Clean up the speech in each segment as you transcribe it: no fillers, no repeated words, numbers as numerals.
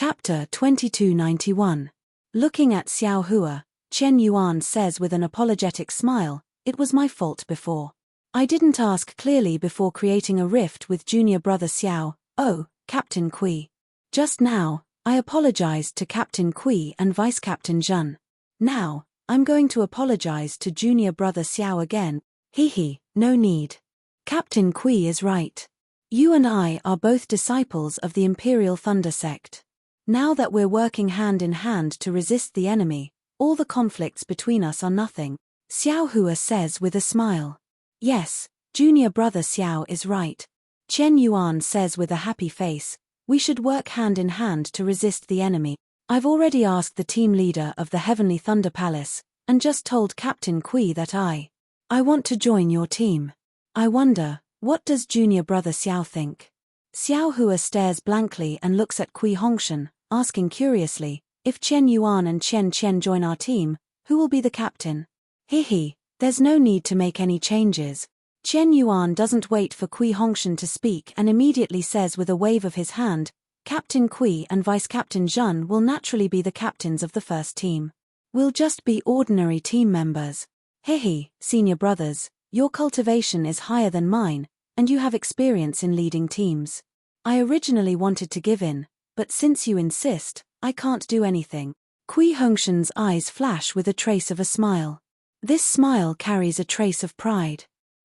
Chapter 2291. Looking at Xiao Hua, Chen Yuan says with an apologetic smile, "It was my fault before. I didn't ask clearly before creating a rift with junior brother Xiao. Oh, Captain Kui. Just now, I apologized to Captain Kui and Vice Captain Zhen. Now, I'm going to apologize to junior brother Xiao again. Hehe, no need. Captain Kui is right. You and I are both disciples of the Imperial Thunder Sect. Now that we're working hand in hand to resist the enemy, all the conflicts between us are nothing," Xiao Hua says with a smile. "Yes, junior brother Xiao is right," Chen Yuan says with a happy face. "We should work hand in hand to resist the enemy. I've already asked the team leader of the Heavenly Thunder Palace, and just told Captain Kui that I want to join your team. I wonder, what does junior brother Xiao think?" Xiao Hua stares blankly and looks at Kui Hongshan, asking curiously, "If Chen Yuan and Chen Chen join our team, who will be the captain?" Hehe, there's no need to make any changes. Chen Yuan doesn't wait for Kui Hongshan to speak and immediately says with a wave of his hand, "Captain Kui and Vice Captain Zhen will naturally be the captains of the first team. We'll just be ordinary team members. Hehe, senior brothers, your cultivation is higher than mine, and you have experience in leading teams. I originally wanted to give in, but since you insist, I can't do anything." Kui Hongshan's eyes flash with a trace of a smile. This smile carries a trace of pride.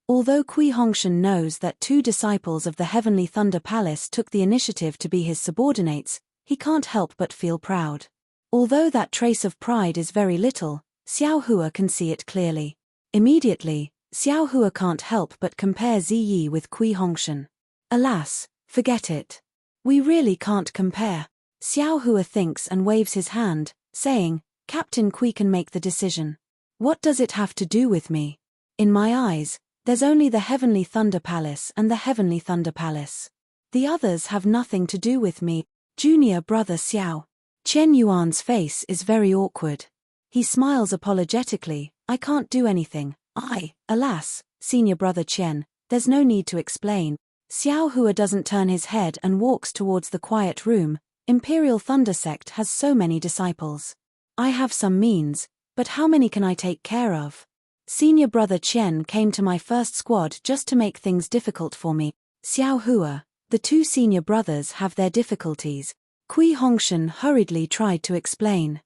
Although Kui Hongshan knows that two disciples of the Heavenly Thunder Palace took the initiative to be his subordinates, he can't help but feel proud. Although that trace of pride is very little, Xiao Hua can see it clearly. Immediately, Xiao Hua can't help but compare Ziyi with Kui Hongshan. Alas, forget it. We really can't compare. Xiao Hua thinks and waves his hand, saying, "Captain Kui can make the decision. What does it have to do with me? In my eyes, there's only the Heavenly Thunder Palace and the Heavenly Thunder Palace. The others have nothing to do with me." Junior brother Xiao. Chen Yuan's face is very awkward. He smiles apologetically, "I can't do anything. Alas, senior brother Chen, there's no need to explain." Xiao Hua doesn't turn his head and walks towards the quiet room. Imperial Thunder Sect has so many disciples. I have some means, but how many can I take care of? Senior brother Chen came to my first squad just to make things difficult for me. Xiao Hua, the two senior brothers have their difficulties. Kui Hongshan hurriedly tried to explain.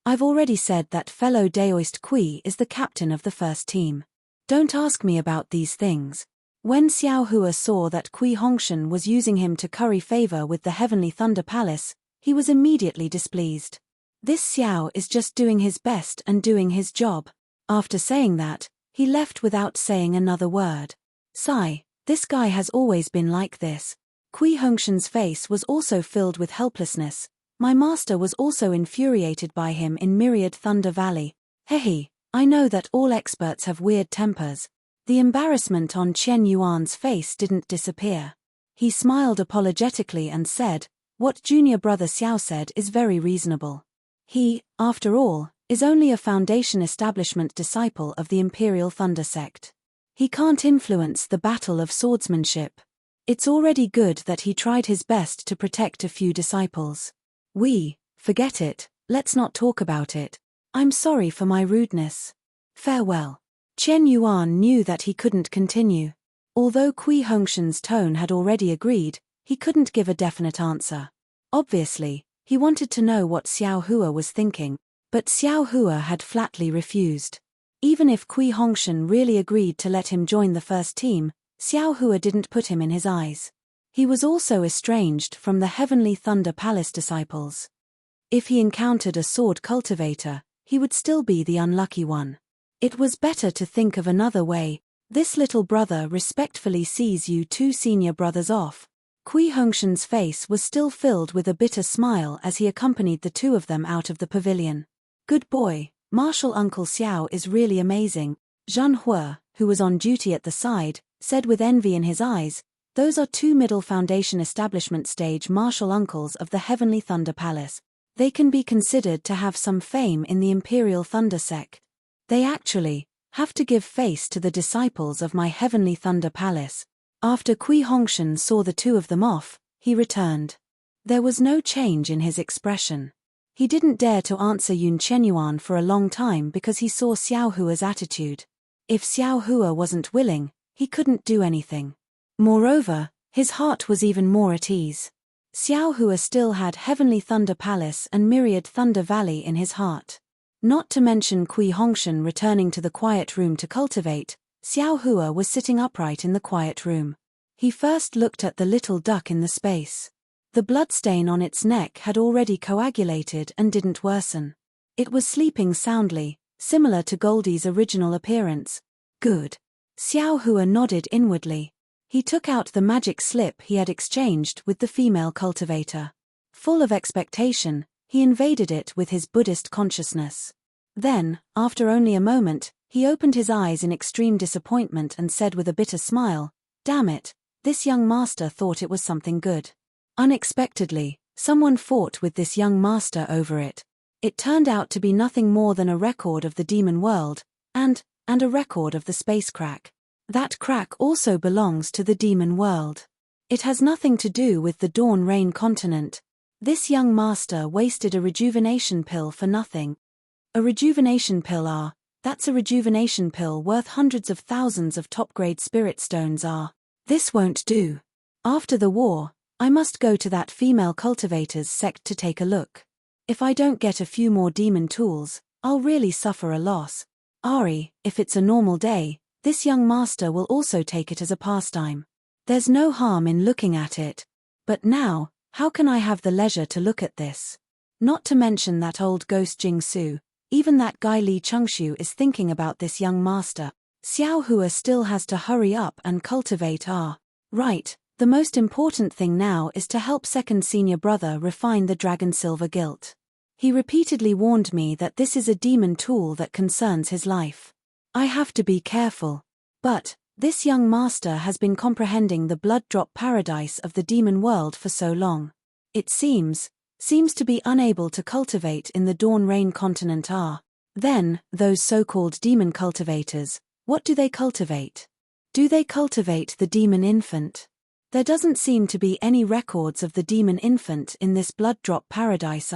I've already said that fellow Daoist Kui is the captain of the first team. Don't ask me about these things. When Xiao Hua saw that Kui Hongshan was using him to curry favor with the Heavenly Thunder Palace, he was immediately displeased. This Xiao is just doing his best and doing his job. After saying that, he left without saying another word. Sigh, this guy has always been like this. Kui Hongshan's face was also filled with helplessness. My master was also infuriated by him in Myriad Thunder Valley. Hehe, I know that all experts have weird tempers. The embarrassment on Chen Yuan's face didn't disappear. He smiled apologetically and said, "What junior brother Xiao said is very reasonable. He, after all, is only a Foundation establishment disciple of the Imperial Thunder Sect. He can't influence the battle of swordsmanship. It's already good that he tried his best to protect a few disciples. Forget it, let's not talk about it. I'm sorry for my rudeness. Farewell." Chen Yuan knew that he couldn't continue. Although Kui Hongshan's tone had already agreed, he couldn't give a definite answer. Obviously, he wanted to know what Xiao Hua was thinking, but Xiao Hua had flatly refused. Even if Kui Hongshan really agreed to let him join the first team, Xiao Hua didn't put him in his eyes. He was also estranged from the Heavenly Thunder Palace disciples. If he encountered a sword cultivator, he would still be the unlucky one. It was better to think of another way. This little brother respectfully sees you two senior brothers off. Kui Hongshan's face was still filled with a bitter smile as he accompanied the two of them out of the pavilion. "Good boy, Martial Uncle Xiao is really amazing," Zhen Hua, who was on duty at the side, said with envy in his eyes. "Those are two middle Foundation establishment stage martial uncles of the Heavenly Thunder Palace. They can be considered to have some fame in the Imperial Thunder Sect. They actually have to give face to the disciples of my Heavenly Thunder Palace." After Kui Hongshan saw the two of them off, he returned. There was no change in his expression. He didn't dare to answer Yun Chenyuan for a long time because he saw Xiao Hua's attitude. If Xiao Hua wasn't willing, he couldn't do anything. Moreover, his heart was even more at ease. Xiao Hua still had Heavenly Thunder Palace and Myriad Thunder Valley in his heart. Not to mention Kui Hongshan returning to the quiet room to cultivate, Xiao Hua was sitting upright in the quiet room. He first looked at the little duck in the space. The bloodstain on its neck had already coagulated and didn't worsen. It was sleeping soundly, similar to Goldie's original appearance. Good. Xiao Hua nodded inwardly. He took out the magic slip he had exchanged with the female cultivator. Full of expectation, he invaded it with his Buddhist consciousness. Then, after only a moment, he opened his eyes in extreme disappointment and said with a bitter smile, "Damn it, this young master thought it was something good." Unexpectedly, someone fought with this young master over it. It turned out to be nothing more than a record of the demon world, and a record of the space crack. That crack also belongs to the demon world. It has nothing to do with the Dawn Rain continent. This young master wasted a rejuvenation pill for nothing. A rejuvenation pill that's a rejuvenation pill worth hundreds of thousands of top-grade spirit stones This won't do. After the war, I must go to that female cultivator's sect to take a look. If I don't get a few more demon tools, I'll really suffer a loss. Ari, if it's a normal day, this young master will also take it as a pastime. There's no harm in looking at it. But now, how can I have the leisure to look at this? Not to mention that old ghost Jing Su, even that guy Li Chengxiu is thinking about this young master. Xiao Hua still has to hurry up and cultivate Right, the most important thing now is to help second senior brother refine the dragon silver gilt. He repeatedly warned me that this is a demon tool that concerns his life. I have to be careful. But this young master has been comprehending the blood drop paradise of the demon world for so long. It seems to be unable to cultivate in the Dawn Rain continent Then, those so-called demon cultivators, what do they cultivate? Do they cultivate the demon infant? There doesn't seem to be any records of the demon infant in this blood drop paradise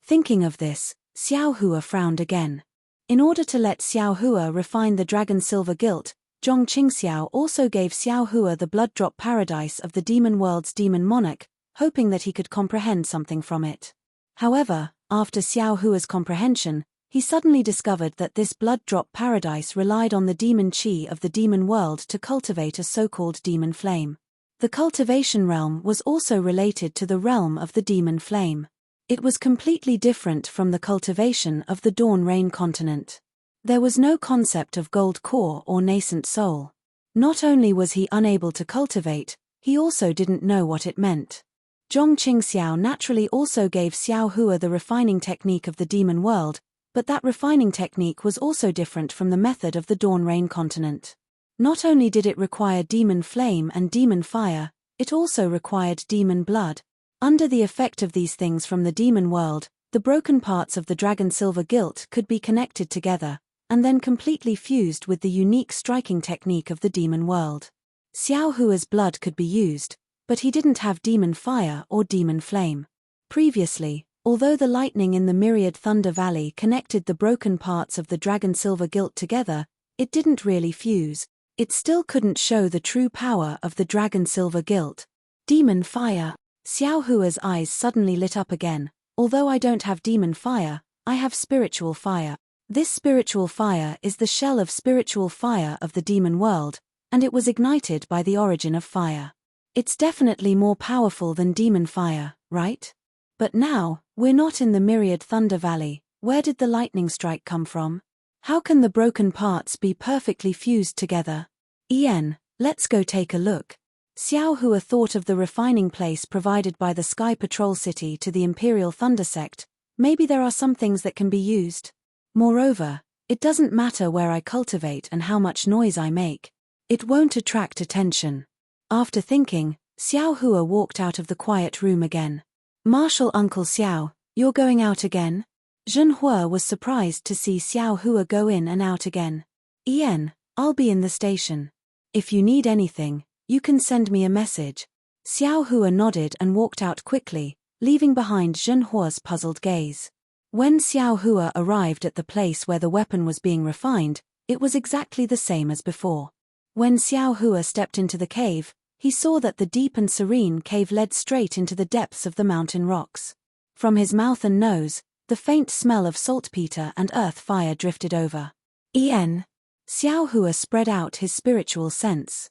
Thinking of this, Xiao Hua frowned again. In order to let Xiao Hua refine the dragon silver gilt, Zhong Qingxiao also gave Xiao Hua the blood drop paradise of the demon world's demon monarch, hoping that he could comprehend something from it. However, after Xiao Hua's comprehension, he suddenly discovered that this blood drop paradise relied on the demon chi of the demon world to cultivate a so-called demon flame. The cultivation realm was also related to the realm of the demon flame. It was completely different from the cultivation of the Dawn Rain continent. There was no concept of gold core or nascent soul. Not only was he unable to cultivate, he also didn't know what it meant. Zhong Qingxiao naturally also gave Xiao Hua the refining technique of the demon world, but that refining technique was also different from the method of the Dawn Rain continent. Not only did it require demon flame and demon fire, it also required demon blood. Under the effect of these things from the demon world, the broken parts of the dragon silver gilt could be connected together, and then completely fused with the unique striking technique of the demon world. Xiao Hua's blood could be used, but he didn't have demon fire or demon flame. Previously, although the lightning in the Myriad Thunder Valley connected the broken parts of the dragon silver gilt together, it didn't really fuse. It still couldn't show the true power of the dragon silver gilt. Demon fire. Xiao Hua's eyes suddenly lit up again. Although I don't have demon fire, I have spiritual fire. This spiritual fire is the shell of spiritual fire of the demon world, and it was ignited by the origin of fire. It's definitely more powerful than demon fire, right? But now, we're not in the Myriad Thunder Valley. Where did the lightning strike come from? How can the broken parts be perfectly fused together? Let's go take a look. Xiao Hua thought of the refining place provided by the Sky Patrol City to the Imperial Thunder Sect. Maybe there are some things that can be used. Moreover, it doesn't matter where I cultivate and how much noise I make. It won't attract attention. After thinking, Xiao Hua walked out of the quiet room again. Marshal Uncle Xiao, you're going out again? Zhen Hua was surprised to see Xiao Hua go in and out again. I'll be in the station. If you need anything, you can send me a message. Xiao Hua nodded and walked out quickly, leaving behind Zhenhua's puzzled gaze. When Xiao Hua arrived at the place where the weapon was being refined, it was exactly the same as before. When Xiao Hua stepped into the cave, he saw that the deep and serene cave led straight into the depths of the mountain rocks. From his mouth and nose, the faint smell of saltpeter and earth fire drifted over. Xiao Hua spread out his spiritual sense.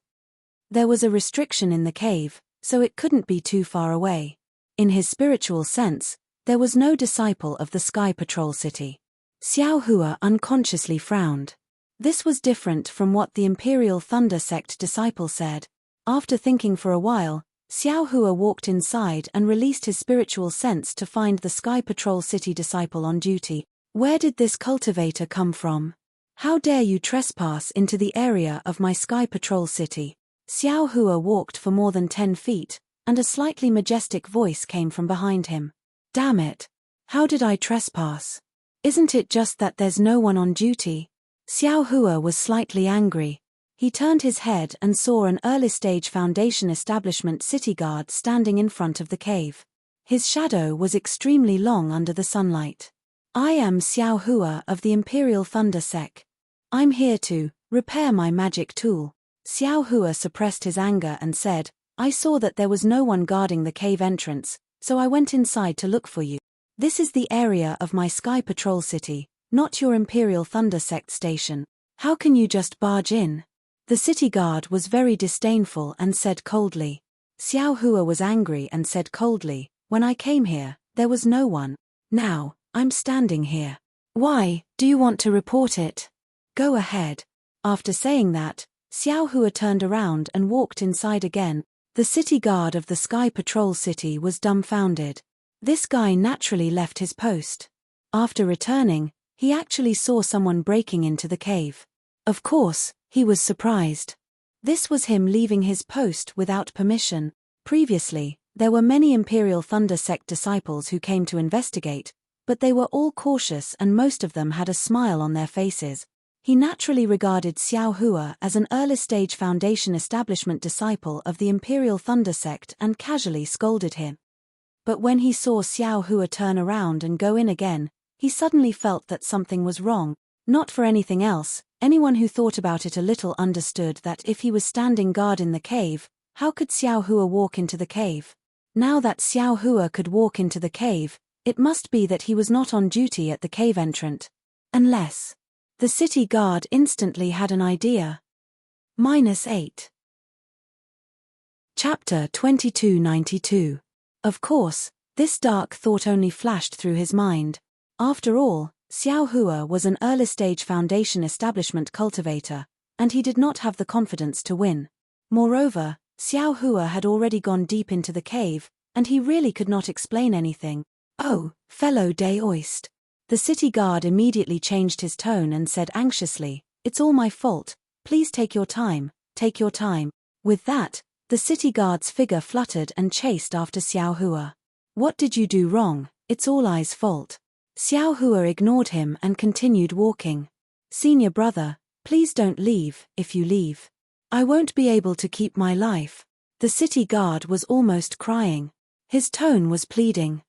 There was a restriction in the cave, so it couldn't be too far away. In his spiritual sense, there was no disciple of the Sky Patrol City. Xiao Hua unconsciously frowned. This was different from what the Imperial Thunder Sect disciple said. After thinking for a while, Xiao Hua walked inside and released his spiritual sense to find the Sky Patrol City disciple on duty. Where did this cultivator come from? How dare you trespass into the area of my Sky Patrol City? Xiao Hua walked for more than 10 feet, and a slightly majestic voice came from behind him. Damn it! How did I trespass? Isn't it just that there's no one on duty? Xiao Hua was slightly angry. He turned his head and saw an early-stage Foundation establishment city guard standing in front of the cave. His shadow was extremely long under the sunlight. I am Xiao Hua of the Imperial Thunder Sect. I'm here to repair my magic tool. Xiao Hua suppressed his anger and said, I saw that there was no one guarding the cave entrance, so I went inside to look for you. This is the area of my Sky Patrol City, not your Imperial Thunder Sect station. How can you just barge in? The city guard was very disdainful and said coldly. Xiao Hua was angry and said coldly, when I came here, there was no one. Now, I'm standing here. Why, do you want to report it? Go ahead. After saying that, Xiao Hua turned around and walked inside again. The city guard of the Sky Patrol City was dumbfounded. This guy naturally left his post. After returning, he actually saw someone breaking into the cave. Of course, he was surprised. This was him leaving his post without permission. Previously, there were many Imperial Thunder Sect disciples who came to investigate, but they were all cautious and most of them had a smile on their faces. He naturally regarded Xiao Hua as an early-stage Foundation establishment disciple of the Imperial Thunder Sect and casually scolded him. But when he saw Xiao Hua turn around and go in again, he suddenly felt that something was wrong. Not for anything else, anyone who thought about it a little understood that if he was standing guard in the cave, how could Xiao Hua walk into the cave? Now that Xiao Hua could walk into the cave, it must be that he was not on duty at the cave entrant. Unless... The city guard instantly had an idea. -8. Chapter 2292. Of course, this dark thought only flashed through his mind. After all, Xiao Hua was an early-stage Foundation establishment cultivator, and he did not have the confidence to win. Moreover, Xiao Hua had already gone deep into the cave, and he really could not explain anything. Oh, fellow Daoist. The city guard immediately changed his tone and said anxiously, It's all my fault, please take your time, take your time. With that, the city guard's figure fluttered and chased after Xiao Hua. What did you do wrong? It's all I's fault. Xiao Hua ignored him and continued walking. Senior brother, please don't leave. If you leave, I won't be able to keep my life. The city guard was almost crying. His tone was pleading.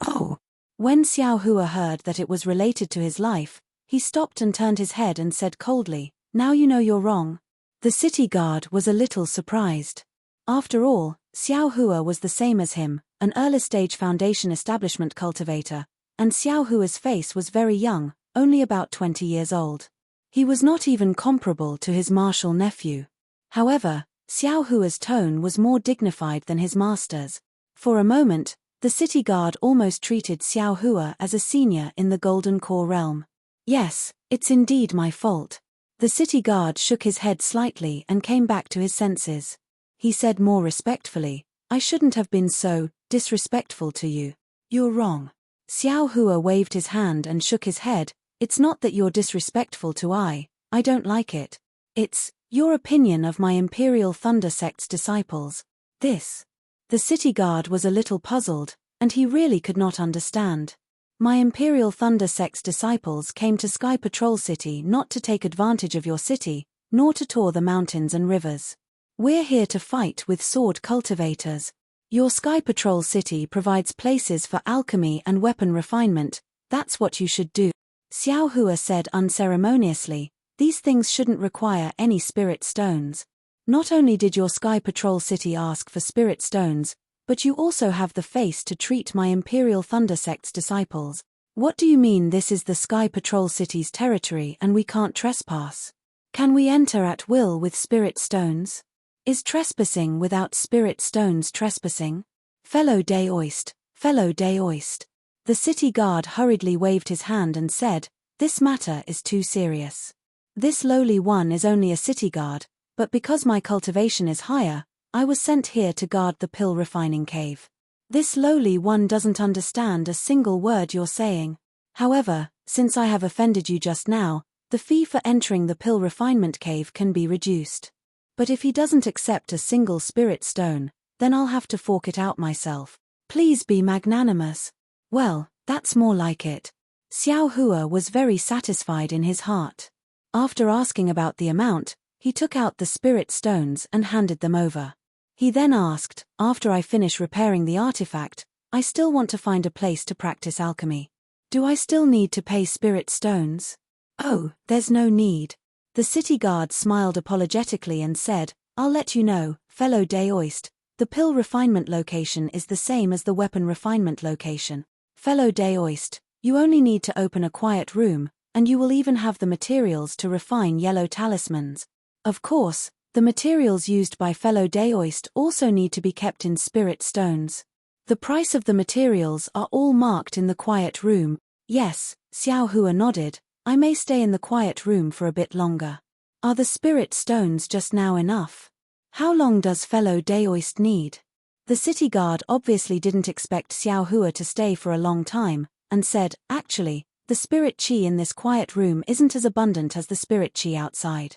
Oh. When Xiao Hua heard that it was related to his life, he stopped and turned his head and said coldly, Now you know you're wrong. The city guard was a little surprised. After all, Xiao Hua was the same as him, an early-stage Foundation establishment cultivator, and Xiao Hua's face was very young, only about 20 years old. He was not even comparable to his martial nephew. However, Xiao Hua's tone was more dignified than his master's. For a moment, the city guard almost treated Xiao Hua as a senior in the Golden Core realm. Yes, it's indeed my fault. The city guard shook his head slightly and came back to his senses. He said more respectfully, I shouldn't have been so disrespectful to you. You're wrong. Xiao Hua waved his hand and shook his head. It's not that you're disrespectful to I don't like it. It's your opinion of my Imperial Thunder Sect's disciples. The city guard was a little puzzled, and he really could not understand. My Imperial Thunder Sect's disciples came to Sky Patrol City not to take advantage of your city, nor to tour the mountains and rivers. We're here to fight with sword cultivators. Your Sky Patrol city provides places for alchemy and weapon refinement. That's what you should do. Xiao Hua said unceremoniously. These things shouldn't require any spirit stones. Not only did your Sky Patrol city ask for spirit stones, but you also have the face to treat my Imperial Thunder Sect's disciples. What do you mean this is the Sky Patrol city's territory and we can't trespass? Can we enter at will with spirit stones? Is trespassing without spirit stones trespassing? Fellow Daoist, fellow Daoist. The city guard hurriedly waved his hand and said, this matter is too serious. This lowly one is only a city guard, but because my cultivation is higher, I was sent here to guard the pill refining cave. This lowly one doesn't understand a single word you're saying. However, since I have offended you just now, the fee for entering the pill refinement cave can be reduced. But if he doesn't accept a single spirit stone, then I'll have to fork it out myself. Please be magnanimous. Well, that's more like it. Xiao Hua was very satisfied in his heart. After asking about the amount, he took out the spirit stones and handed them over. He then asked, after I finish repairing the artifact, I still want to find a place to practice alchemy. Do I still need to pay spirit stones? Oh, there's no need. The city guard smiled apologetically and said, I'll let you know, fellow Daoist, the pill refinement location is the same as the weapon refinement location. Fellow Daoist, you only need to open a quiet room, and you will even have the materials to refine yellow talismans. Of course, the materials used by fellow Daoist also need to be kept in spirit stones. The price of the materials are all marked in the quiet room. Yes, Xiao Hua nodded, I may stay in the quiet room for a bit longer. Are the spirit stones just now enough? How long does fellow Daoist need? The city guard obviously didn't expect Xiao Hua to stay for a long time, and said, actually, the spirit chi in this quiet room isn't as abundant as the spirit chi outside.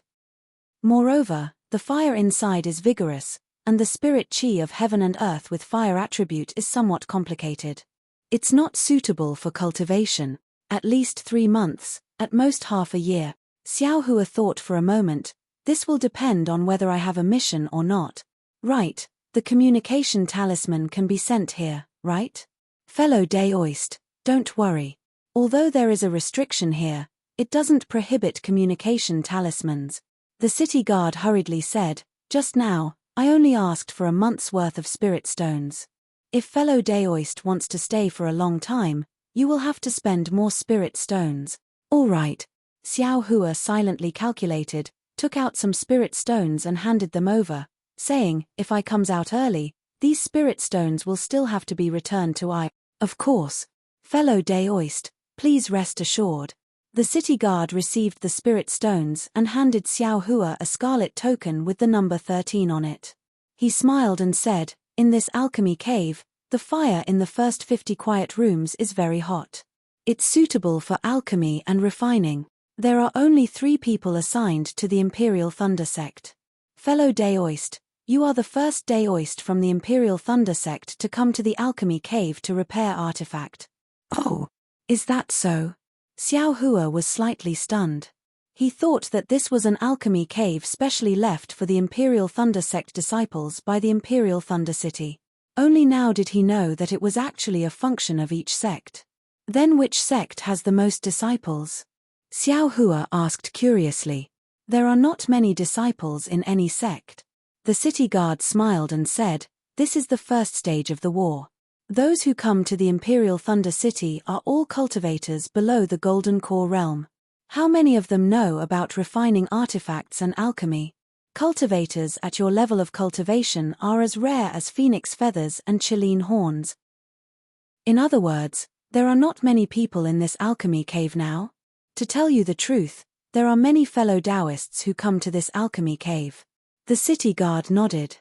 Moreover, the fire inside is vigorous, and the spirit chi of heaven and earth with fire attribute is somewhat complicated. It's not suitable for cultivation, at least 3 months, at most half a year. Xiao Hua thought for a moment, this will depend on whether I have a mission or not. Right, the communication talisman can be sent here, right? Fellow Daoist, don't worry. Although there is a restriction here, it doesn't prohibit communication talismans. The city guard hurriedly said, just now, I only asked for a month's worth of spirit stones. If fellow Daoist wants to stay for a long time, you will have to spend more spirit stones. All right. Xiao Hua silently calculated, took out some spirit stones and handed them over, saying, if I comes out early, these spirit stones will still have to be returned to I. Of course. Fellow Daoist, please rest assured. The city guard received the spirit stones and handed Xiao Hua a scarlet token with the number 13 on it. He smiled and said, in this alchemy cave, the fire in the first 50 quiet rooms is very hot. It's suitable for alchemy and refining. There are only 3 people assigned to the Imperial Thunder Sect. Fellow Daoist, you are the first Daoist from the Imperial Thunder Sect to come to the alchemy cave to repair artifact. Oh, is that so? Xiao Hua was slightly stunned. He thought that this was an alchemy cave specially left for the Imperial Thunder Sect disciples by the Imperial Thunder City. Only now did he know that it was actually a function of each sect. Then which sect has the most disciples? Xiao Hua asked curiously. There are not many disciples in any sect. The city guard smiled and said, this is the first stage of the war. Those who come to the Imperial Thunder City are all cultivators below the Golden Core realm. How many of them know about refining artifacts and alchemy? Cultivators at your level of cultivation are as rare as phoenix feathers and Chilean horns. In other words, there are not many people in this alchemy cave now. To tell you the truth, there are many fellow Taoists who come to this alchemy cave. The city guard nodded.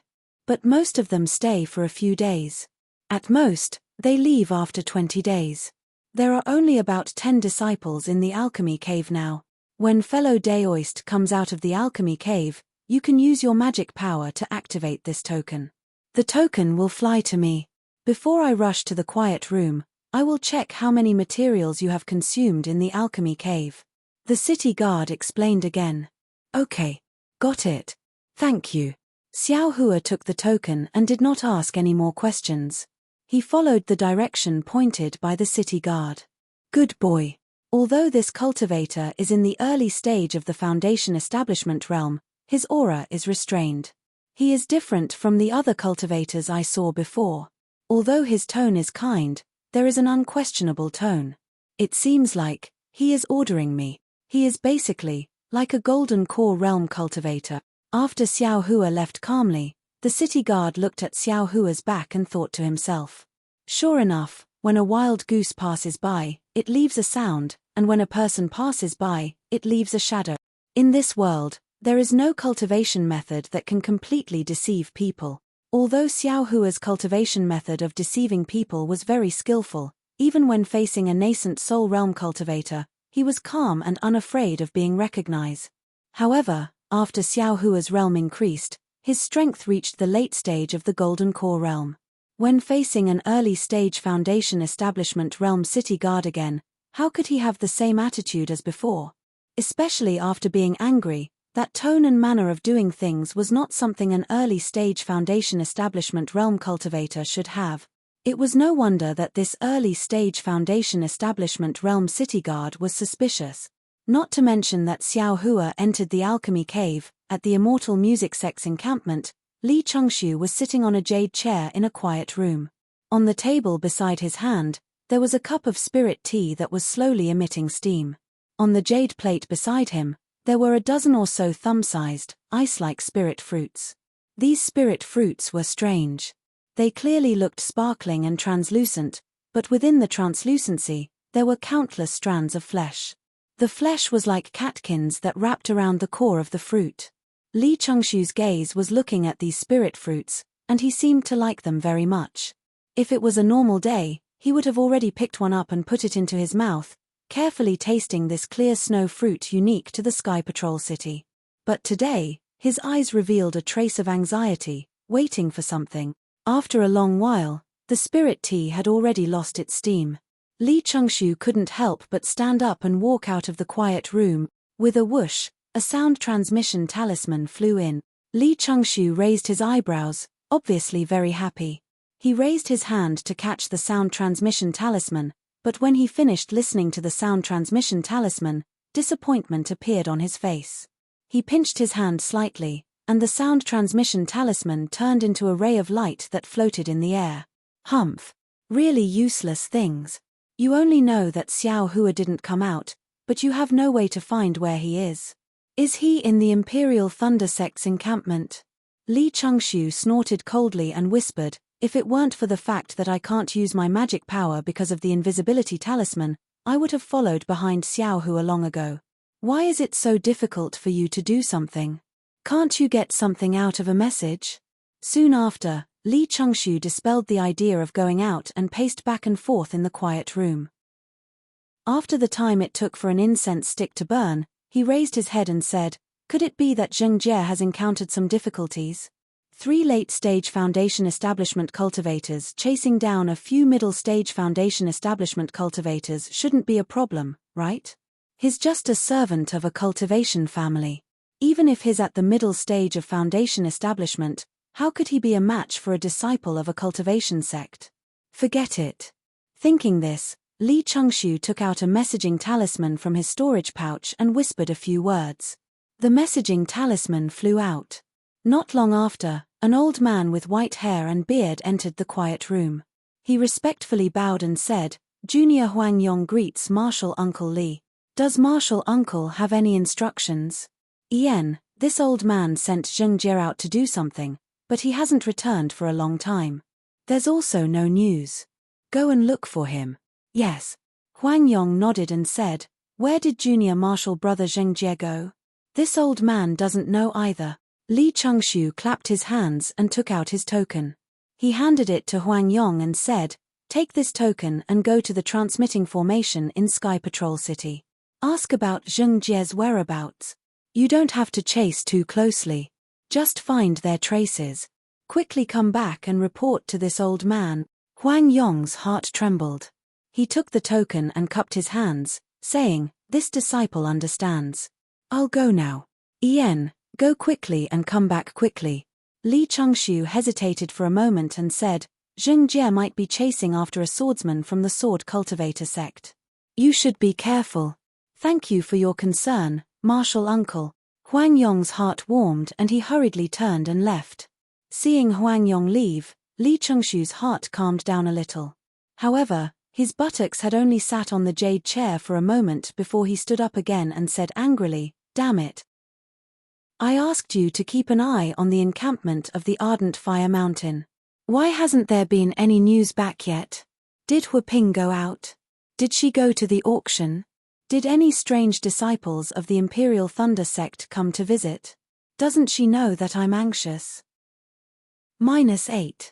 But most of them stay for a few days. At most, they leave after 20 days. There are only about 10 disciples in the alchemy cave now. When fellow Daoist comes out of the alchemy cave, you can use your magic power to activate this token. The token will fly to me. Before I rush to the quiet room, I will check how many materials you have consumed in the alchemy cave. The city guard explained again. Okay. Got it. Thank you. Xiao Hua took the token and did not ask any more questions. He followed the direction pointed by the city guard. Good boy. Although this cultivator is in the early stage of the foundation establishment realm, his aura is restrained. He is different from the other cultivators I saw before. Although his tone is kind, there is an unquestionable tone. It seems like he is ordering me. He is basically like a golden core realm cultivator. After Xiao Hua left calmly, the city guard looked at Xiao Hua's back and thought to himself. Sure enough, when a wild goose passes by, it leaves a sound, and when a person passes by, it leaves a shadow. In this world, there is no cultivation method that can completely deceive people. Although Xiao Hua's cultivation method of deceiving people was very skillful, even when facing a nascent soul realm cultivator, he was calm and unafraid of being recognized. However, after Xiao Hua's realm increased, his strength reached the late stage of the golden core realm. When facing an early stage foundation establishment realm city guard again, how could he have the same attitude as before? Especially after being angry, that tone and manner of doing things was not something an early stage foundation establishment realm cultivator should have. It was no wonder that this early stage foundation establishment realm city guard was suspicious. Not to mention that Xiao Hua entered the alchemy cave. At the immortal music sect's encampment, Li Chengxiu was sitting on a jade chair in a quiet room. On the table beside his hand, there was a cup of spirit tea that was slowly emitting steam. On the jade plate beside him, there were a dozen or so thumb-sized, ice-like spirit fruits. These spirit fruits were strange. They clearly looked sparkling and translucent, but within the translucency, there were countless strands of flesh. The flesh was like catkins that wrapped around the core of the fruit. Li Chengxiu's gaze was looking at these spirit fruits, and he seemed to like them very much. If it was a normal day, he would have already picked one up and put it into his mouth, carefully tasting this clear snow fruit unique to the Sky Patrol City. But today, his eyes revealed a trace of anxiety, waiting for something. After a long while, the spirit tea had already lost its steam. Li Chengxiu couldn't help but stand up and walk out of the quiet room. With a whoosh, a sound transmission talisman flew in. Li Chengxiu raised his eyebrows, obviously very happy. He raised his hand to catch the sound transmission talisman, but when he finished listening to the sound transmission talisman, disappointment appeared on his face. He pinched his hand slightly, and the sound transmission talisman turned into a ray of light that floated in the air. Humph. Really useless things. You only know that Xiao Hua didn't come out, but you have no way to find where he is. Is he in the Imperial Thunder Sect's encampment? Li Chengxiu snorted coldly and whispered, if it weren't for the fact that I can't use my magic power because of the invisibility talisman, I would have followed behind Xiao Hua long ago. Why is it so difficult for you to do something? Can't you get something out of a message? Soon after, Li Chengxiu dispelled the idea of going out and paced back and forth in the quiet room. After the time it took for an incense stick to burn, he raised his head and said, could it be that Zheng Jie has encountered some difficulties? 3 late-stage foundation establishment cultivators chasing down a few middle-stage foundation establishment cultivators shouldn't be a problem, right? He's just a servant of a cultivation family. Even if he's at the middle stage of foundation establishment, how could he be a match for a disciple of a cultivation sect? Forget it. Thinking this, Li Chengxiu took out a messaging talisman from his storage pouch and whispered a few words. The messaging talisman flew out. Not long after, an old man with white hair and beard entered the quiet room. He respectfully bowed and said, Junior Huang Yong greets Martial Uncle Li. Does Martial Uncle have any instructions? Ian, this old man sent Zheng Jie out to do something, but he hasn't returned for a long time. There's also no news. Go and look for him. Yes. Huang Yong nodded and said, where did Junior Martial Brother Zheng Jie go? This old man doesn't know either. Li Chengxiu clapped his hands and took out his token. He handed it to Huang Yong and said, take this token and go to the transmitting formation in Sky Patrol City. Ask about Zheng Jie's whereabouts. You don't have to chase too closely. Just find their traces. Quickly come back and report to this old man. Huang Yong's heart trembled. He took the token and cupped his hands, saying, this disciple understands. I'll go now. Ian, go quickly and come back quickly. Li Chengxiu hesitated for a moment and said, Zheng Jie might be chasing after a swordsman from the sword cultivator sect. You should be careful. Thank you for your concern, martial uncle. Huang Yong's heart warmed and he hurriedly turned and left. Seeing Huang Yong leave, Li Chengxiu's heart calmed down a little. However, his buttocks had only sat on the jade chair for a moment before he stood up again and said angrily, Damn it. I asked you to keep an eye on the encampment of the Ardent Fire Mountain. Why hasn't there been any news back yet? Did Huaping go out? Did she go to the auction? Did any strange disciples of the Imperial Thunder sect come to visit? Doesn't she know that I'm anxious? -8.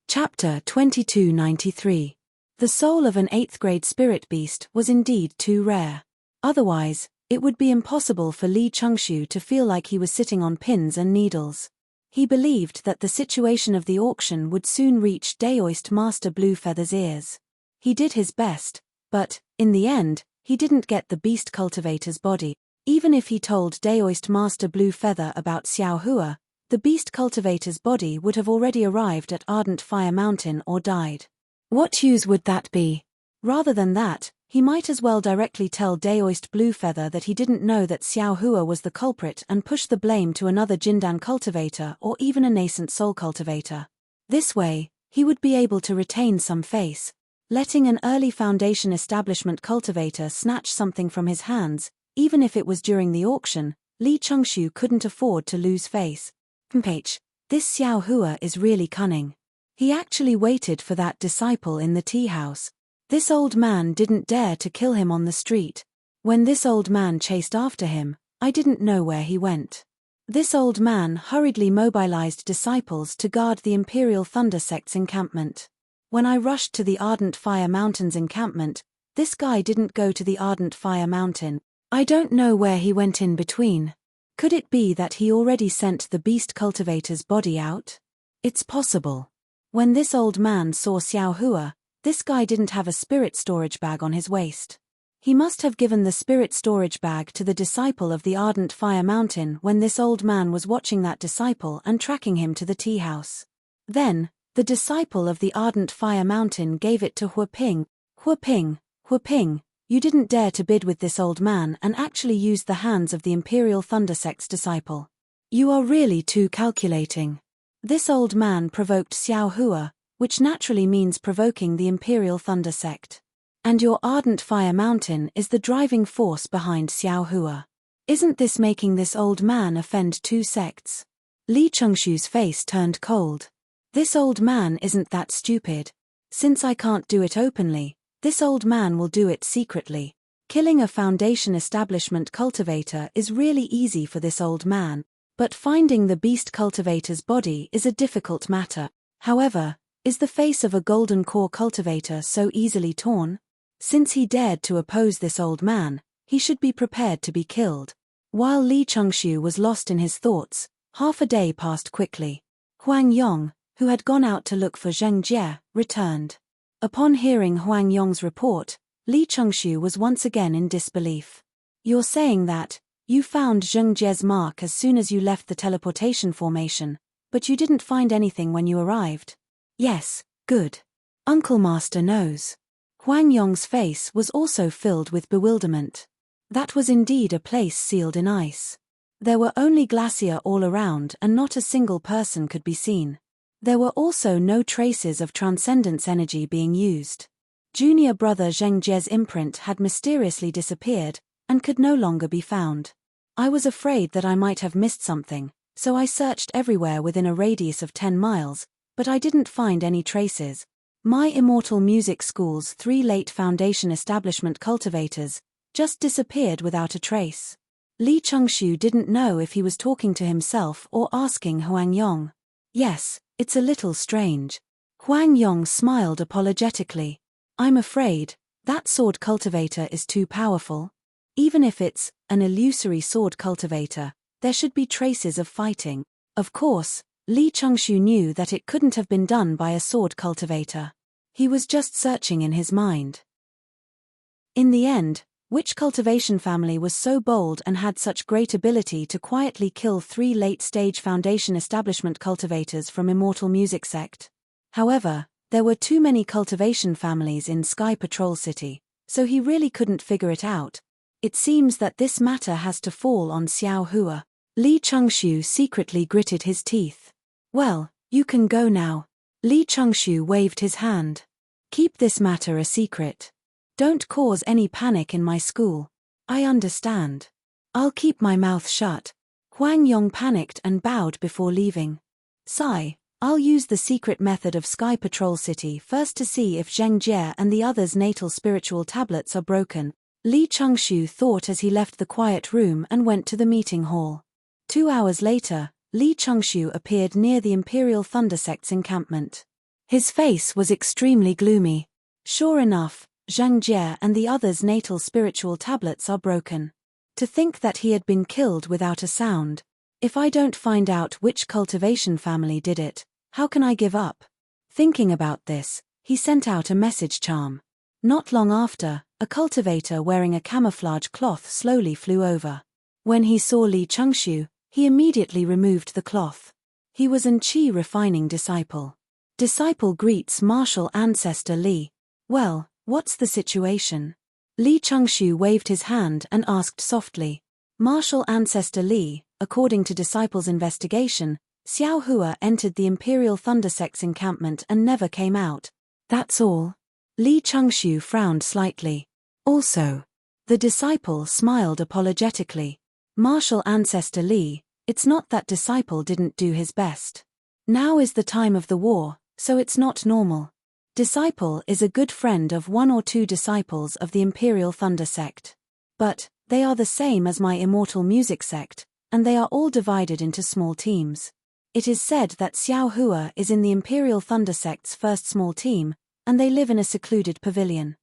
Chapter 2293. The soul of an 8th grade spirit beast was indeed too rare. Otherwise, it would be impossible for Li Chengxiu to feel like he was sitting on pins and needles. He believed that the situation of the auction would soon reach Daoist Master Bluefeather's ears. He did his best, but, in the end, he didn't get the beast cultivator's body. Even if he told Daoist Master Bluefeather about Xiao Hua, the beast cultivator's body would have already arrived at Ardent Fire Mountain or died. What use would that be? Rather than that, he might as well directly tell Daoist Bluefeather that he didn't know that Xiao Hua was the culprit and push the blame to another Jindan cultivator or even a nascent soul cultivator. This way, he would be able to retain some face. Letting an early Foundation establishment cultivator snatch something from his hands, even if it was during the auction, Li Chengxiu couldn't afford to lose face. This Xiao Hua is really cunning. He actually waited for that disciple in the tea house. This old man didn't dare to kill him on the street. When this old man chased after him, I didn't know where he went. This old man hurriedly mobilized disciples to guard the Imperial Thunder sect's encampment. When I rushed to the Ardent Fire Mountain's encampment, this guy didn't go to the Ardent Fire Mountain. I don't know where he went in between. Could it be that he already sent the beast cultivator's body out? It's possible. When this old man saw Xiao Hua, this guy didn't have a spirit storage bag on his waist. He must have given the spirit storage bag to the disciple of the Ardent Fire Mountain when this old man was watching that disciple and tracking him to the tea house. Then, the disciple of the Ardent Fire Mountain gave it to Huaping. Huaping, you didn't dare to bid with this old man and actually used the hands of the Imperial Thunder sect's disciple. You are really too calculating. This old man provoked Xiao Hua, which naturally means provoking the Imperial Thunder sect. And your Ardent Fire Mountain is the driving force behind Xiao Hua. Isn't this making this old man offend two sects? Li Chengxiu's face turned cold. This old man isn't that stupid. Since I can't do it openly, this old man will do it secretly. Killing a Foundation establishment cultivator is really easy for this old man, but finding the beast cultivator's body is a difficult matter. However, is the face of a golden core cultivator so easily torn? Since he dared to oppose this old man, he should be prepared to be killed. While Li Chengxiu was lost in his thoughts, half a day passed quickly. Huang Yong, who had gone out to look for Zheng Jie, returned. Upon hearing Huang Yong's report, Li Chengxiu was once again in disbelief. You're saying that you found Zheng Jie's mark as soon as you left the teleportation formation, but you didn't find anything when you arrived? Yes, good. Uncle Master knows. Huang Yong's face was also filled with bewilderment. That was indeed a place sealed in ice. There were only glacier all around and not a single person could be seen. There were also no traces of transcendence energy being used. Junior brother Zheng Jie's imprint had mysteriously disappeared and could no longer be found. I was afraid that I might have missed something, so I searched everywhere within a radius of 10 miles, but I didn't find any traces. My Immortal Music School's 3 late Foundation establishment cultivators just disappeared without a trace. Li Chengxiu didn't know if he was talking to himself or asking Huang Yong. Yes, it's a little strange. Huang Yong smiled apologetically. I'm afraid that sword cultivator is too powerful. Even if it's an illusory sword cultivator, there should be traces of fighting. Of course, Li Chengxiu knew that it couldn't have been done by a sword cultivator. He was just searching in his mind. In the end, Which cultivation family was so bold and had such great ability to quietly kill 3 late-stage Foundation establishment cultivators from Immortal Music Sect? However, there were too many cultivation families in Sky Patrol City, so he really couldn't figure it out. It seems that this matter has to fall on Xiao Hua. Li Chengxiu secretly gritted his teeth. Well, you can go now. Li Chengxiu waved his hand. Keep this matter a secret. Don't cause any panic in my school. I understand. I'll keep my mouth shut. Huang Yong panicked and bowed before leaving. Sigh, I'll use the secret method of Sky Patrol City first to see if Zheng Jie and the others' natal spiritual tablets are broken, Li Chengxiu thought as he left the quiet room and went to the meeting hall. 2 hours later, Li Chengxiu appeared near the Imperial Thunder Sect's encampment. His face was extremely gloomy. Sure enough, Zheng Jie and the others' natal spiritual tablets are broken. To think that he had been killed without a sound. If I don't find out which cultivation family did it, how can I give up? Thinking about this, he sent out a message charm. Not long after, a cultivator wearing a camouflage cloth slowly flew over. When he saw Li Chengxiu, he immediately removed the cloth. He was an Qi refining disciple. Disciple greets martial ancestor Li. Well, what's the situation? Li Chengxiu waved his hand and asked softly. Martial ancestor Li, according to disciple's investigation, Xiao Hua entered the Imperial Thunder Sect's encampment and never came out. That's all. Li Chengxiu frowned slightly. Also. The disciple smiled apologetically. Martial ancestor Li, it's not that disciple didn't do his best. Now is the time of the war, so it's not normal. Disciple is a good friend of 1 or 2 disciples of the Imperial Thunder Sect. But, they are the same as my Immortal Music Sect, and they are all divided into small teams. It is said that Xiao Hua is in the Imperial Thunder Sect's first small team, and they live in a secluded pavilion.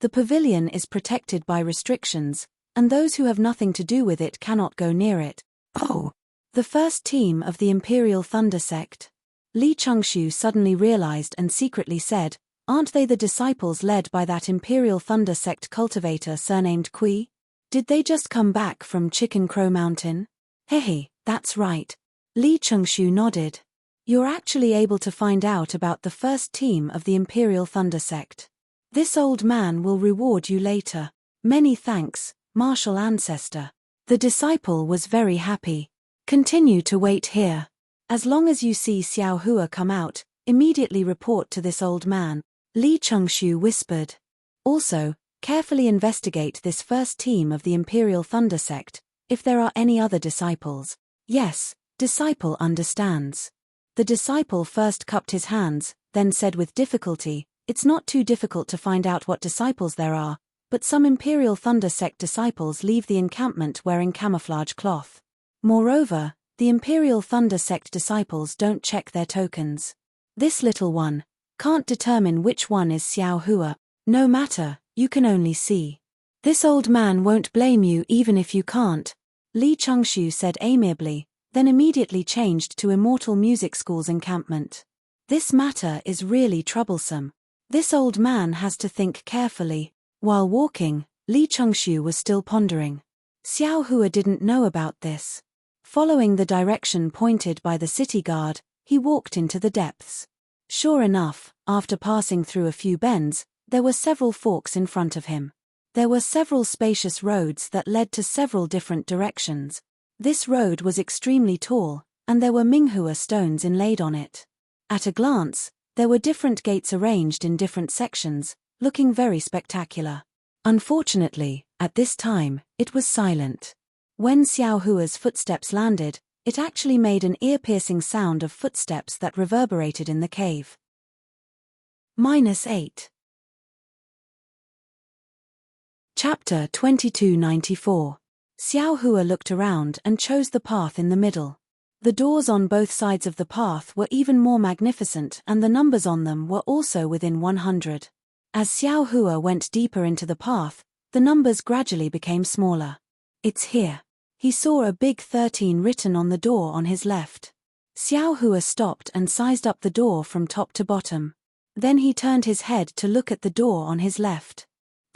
The pavilion is protected by restrictions, and those who have nothing to do with it cannot go near it. Oh! The first team of the Imperial Thunder Sect. Li Chengxiu suddenly realized and secretly said, aren't they the disciples led by that Imperial Thunder Sect cultivator surnamed Kui? Did they just come back from Chicken Crow Mountain? Hehe, that's right. Li Chengxiu nodded. You're actually able to find out about the first team of the Imperial Thunder Sect. This old man will reward you later. Many thanks, martial ancestor. The disciple was very happy. Continue to wait here. As long as you see Xiao Hua come out, immediately report to this old man, Li Chengxiu whispered. Also, carefully investigate this first team of the Imperial Thunder Sect, if there are any other disciples. Yes, disciple understands. The disciple first cupped his hands, then said with difficulty, it's not too difficult to find out what disciples there are, but some Imperial Thunder Sect disciples leave the encampment wearing camouflage cloth. Moreover, the Imperial Thunder Sect disciples don't check their tokens. This little one can't determine which one is Xiao Hua. No matter, you can only see. This old man won't blame you even if you can't, Li Chengxiu said amiably, then immediately changed to Immortal Music School's encampment. This matter is really troublesome. This old man has to think carefully. While walking, Li Chengxiu was still pondering. Xiao Hua didn't know about this. Following the direction pointed by the city guard, he walked into the depths. Sure enough, after passing through a few bends, there were several forks in front of him. There were several spacious roads that led to several different directions. This road was extremely tall, and there were Minghua stones inlaid on it. At a glance, there were different gates arranged in different sections, looking very spectacular. Unfortunately, at this time, it was silent. When Xiao Hua's footsteps landed, it actually made an ear-piercing sound of footsteps that reverberated in the cave. -8. Chapter 2294. Xiao Hua looked around and chose the path in the middle. The doors on both sides of the path were even more magnificent and the numbers on them were also within 100. As Xiao Hua went deeper into the path, the numbers gradually became smaller. It's here. He saw a big 13 written on the door on his left. Xiao Hua stopped and sized up the door from top to bottom. Then he turned his head to look at the door on his left.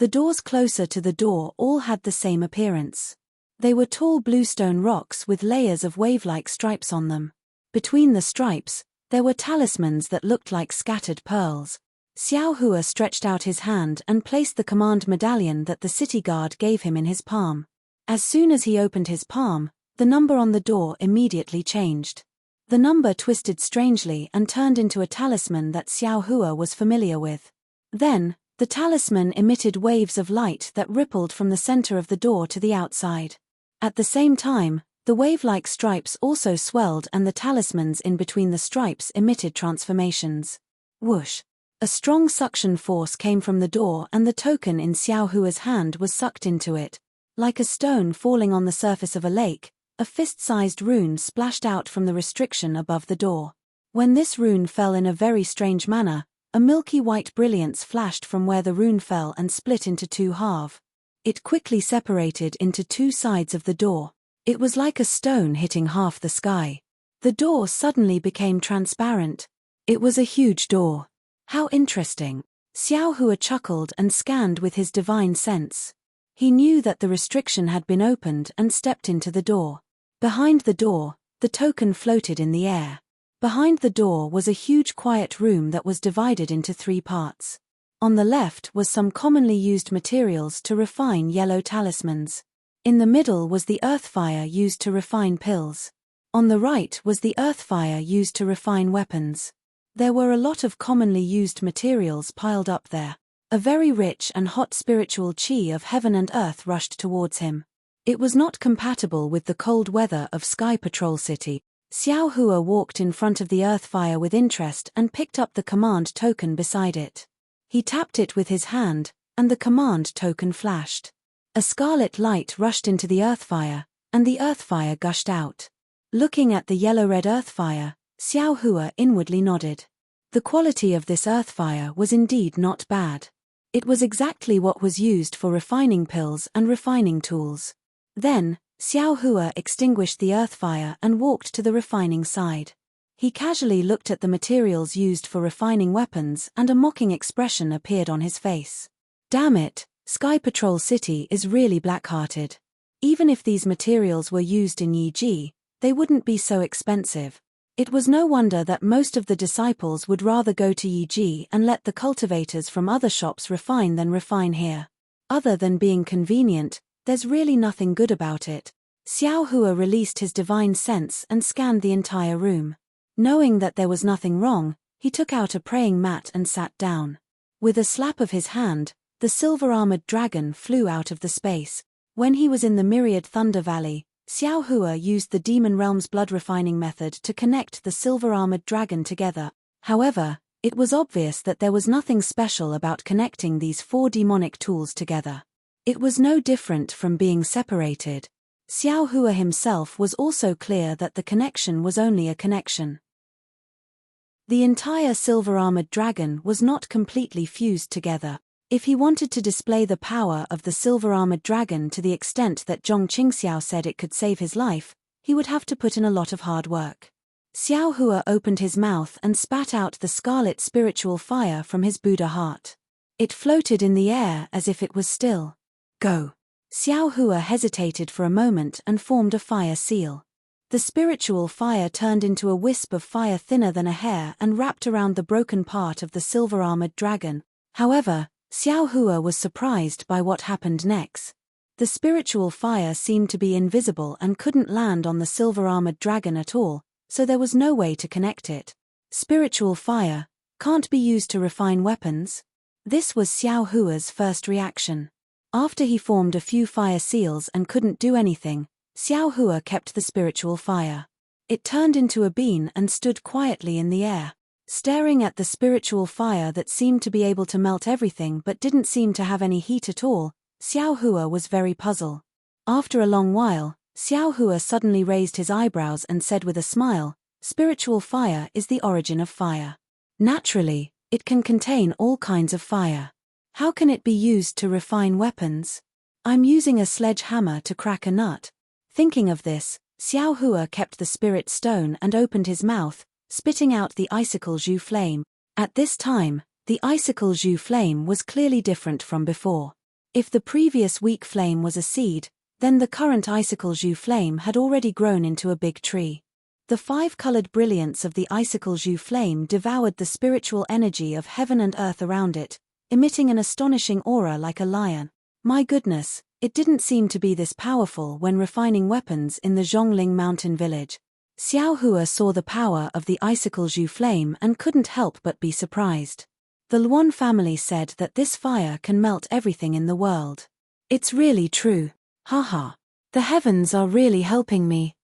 The doors closer to the door all had the same appearance. They were tall bluestone rocks with layers of wave-like stripes on them. Between the stripes, there were talismans that looked like scattered pearls. Xiao Hua stretched out his hand and placed the command medallion that the city guard gave him in his palm. As soon as he opened his palm, the number on the door immediately changed. The number twisted strangely and turned into a talisman that Xiao Hua was familiar with. Then, the talisman emitted waves of light that rippled from the center of the door to the outside. At the same time, the wave-like stripes also swelled and the talismans in between the stripes emitted transformations. Whoosh! A strong suction force came from the door and the token in Xiao Hua's hand was sucked into it. Like a stone falling on the surface of a lake, a fist-sized rune splashed out from the restriction above the door. When this rune fell in a very strange manner, a milky white brilliance flashed from where the rune fell and split into two halves. It quickly separated into two sides of the door. It was like a stone hitting half the sky. The door suddenly became transparent. It was a huge door. How interesting. Xiao Hua chuckled and scanned with his divine sense. He knew that the restriction had been opened and stepped into the door. Behind the door, the token floated in the air. Behind the door was a huge quiet room that was divided into three parts. On the left was some commonly used materials to refine yellow talismans. In the middle was the earth fire used to refine pills. On the right was the earth fire used to refine weapons. There were a lot of commonly used materials piled up there. A very rich and hot spiritual chi of heaven and earth rushed towards him. It was not compatible with the cold weather of Sky Patrol City. Xiao Hua walked in front of the earth fire with interest and picked up the command token beside it. He tapped it with his hand, and the command token flashed. A scarlet light rushed into the earth fire, and the earth fire gushed out. Looking at the yellow-red earth fire, Xiao Hua inwardly nodded. The quality of this earth fire was indeed not bad. It was exactly what was used for refining pills and refining tools. Then, Xiao Hua extinguished the earth fire and walked to the refining side. He casually looked at the materials used for refining weapons and a mocking expression appeared on his face. Damn it, Sky Patrol City is really black-hearted. Even if these materials were used in Yi Ji, they wouldn't be so expensive. It was no wonder that most of the disciples would rather go to Yi Ji and let the cultivators from other shops refine than refine here. Other than being convenient, there's really nothing good about it. Xiao Hua released his divine sense and scanned the entire room. Knowing that there was nothing wrong, he took out a praying mat and sat down. With a slap of his hand, the silver-armored dragon flew out of the space. When he was in the Myriad Thunder Valley, Xiao Hua used the Demon Realm's blood refining method to connect the silver-armored dragon together. However, it was obvious that there was nothing special about connecting these four demonic tools together. It was no different from being separated. Xiao Hua himself was also clear that the connection was only a connection. The entire silver-armored dragon was not completely fused together. If he wanted to display the power of the silver-armored dragon to the extent that Zhong Qingxiao said it could save his life, he would have to put in a lot of hard work. Xiao Hua opened his mouth and spat out the scarlet spiritual fire from his Buddha heart. It floated in the air as if it was still. Go. Xiao Hua hesitated for a moment and formed a fire seal. The spiritual fire turned into a wisp of fire thinner than a hair and wrapped around the broken part of the silver-armored dragon. However, Xiao Hua was surprised by what happened next. The spiritual fire seemed to be invisible and couldn't land on the silver-armored dragon at all, so there was no way to connect it. Spiritual fire can't be used to refine weapons? This was Xiao Hua's first reaction. After he formed a few fire seals and couldn't do anything, Xiao Hua kept the spiritual fire. It turned into a bean and stood quietly in the air. Staring at the spiritual fire that seemed to be able to melt everything but didn't seem to have any heat at all, Xiao Hua was very puzzled. After a long while, Xiao Hua suddenly raised his eyebrows and said with a smile, "Spiritual fire is the origin of fire. Naturally, it can contain all kinds of fire. How can it be used to refine weapons? I'm using a sledgehammer to crack a nut." Thinking of this, Xiao Hua kept the spirit stone and opened his mouth, spitting out the icicle Zhu flame. At this time, the icicle Zhu flame was clearly different from before. If the previous weak flame was a seed, then the current icicle jus flame had already grown into a big tree. The five-colored brilliance of the icicle jus flame devoured the spiritual energy of heaven and earth around it, emitting an astonishing aura like a lion. My goodness, it didn't seem to be this powerful when refining weapons in the Zhongling mountain village. Xiao Hua saw the power of the icicle jus flame and couldn't help but be surprised. The Luan family said that this fire can melt everything in the world. It's really true. Haha. The heavens are really helping me.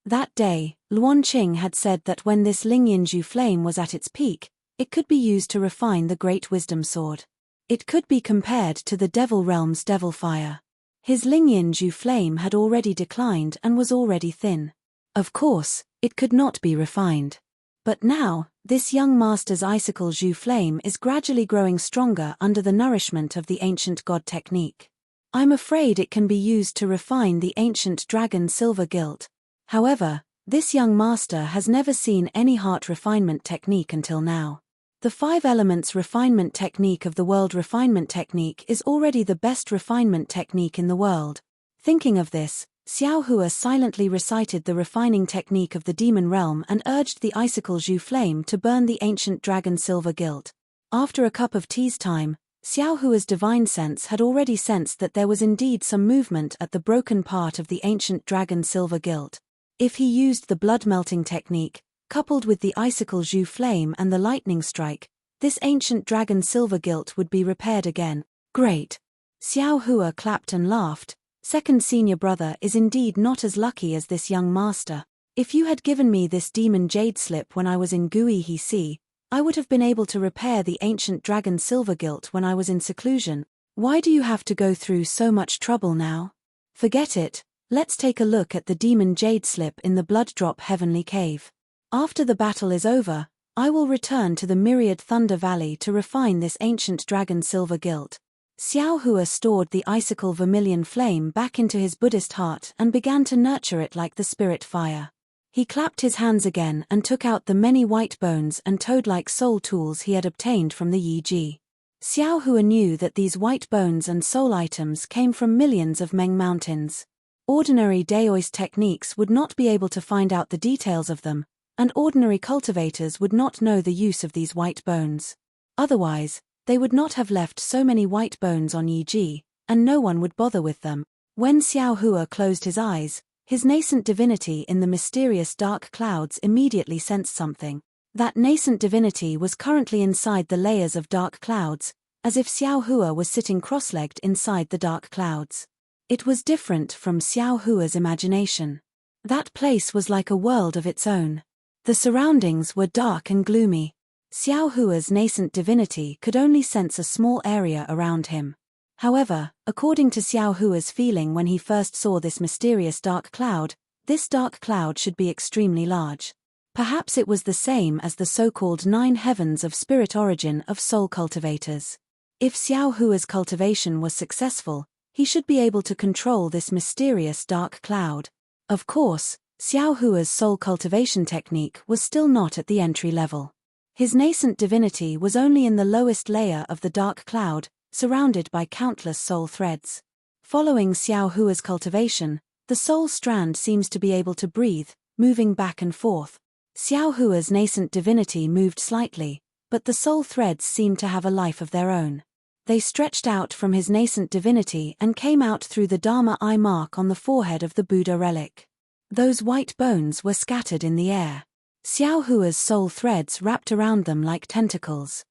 That day, Luan Qing had said that when this Lingyan Ju flame was at its peak, it could be used to refine the Great Wisdom Sword. It could be compared to the Devil Realm's Devil Fire. His Lingyan Ju flame had already declined and was already thin. Of course, it could not be refined. But now, this young master's icicle Ju flame is gradually growing stronger under the nourishment of the ancient god technique. I'm afraid it can be used to refine the ancient dragon silver gilt. However, this young master has never seen any heart refinement technique until now. The 5 elements refinement technique of the world refinement technique is already the best refinement technique in the world. Thinking of this, Xiao Hua silently recited the refining technique of the demon realm and urged the icicle Ju flame to burn the ancient dragon silver gilt. After a cup of tea's time, Xiao Hua's divine sense had already sensed that there was indeed some movement at the broken part of the ancient dragon silver gilt. If he used the blood-melting technique, coupled with the icicle Ju flame and the lightning strike, this ancient dragon silver gilt would be repaired again. Great! Xiao Hua clapped and laughed. Second senior brother is indeed not as lucky as this young master. If you had given me this demon jade slip when I was in Gui He Si, I would have been able to repair the ancient dragon silver gilt when I was in seclusion. Why do you have to go through so much trouble now? Forget it. Let's take a look at the demon jade slip in the blood drop heavenly cave. After the battle is over, I will return to the myriad thunder valley to refine this ancient dragon silver gilt. Xiao Hua stored the icicle vermilion flame back into his Buddhist heart and began to nurture it like the spirit fire. He clapped his hands again and took out the many white bones and toad-like soul tools he had obtained from the Yi Ji. Xiao Hua knew that these white bones and soul items came from millions of Meng mountains. Ordinary Daoist techniques would not be able to find out the details of them, and ordinary cultivators would not know the use of these white bones. Otherwise, they would not have left so many white bones on Yi Ji, and no one would bother with them. When Xiao Hua closed his eyes, his nascent divinity in the mysterious dark clouds immediately sensed something. That nascent divinity was currently inside the layers of dark clouds, as if Xiao Hua was sitting cross-legged inside the dark clouds. It was different from Xiao Hua's imagination. That place was like a world of its own. The surroundings were dark and gloomy. Xiao Hua's nascent divinity could only sense a small area around him. However, according to Xiao Hua's feeling when he first saw this mysterious dark cloud, this dark cloud should be extremely large. Perhaps it was the same as the so-called 9 heavens of spirit origin of soul cultivators. If Xiao Hua's cultivation was successful, he should be able to control this mysterious dark cloud. Of course, Xiao Hua's soul cultivation technique was still not at the entry level. His nascent divinity was only in the lowest layer of the dark cloud, surrounded by countless soul threads. Following Xiao Hua's cultivation, the soul strand seems to be able to breathe, moving back and forth. Xiao Hua's nascent divinity moved slightly, but the soul threads seemed to have a life of their own. They stretched out from his nascent divinity and came out through the Dharma eye mark on the forehead of the Buddha relic. Those white bones were scattered in the air. Xiao Hua's soul threads wrapped around them like tentacles.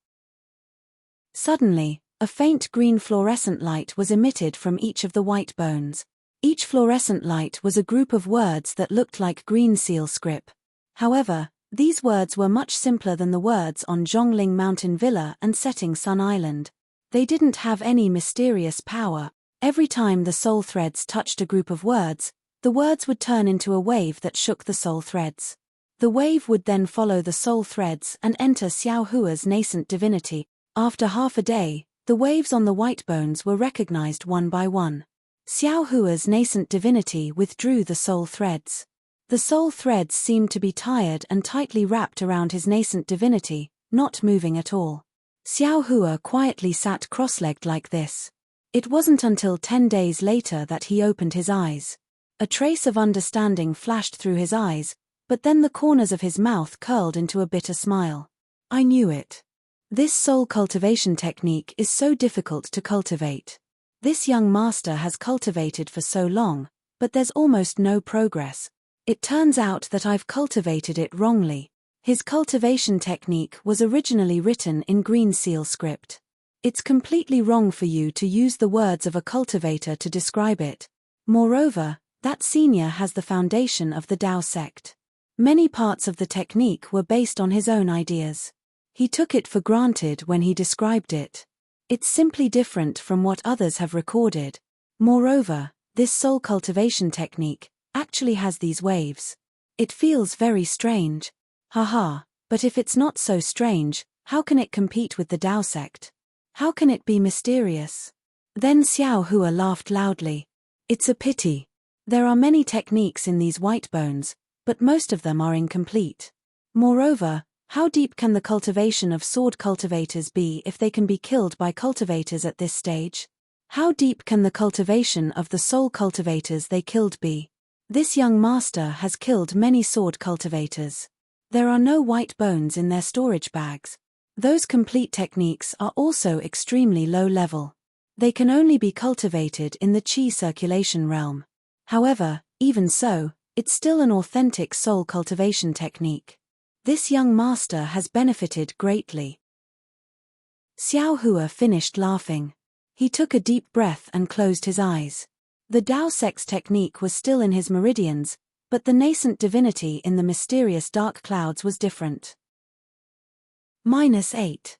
Suddenly, a faint green fluorescent light was emitted from each of the white bones. Each fluorescent light was a group of words that looked like green seal script. However, these words were much simpler than the words on Zhongling Mountain Villa and Setting Sun Island. They didn't have any mysterious power. Every time the soul threads touched a group of words, the words would turn into a wave that shook the soul threads. The wave would then follow the soul threads and enter Xiao Hua's nascent divinity. After half a day, the waves on the white bones were recognized one by one. Xiao Hua's nascent divinity withdrew the soul threads. The soul threads seemed to be tired and tightly wrapped around his nascent divinity, not moving at all. Xiao Hua quietly sat cross-legged like this. It wasn't until 10 days later that he opened his eyes. A trace of understanding flashed through his eyes, but then the corners of his mouth curled into a bitter smile. I knew it. This soul cultivation technique is so difficult to cultivate. This young master has cultivated for so long, but there's almost no progress. It turns out that I've cultivated it wrongly. His cultivation technique was originally written in green seal script. It's completely wrong for you to use the words of a cultivator to describe it. Moreover, that senior has the foundation of the Tao sect. Many parts of the technique were based on his own ideas. He took it for granted when he described it. It's simply different from what others have recorded. Moreover, this soul cultivation technique actually has these waves. It feels very strange. Haha, but if it's not so strange, how can it compete with the Tao sect? How can it be mysterious? Then Xiao Hua laughed loudly. It's a pity. There are many techniques in these white bones, but most of them are incomplete. Moreover, how deep can the cultivation of sword cultivators be if they can be killed by cultivators at this stage? How deep can the cultivation of the soul cultivators they killed be? This young master has killed many sword cultivators. There are no white bones in their storage bags. Those complete techniques are also extremely low level. They can only be cultivated in the qi circulation realm. However, even so, it's still an authentic soul cultivation technique. This young master has benefited greatly. Xiao Hua finished laughing. He took a deep breath and closed his eyes. The Tao sect's technique was still in his meridians, but the nascent divinity in the mysterious dark clouds was different. -8.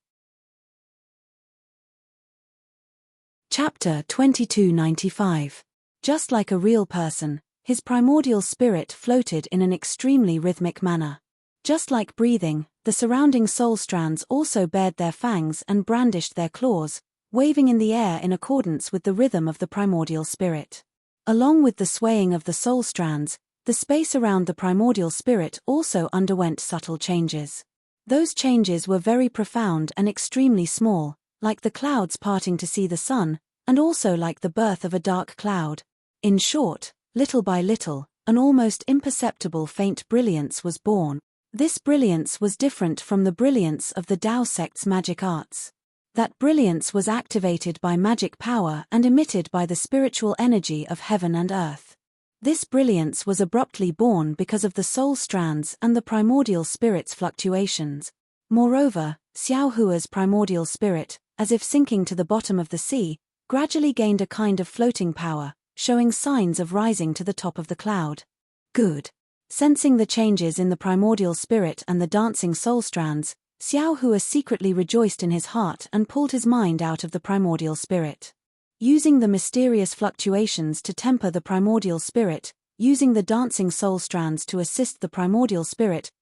Chapter 2295. Just like a real person, his primordial spirit floated in an extremely rhythmic manner. Just like breathing, the surrounding soul strands also bared their fangs and brandished their claws, waving in the air in accordance with the rhythm of the primordial spirit. Along with the swaying of the soul strands, the space around the primordial spirit also underwent subtle changes. Those changes were very profound and extremely small, like the clouds parting to see the sun, and also like the birth of a dark cloud. In short, little by little, an almost imperceptible faint brilliance was born. This brilliance was different from the brilliance of the Tao sect's magic arts. That brilliance was activated by magic power and emitted by the spiritual energy of heaven and earth. This brilliance was abruptly born because of the soul strands and the primordial spirit's fluctuations. Moreover, Xiao Hua's primordial spirit, as if sinking to the bottom of the sea, gradually gained a kind of floating power, showing signs of rising to the top of the cloud. Good. Sensing the changes in the primordial spirit and the dancing soul strands, Xiao Hua secretly rejoiced in his heart and pulled his mind out of the primordial spirit. Using the mysterious fluctuations to temper the primordial spirit, using the dancing soul strands to assist the primordial spirit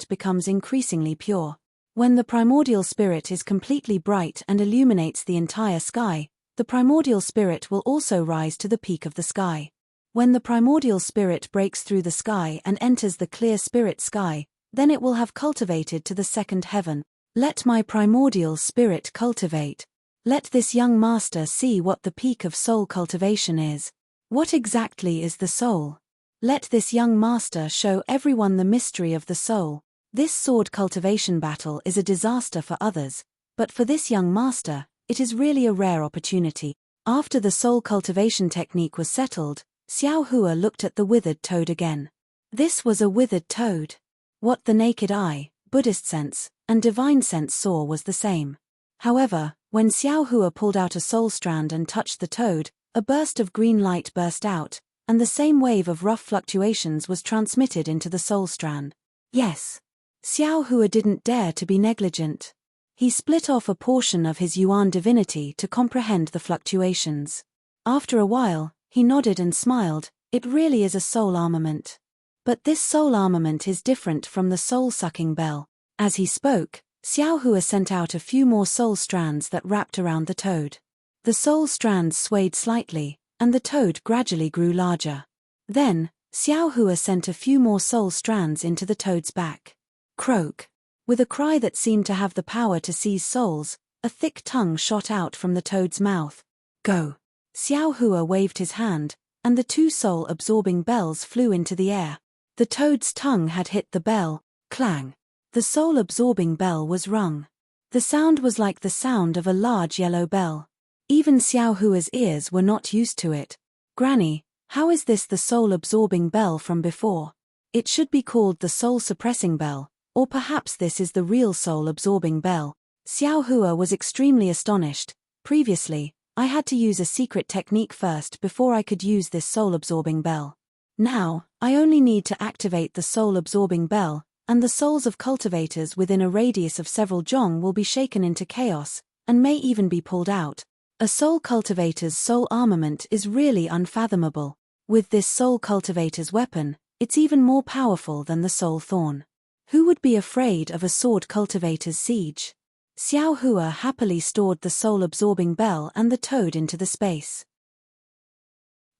becomes increasingly pure. When the primordial spirit is completely bright and illuminates the entire sky, the primordial spirit will also rise to the peak of the sky. When the primordial spirit breaks through the sky and enters the clear spirit sky, then it will have cultivated to the second heaven. Let my primordial spirit cultivate. Let this young master see what the peak of soul cultivation is. What exactly is the soul? Let this young master show everyone the mystery of the soul. This sword cultivation battle is a disaster for others, but for this young master, it is really a rare opportunity. After the soul cultivation technique was settled, Xiao Hua looked at the withered toad again. This was a withered toad. What the naked eye, Buddhist sense, and divine sense saw was the same. However, when Xiao Hua pulled out a soul strand and touched the toad, a burst of green light burst out, and the same wave of rough fluctuations was transmitted into the soul strand. Yes. Xiao Hua didn't dare to be negligent. He split off a portion of his Yuan divinity to comprehend the fluctuations. After a while, he nodded and smiled. It really is a soul armament. But this soul armament is different from the soul-sucking bell. As he spoke, Xiao Hua sent out a few more soul strands that wrapped around the toad. The soul strands swayed slightly, and the toad gradually grew larger. Then, Xiao Hua sent a few more soul strands into the toad's back. Croak. With a cry that seemed to have the power to seize souls, A thick tongue shot out from the toad's mouth. Go! Xiao Hua waved his hand, and the two soul-absorbing bells flew into the air. The toad's tongue had hit the bell. Clang! The soul-absorbing bell was rung. The sound was like the sound of a large yellow bell. Even Xiao Hua's ears were not used to it. Granny, how is this the soul-absorbing bell from before? It should be called the soul-suppressing bell, or perhaps this is the real soul-absorbing bell. Xiao Hua was extremely astonished. Previously, I had to use a secret technique first before I could use this soul-absorbing bell. Now, I only need to activate the soul-absorbing bell, and the souls of cultivators within a radius of several zhong will be shaken into chaos, and may even be pulled out. A soul cultivator's soul armament is really unfathomable. With this soul cultivator's weapon, it's even more powerful than the soul thorn. Who would be afraid of a sword cultivator's siege? Xiao Hua happily stored the soul-absorbing bell and the toad into the space.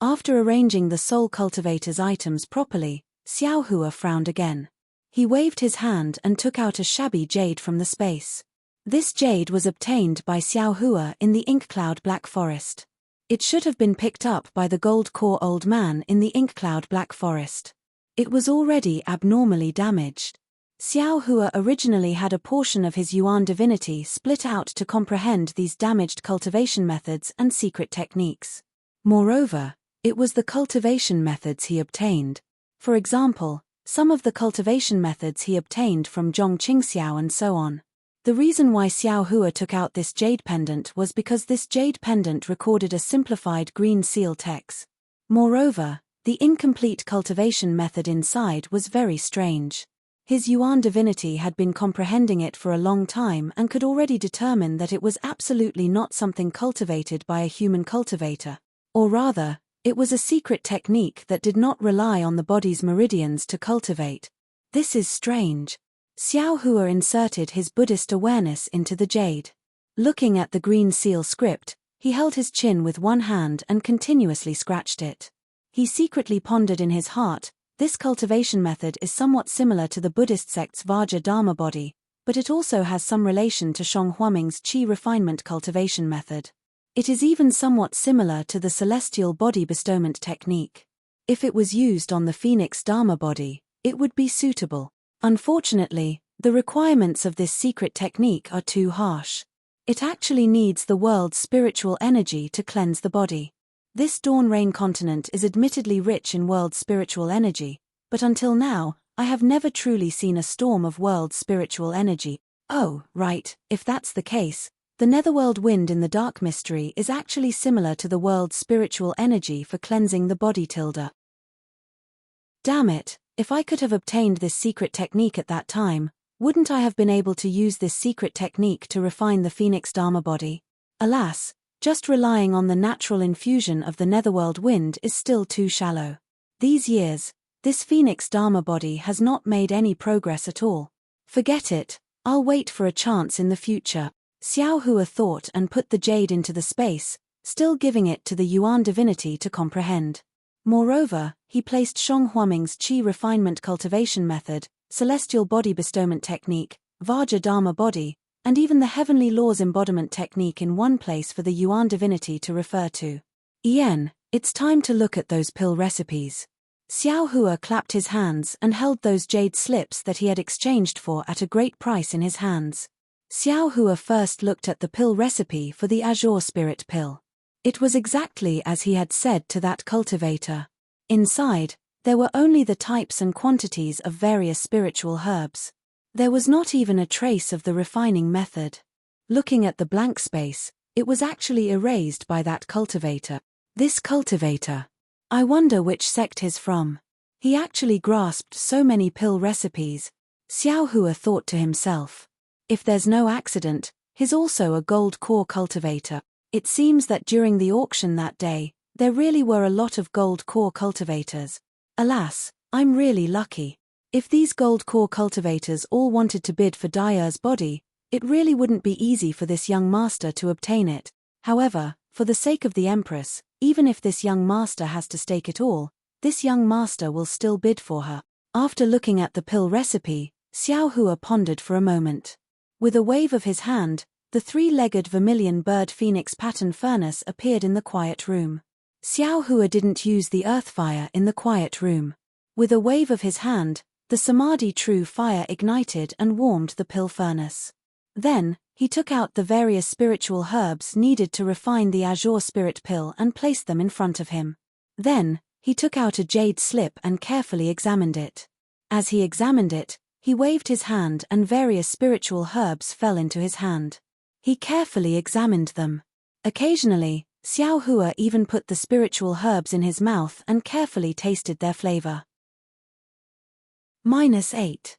After arranging the soul cultivator's items properly, Xiao Hua frowned again. He waved his hand and took out a shabby jade from the space. This jade was obtained by Xiao Hua in the ink cloud Black Forest. It should have been picked up by the gold core old man in the ink cloud Black Forest. It was already abnormally damaged. Xiao Hua originally had a portion of his Yuan divinity split out to comprehend these damaged cultivation methods and secret techniques. Moreover, it was the cultivation methods he obtained. For example, some of the cultivation methods he obtained from Zhong Qingxiao and so on. The reason why Xiao Hua took out this jade pendant was because this jade pendant recorded a simplified green seal text. Moreover, the incomplete cultivation method inside was very strange. His Yuan divinity had been comprehending it for a long time and could already determine that it was absolutely not something cultivated by a human cultivator. Or rather, it was a secret technique that did not rely on the body's meridians to cultivate. This is strange. Xiao Hua inserted his Buddhist awareness into the jade. Looking at the green seal script, he held his chin with one hand and continuously scratched it. He secretly pondered in his heart, this cultivation method is somewhat similar to the Buddhist sect's Vajra Dharma body, but it also has some relation to Shong Huaming's Qi refinement cultivation method. It is even somewhat similar to the celestial body bestowment technique. If it was used on the Phoenix Dharma body, it would be suitable. Unfortunately, the requirements of this secret technique are too harsh. It actually needs the world's spiritual energy to cleanse the body. This Dawn Rain continent is admittedly rich in world spiritual energy, but until now, I have never truly seen a storm of world spiritual energy. Oh, right, if that's the case, the netherworld wind in the dark mystery is actually similar to the world's spiritual energy for cleansing the body tilde. Damn it, if I could have obtained this secret technique at that time, wouldn't I have been able to use this secret technique to refine the Phoenix Dharma body? Alas, just relying on the natural infusion of the netherworld wind is still too shallow. These years, this Phoenix Dharma body has not made any progress at all. Forget it, I'll wait for a chance in the future. Xiao Hua thought and put the jade into the space, still giving it to the Yuan divinity to comprehend. Moreover, he placed Shong Huaming's Qi refinement cultivation method, celestial body bestowment technique, Vajra Dharma body, and even the heavenly laws embodiment technique in one place for the Yuan divinity to refer to. Yen, it's time to look at those pill recipes. Xiao Hua clapped his hands and held those jade slips that he had exchanged for at a great price in his hands. Xiao Hua first looked at the pill recipe for the Azure Spirit pill. It was exactly as he had said to that cultivator. Inside, there were only the types and quantities of various spiritual herbs. There was not even a trace of the refining method. Looking at the blank space, it was actually erased by that cultivator. This cultivator. I wonder which sect he's from. He actually grasped so many pill recipes. Xiao Hua thought to himself. If there's no accident, he's also a gold core cultivator. It seems that during the auction that day, there really were a lot of gold core cultivators. Alas, I'm really lucky. If these gold core cultivators all wanted to bid for Daye's body, it really wouldn't be easy for this young master to obtain it. However, for the sake of the Empress, even if this young master has to stake it all, this young master will still bid for her. After looking at the pill recipe, Xiao Hua pondered for a moment. With a wave of his hand, The three-legged vermilion bird phoenix pattern furnace appeared in the quiet room. Xiao Hua didn't use the earth fire in the quiet room. With a wave of his hand, the Samadhi true fire ignited and warmed the pill furnace. Then, he took out the various spiritual herbs needed to refine the azure spirit pill and placed them in front of him. Then, he took out a jade slip and carefully examined it. As he examined it, he waved his hand and various spiritual herbs fell into his hand. He carefully examined them. Occasionally, Xiao Hua even put the spiritual herbs in his mouth and carefully tasted their flavor. -8.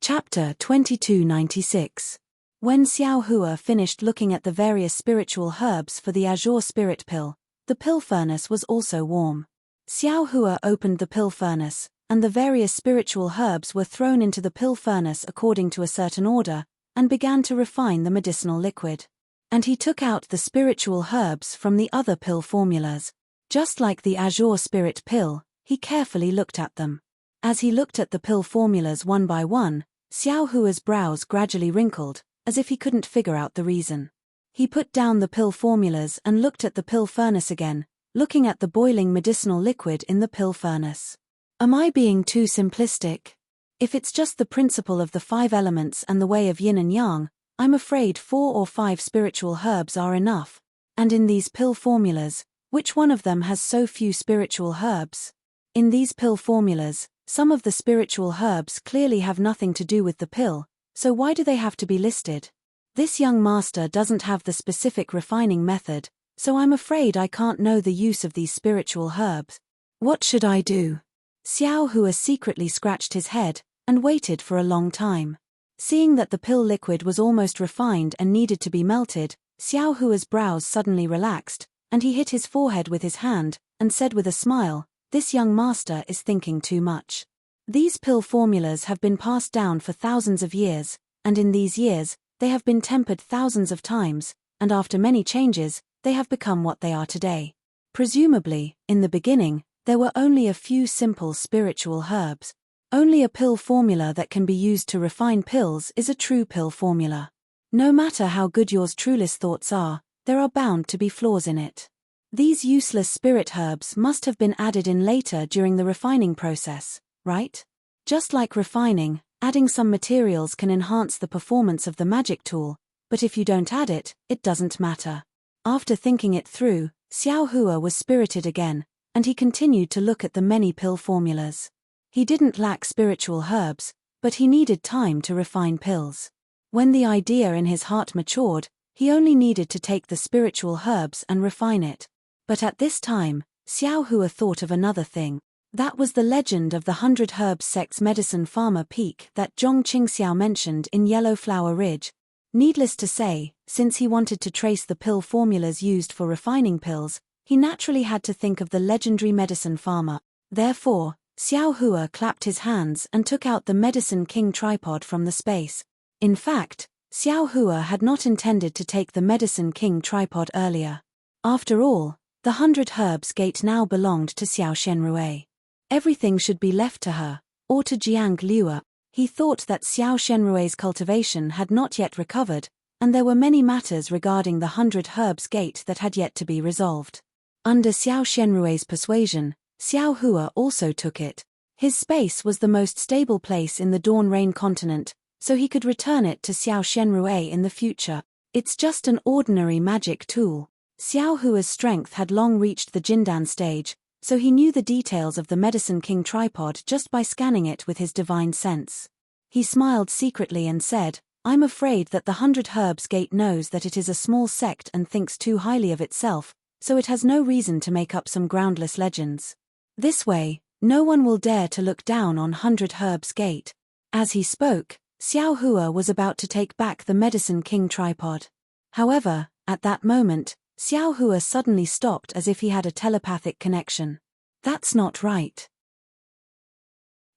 Chapter 2296. When Xiao Hua finished looking at the various spiritual herbs for the azure spirit pill, the pill furnace was also warm. Xiao Hua opened the pill furnace, and the various spiritual herbs were thrown into the pill furnace according to a certain order, and began to refine the medicinal liquid. And he took out the spiritual herbs from the other pill formulas. Just like the azure spirit pill, he carefully looked at them. As he looked at the pill formulas one by one, Xiao Hua's brows gradually wrinkled, as if he couldn't figure out the reason. He put down the pill formulas and looked at the pill furnace again, looking at the boiling medicinal liquid in the pill furnace. Am I being too simplistic? If it's just the principle of the 5 elements and the way of yin and yang, I'm afraid 4 or 5 spiritual herbs are enough. And in these pill formulas, which one of them has so few spiritual herbs? In these pill formulas, some of the spiritual herbs clearly have nothing to do with the pill, so why do they have to be listed? This young master doesn't have the specific refining method, so I'm afraid I can't know the use of these spiritual herbs. What should I do? Xiao Hua secretly scratched his head, and waited for a long time. Seeing that the pill liquid was almost refined and needed to be melted, Xiao Hua's brows suddenly relaxed, and he hit his forehead with his hand, and said with a smile, "This young master is thinking too much. These pill formulas have been passed down for thousands of years, and in these years, they have been tempered thousands of times, and after many changes, they have become what they are today. Presumably, in the beginning, there were only a few simple spiritual herbs. Only a pill formula that can be used to refine pills is a true pill formula. No matter how good your truest thoughts are, there are bound to be flaws in it. These useless spirit herbs must have been added in later during the refining process, right? Just like refining, adding some materials can enhance the performance of the magic tool, but if you don't add it, it doesn't matter." After thinking it through, Xiao Hua was spirited again, and he continued to look at the many pill formulas. He didn't lack spiritual herbs, but he needed time to refine pills. When the idea in his heart matured, he only needed to take the spiritual herbs and refine it. But at this time, Xiao Hua thought of another thing. That was the legend of the 100 Herbs Sect's Medicine Farmer Peak that Zhong Qingxiao mentioned in Yellow Flower Ridge. Needless to say, since he wanted to trace the pill formulas used for refining pills, he naturally had to think of the legendary medicine farmer. Therefore, Xiao Hua clapped his hands and took out the Medicine King tripod from the space. In fact, Xiao Hua had not intended to take the Medicine King tripod earlier. After all, the 100 Herbs Gate now belonged to Xiao Shenrue. Everything should be left to her, or to Jiang Liuer. He thought that Xiao Shenrue's cultivation had not yet recovered, and there were many matters regarding the 100 Herbs Gate that had yet to be resolved. Under Xiao Shenrue's persuasion, Xiao Hua also took it. His space was the most stable place in the Dawn Rain continent, so he could return it to Xiao Shenrue in the future. It's just an ordinary magic tool. Xiao Hua's strength had long reached the Jindan stage, so he knew the details of the Medicine King tripod just by scanning it with his divine sense. He smiled secretly and said, "I'm afraid that the 100 Herbs Gate knows that it is a small sect and thinks too highly of itself, so it has no reason to make up some groundless legends. This way, no one will dare to look down on 100 Herbs Gate." As he spoke, Xiao Hua was about to take back the Medicine King tripod. However, at that moment, Xiao Hua suddenly stopped as if he had a telepathic connection. That's not right.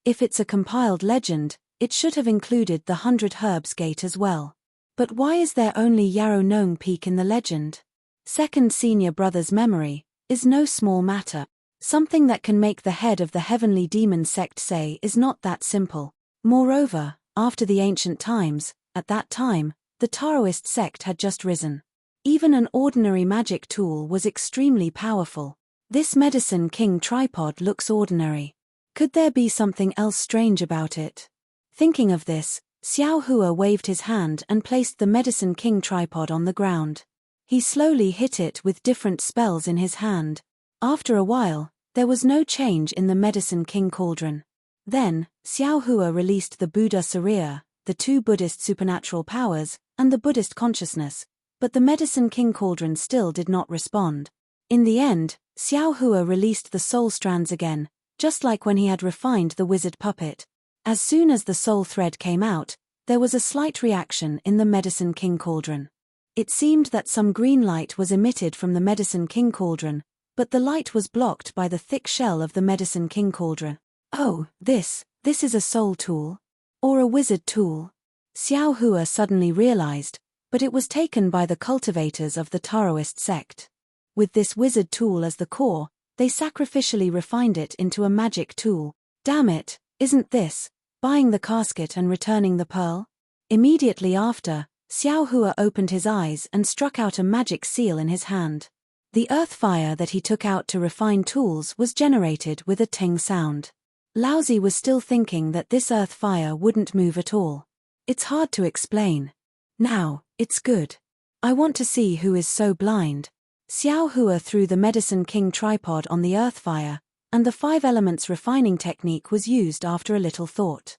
If it's a compiled legend, it should have included the 100 Herbs Gate as well. But why is there only Yarrow Nong Peak in the legend? Second senior brother's memory is no small matter. Something that can make the head of the heavenly demon sect say is not that simple. Moreover, after the ancient times, at that time, the Taoist sect had just risen. Even an ordinary magic tool was extremely powerful. This Medicine King tripod looks ordinary. Could there be something else strange about it? Thinking of this, Xiao Hua waved his hand and placed the Medicine King tripod on the ground. He slowly hit it with different spells in his hand. After a while, there was no change in the Medicine King cauldron. Then, Xiao Hua released the Buddha Sariya, the two Buddhist supernatural powers, and the Buddhist consciousness, but the Medicine King cauldron still did not respond. In the end, Xiao Hua released the soul strands again, just like when he had refined the wizard puppet. As soon as the soul thread came out, there was a slight reaction in the Medicine King cauldron. It seemed that some green light was emitted from the Medicine King cauldron, but the light was blocked by the thick shell of the Medicine King cauldron. Oh, this is a soul tool? Or a wizard tool? Xiao Hua suddenly realized, but it was taken by the cultivators of the Taoist sect. With this wizard tool as the core, they sacrificially refined it into a magic tool. Damn it, isn't this buying the casket and returning the pearl? Immediately after, Xiao Hua opened his eyes and struck out a magic seal in his hand. The earth fire that he took out to refine tools was generated with a ting sound. Laozi was still thinking that this earth fire wouldn't move at all. It's hard to explain. Now, it's good. I want to see who is so blind. Xiao Hua threw the Medicine King tripod on the earth fire, and the 5 elements refining technique was used after a little thought.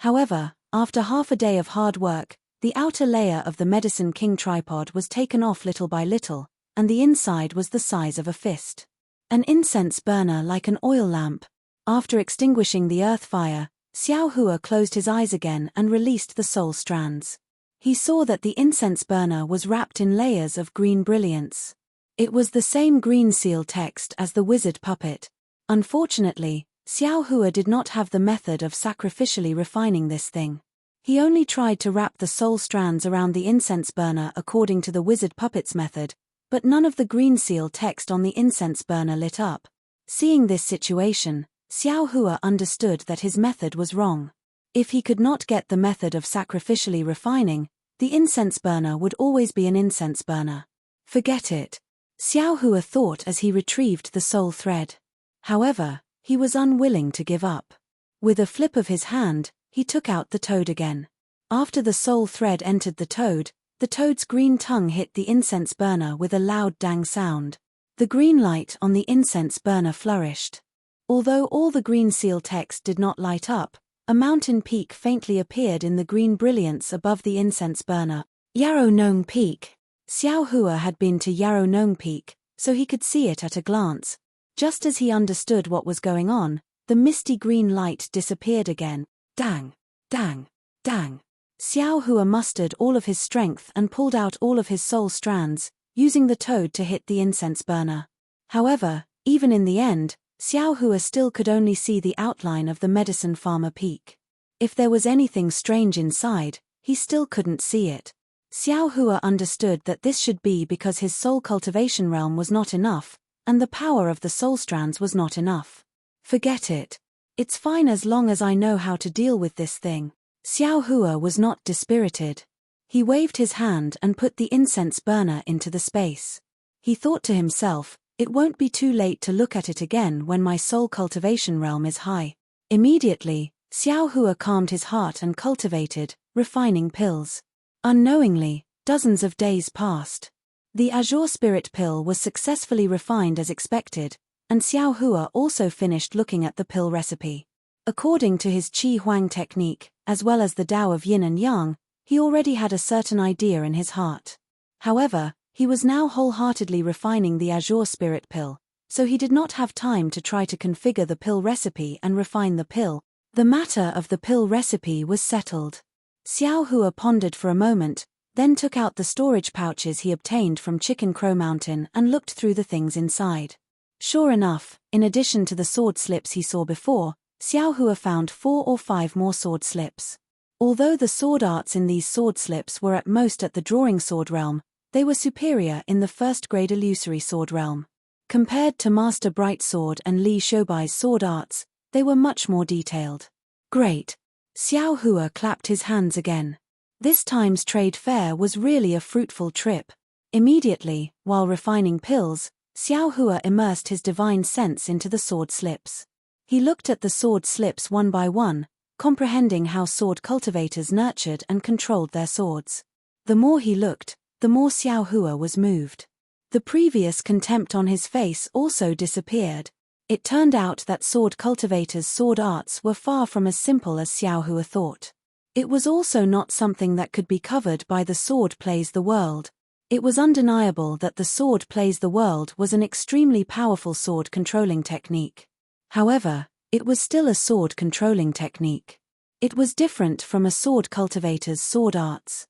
However, after half a day of hard work, the outer layer of the Medicine King tripod was taken off little by little, and the inside was the size of a fist. An incense burner like an oil lamp. After extinguishing the earth fire, Xiao Hua closed his eyes again and released the soul strands. He saw that the incense burner was wrapped in layers of green brilliance. It was the same green seal text as the wizard puppet. Unfortunately, Xiao Hua did not have the method of sacrificially refining this thing. He only tried to wrap the soul strands around the incense burner according to the wizard puppet's method, but none of the green seal text on the incense burner lit up. Seeing this situation, Xiao Hua understood that his method was wrong. If he could not get the method of sacrificially refining, the incense burner would always be an incense burner. Forget it. Xiao Hua thought as he retrieved the soul thread. However, he was unwilling to give up. With a flip of his hand, he took out the toad again. After the soul thread entered the toad's green tongue hit the incense burner with a loud dang sound. The green light on the incense burner flourished. Although all the green seal text did not light up, a mountain peak faintly appeared in the green brilliance above the incense burner. Yarrow Nong Peak. Xiao Hua had been to Yarrow Nong Peak, so he could see it at a glance. Just as he understood what was going on, the misty green light disappeared again. Dang! Dang! Dang! Xiao Hua mustered all of his strength and pulled out all of his soul strands, using the toad to hit the incense burner. However, even in the end, Xiao Hua still could only see the outline of the medicine farmer peak. If there was anything strange inside, he still couldn't see it. Xiao Hua understood that this should be because his soul cultivation realm was not enough, and the power of the soul strands was not enough. Forget it. It's fine as long as I know how to deal with this thing. Xiao Hua was not dispirited. He waved his hand and put the incense burner into the space. He thought to himself, it won't be too late to look at it again when my soul cultivation realm is high. Immediately, Xiao Hua calmed his heart and cultivated, refining pills. Unknowingly, dozens of days passed. The azure spirit pill was successfully refined as expected, and Xiao Hua also finished looking at the pill recipe. According to his Qi Huang technique, as well as the Tao of Yin and Yang, he already had a certain idea in his heart. However, he was now wholeheartedly refining the azure spirit pill, so he did not have time to try to configure the pill recipe and refine the pill. The matter of the pill recipe was settled. Xiao Hua pondered for a moment, then took out the storage pouches he obtained from Chicken Crow Mountain and looked through the things inside. Sure enough, in addition to the sword slips he saw before, Xiao Hua found 4 or 5 more sword slips. Although the sword arts in these sword slips were at most at the drawing sword realm, they were superior in the first-grade illusory sword realm. Compared to Master Brightsword and Li Shoubai's sword arts, they were much more detailed. Great! Xiao Hua clapped his hands again. This time's trade fair was really a fruitful trip. Immediately, while refining pills, Xiao Hua immersed his divine sense into the sword slips. He looked at the sword slips one by one, comprehending how sword cultivators nurtured and controlled their swords. The more he looked, the more Xiao Hua was moved. The previous contempt on his face also disappeared. It turned out that sword cultivators' sword arts were far from as simple as Xiao Hua thought. It was also not something that could be covered by the sword plays the world. It was undeniable that the sword plays the world was an extremely powerful sword controlling technique. However, it was still a sword controlling technique. It was different from a sword cultivator's sword arts.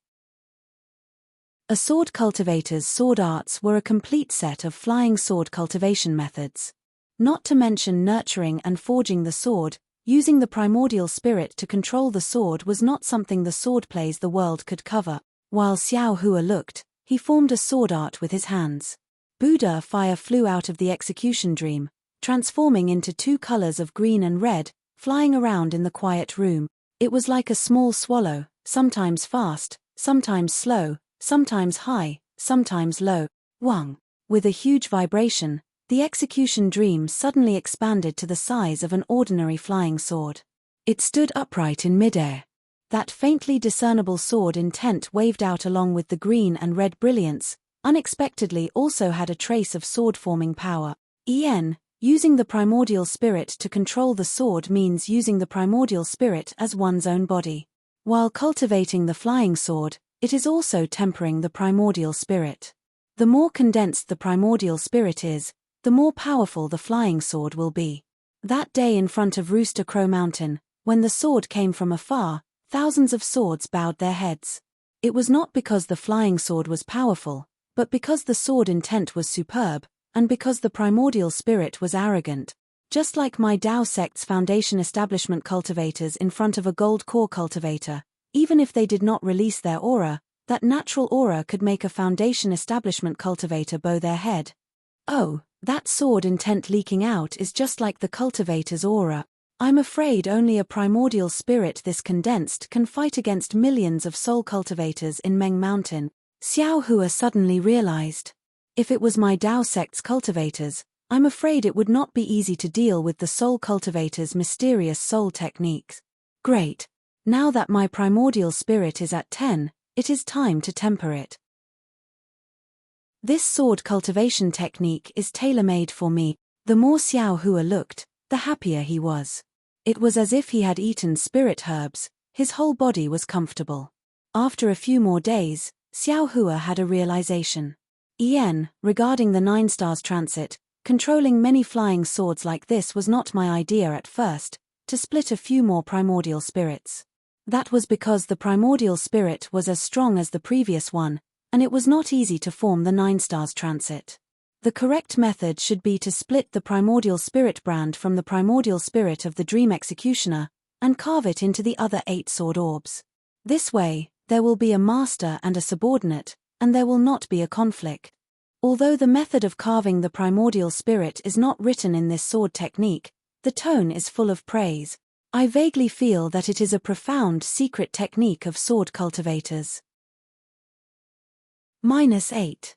A sword cultivator's sword arts were a complete set of flying sword cultivation methods. Not to mention nurturing and forging the sword, using the primordial spirit to control the sword was not something the sword plays the world could cover. While Xiao Hua looked, he formed a sword art with his hands. Buddha fire flew out of the execution dream, transforming into two colors of green and red, flying around in the quiet room. It was like a small swallow, sometimes fast, sometimes slow, sometimes high, sometimes low. Wang. With a huge vibration, the execution dream suddenly expanded to the size of an ordinary flying sword. It stood upright in midair. That faintly discernible sword intent waved out along with the green and red brilliance, unexpectedly also had a trace of sword-forming power. Using the primordial spirit to control the sword means using the primordial spirit as one's own body. While cultivating the flying sword, it is also tempering the primordial spirit. The more condensed the primordial spirit is, the more powerful the flying sword will be. That day in front of Rooster Crow Mountain, when the sword came from afar, thousands of swords bowed their heads. It was not because the flying sword was powerful, but because the sword intent was superb, and because the primordial spirit was arrogant. Just like my Dao sect's foundation establishment cultivators in front of a gold core cultivator, even if they did not release their aura, that natural aura could make a foundation establishment cultivator bow their head. Oh, that sword intent leaking out is just like the cultivator's aura. I'm afraid only a primordial spirit this condensed can fight against millions of soul cultivators in Meng Mountain. Xiao Hua suddenly realized. If it was my Dao sect's cultivators, I'm afraid it would not be easy to deal with the soul cultivator's mysterious soul techniques. Great. Now that my primordial spirit is at 10, it is time to temper it. This sword cultivation technique is tailor-made for me. The more Xiao Hua looked, the happier he was. It was as if he had eaten spirit herbs, his whole body was comfortable. After a few more days, Xiao Hua had a realization. Regarding the 9 stars transit, controlling many flying swords like this was not my idea at first, to split a few more primordial spirits. That was because the primordial spirit was as strong as the previous one, and it was not easy to form the 9 stars transit. The correct method should be to split the primordial spirit brand from the primordial spirit of the dream executioner, and carve it into the other 8 sword orbs. This way, there will be a master and a subordinate, and there will not be a conflict. Although the method of carving the primordial spirit is not written in this sword technique, the tone is full of praise. I vaguely feel that it is a profound secret technique of sword cultivators. -8.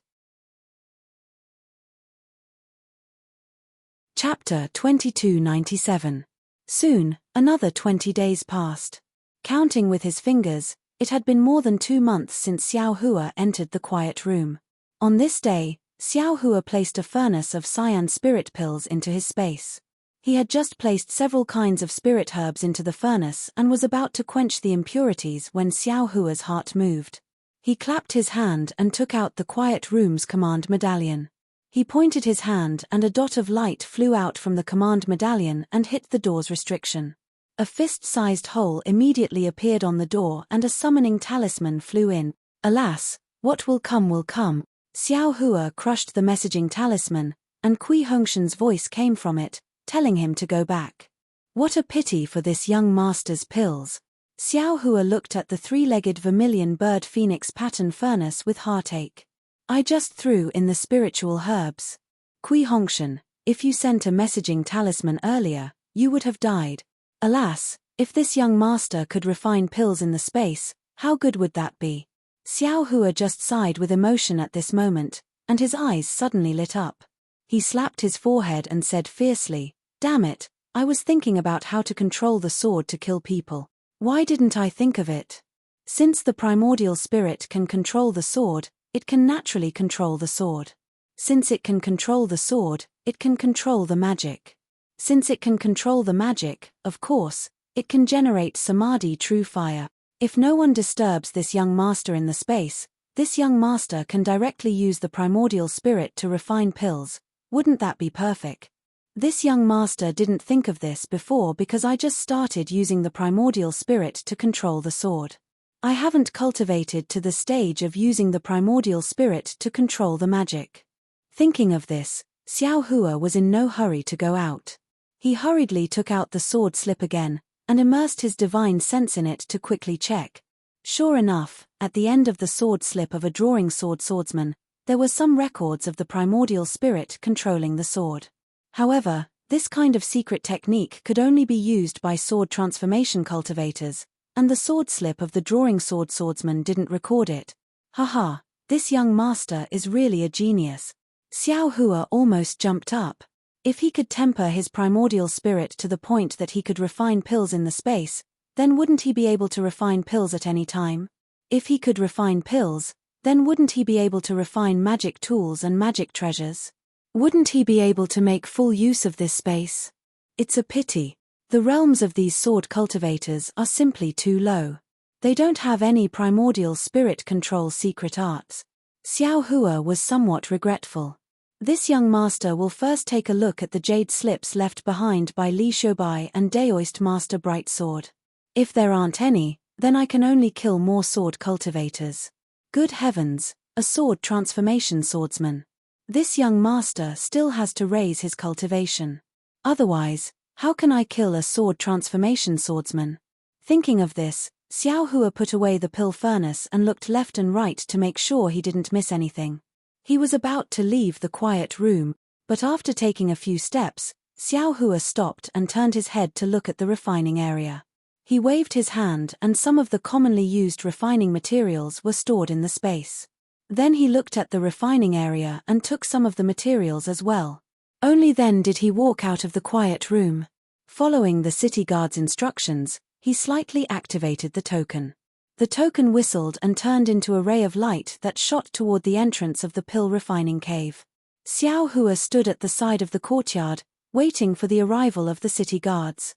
Chapter 2297. Soon, another 20 days passed. Counting with his fingers, it had been more than 2 months since Xiao Hua entered the quiet room. On this day, Xiao Hua placed a furnace of cyan spirit pills into his space. He had just placed several kinds of spirit herbs into the furnace and was about to quench the impurities when Xiao Hua's heart moved. He clapped his hand and took out the quiet room's command medallion. He pointed his hand and a dot of light flew out from the command medallion and hit the door's restriction. A fist-sized hole immediately appeared on the door and a summoning talisman flew in. Alas, what will come will come. Xiao Hua crushed the messaging talisman, and Kui Hongshan's voice came from it, telling him to go back. What a pity for this young master's pills. Xiao Hua looked at the 3-legged vermilion bird phoenix pattern furnace with heartache. I just threw in the spiritual herbs. Kui Hongshan, if you sent a messaging talisman earlier, you would have died. Alas, If this young master could refine pills in the space, how good would that be? Xiao Hua just sighed with emotion at this moment, and his eyes suddenly lit up. He slapped his forehead and said fiercely, "Damn it, I was thinking about how to control the sword to kill people. Why didn't I think of it? Since the primordial spirit can control the sword, it can naturally control the sword. Since it can control the sword, it can control the magic. Since it can control the magic, of course, it can generate samadhi true fire. If no one disturbs this young master in the space, this young master can directly use the primordial spirit to refine pills. Wouldn't that be perfect? This young master didn't think of this before because I just started using the primordial spirit to control the sword. I haven't cultivated to the stage of using the primordial spirit to control the magic." Thinking of this, Xiao Hua was in no hurry to go out. He hurriedly took out the sword slip again, and immersed his divine sense in it to quickly check. Sure enough, at the end of the sword slip of a drawing swordsman, there were some records of the primordial spirit controlling the sword. However, this kind of secret technique could only be used by sword transformation cultivators, and the sword slip of the drawing swordsman didn't record it. Haha, this young master is really a genius. Xiao Hua almost jumped up. If he could temper his primordial spirit to the point that he could refine pills in the space, then wouldn't he be able to refine pills at any time? If he could refine pills, then wouldn't he be able to refine magic tools and magic treasures? Wouldn't he be able to make full use of this space? It's a pity. The realms of these sword cultivators are simply too low. They don't have any primordial spirit control secret arts. Xiao Hua was somewhat regretful. This young master will first take a look at the jade slips left behind by Li Shoubai and Daoist Master Brightsword. If there aren't any, then I can only kill more sword cultivators. Good heavens, a sword transformation swordsman. This young master still has to raise his cultivation. Otherwise, how can I kill a sword transformation swordsman? Thinking of this, Xiao Hua put away the pill furnace and looked left and right to make sure he didn't miss anything. He was about to leave the quiet room, but after taking a few steps, Xiao Hua stopped and turned his head to look at the refining area. He waved his hand and some of the commonly used refining materials were stored in the space. Then he looked at the refining area and took some of the materials as well. Only then did he walk out of the quiet room. Following the city guard's instructions, he slightly activated the token. The token whistled and turned into a ray of light that shot toward the entrance of the pill refining cave. Xiao Hua stood at the side of the courtyard, waiting for the arrival of the city guards.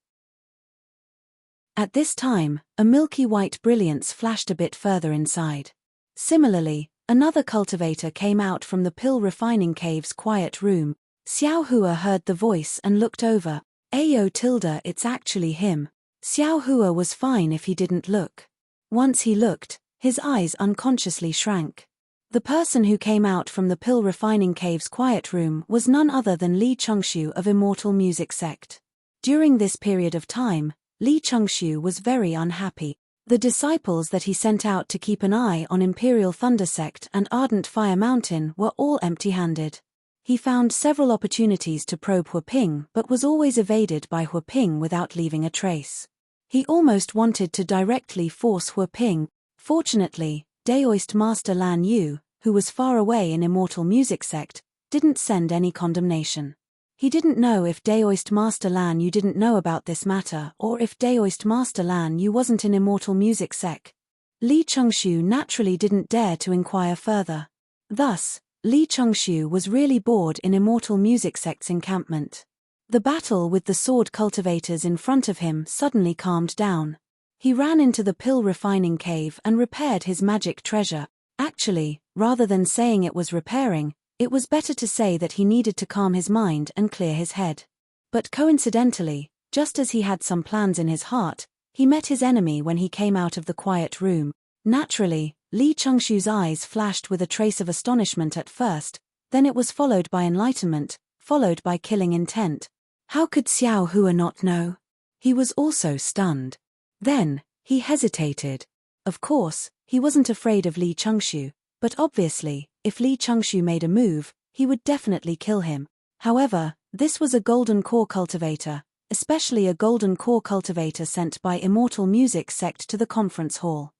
At this time, a milky white brilliance flashed a bit further inside. Similarly, another cultivator came out from the pill refining cave's quiet room. Xiao Hua heard the voice and looked over. Ayo tilde, it's actually him. Xiao Hua was fine if he didn't look. Once he looked, his eyes unconsciously shrank. The person who came out from the pill refining cave's quiet room was none other than Li Chengxiu of Immortal Music Sect. During this period of time, Li Chengxiu was very unhappy. The disciples that he sent out to keep an eye on Imperial Thunder Sect and Ardent Fire Mountain were all empty-handed. He found several opportunities to probe Huaping but was always evaded by Huaping without leaving a trace. He almost wanted to directly force Huaping. Fortunately, Daoist Master Lan Yu, who was far away in Immortal Music Sect, didn't send any condemnation. He didn't know if Daoist Master Lan Yu didn't know about this matter or if Daoist Master Lan Yu wasn't in Immortal Music Sect. Li Chengxiu naturally didn't dare to inquire further. Thus, Li Chengxiu was really bored in Immortal Music Sect's encampment. The battle with the sword cultivators in front of him suddenly calmed down. He ran into the pill refining cave and repaired his magic treasure. Actually, rather than saying it was repairing, it was better to say that he needed to calm his mind and clear his head. But coincidentally, just as he had some plans in his heart, he met his enemy when he came out of the quiet room. Naturally, Li Chengxiu's eyes flashed with a trace of astonishment at first, then it was followed by enlightenment, followed by killing intent. How could Xiao Hua not know? He was also stunned. Then, he hesitated. Of course, he wasn't afraid of Li Chengxiu, but obviously, if Li Chengxiu made a move, he would definitely kill him. However, this was a golden core cultivator, especially a golden core cultivator sent by Immortal Music sect to the conference hall.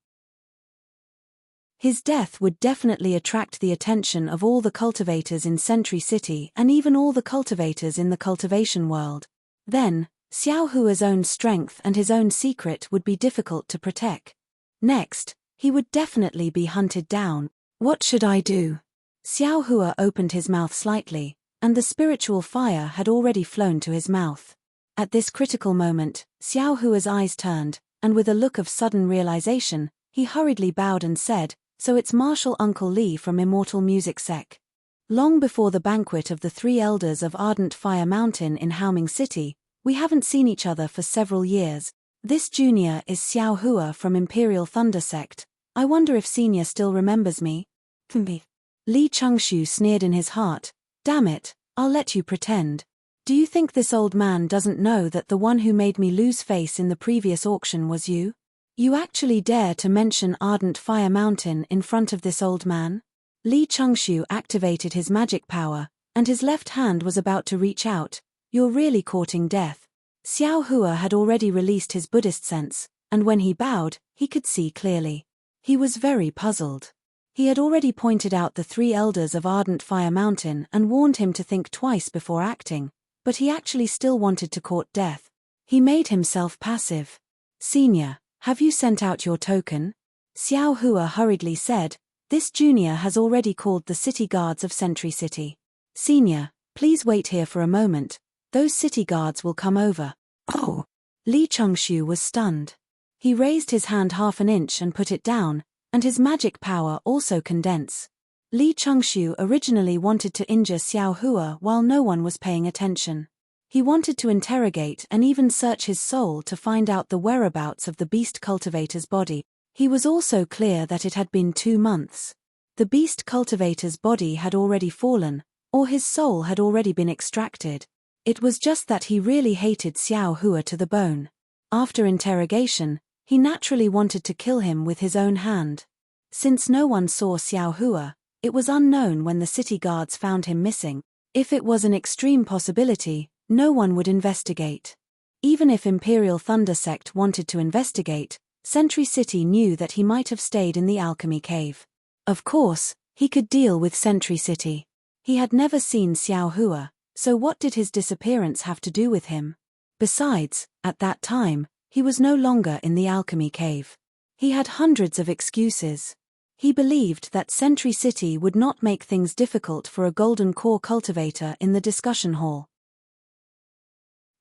His death would definitely attract the attention of all the cultivators in Sentry City and even all the cultivators in the cultivation world. Then, Xiao Hua's own strength and his own secret would be difficult to protect. Next, he would definitely be hunted down. What should I do? Xiao Hua opened his mouth slightly, and the spiritual fire had already flown to his mouth. At this critical moment, Xiao Hua's eyes turned, and with a look of sudden realization, he hurriedly bowed and said, "So it's Marshal Uncle Li from Immortal Music Sec." Long before the banquet of the 3 elders of Ardent Fire Mountain in Haoming City, we haven't seen each other for several years. This junior is Xiao Hua from Imperial Thunder Sect. I wonder if senior still remembers me? Li Changshu sneered in his heart. Damn it, I'll let you pretend. Do you think this old man doesn't know that the one who made me lose face in the previous auction was you? You actually dare to mention Ardent Fire Mountain in front of this old man? Li Changshu activated his magic power, and his left hand was about to reach out. You're really courting death. Xiao Hua had already released his Buddhist sense, and when he bowed, he could see clearly. He was very puzzled. He had already pointed out the 3 elders of Ardent Fire Mountain and warned him to think twice before acting, but he actually still wanted to court death. He made himself passive. Senior, have you sent out your token? Xiao Hua hurriedly said, this junior has already called the city guards of Sentry City. Senior, please wait here for a moment, those city guards will come over. Oh! Li Changshu was stunned. He raised his hand half an inch and put it down, and his magic power also condensed. Li Changshu originally wanted to injure Xiao Hua while no one was paying attention. He wanted to interrogate and even search his soul to find out the whereabouts of the beast cultivator's body. He was also clear that it had been 2 months. The beast cultivator's body had already fallen, or his soul had already been extracted. It was just that he really hated Xiao Hua to the bone. After interrogation, he naturally wanted to kill him with his own hand. Since no one saw Xiao Hua, it was unknown when the city guards found him missing. If it was an extreme possibility, no one would investigate. Even if Imperial Thunder Sect wanted to investigate, Sentry City knew that he might have stayed in the alchemy cave. Of course, he could deal with Sentry City. He had never seen Xiao Hua, so what did his disappearance have to do with him? Besides, at that time, he was no longer in the alchemy cave. He had hundreds of excuses. He believed that Sentry City would not make things difficult for a golden core cultivator in the discussion hall.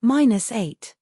-8.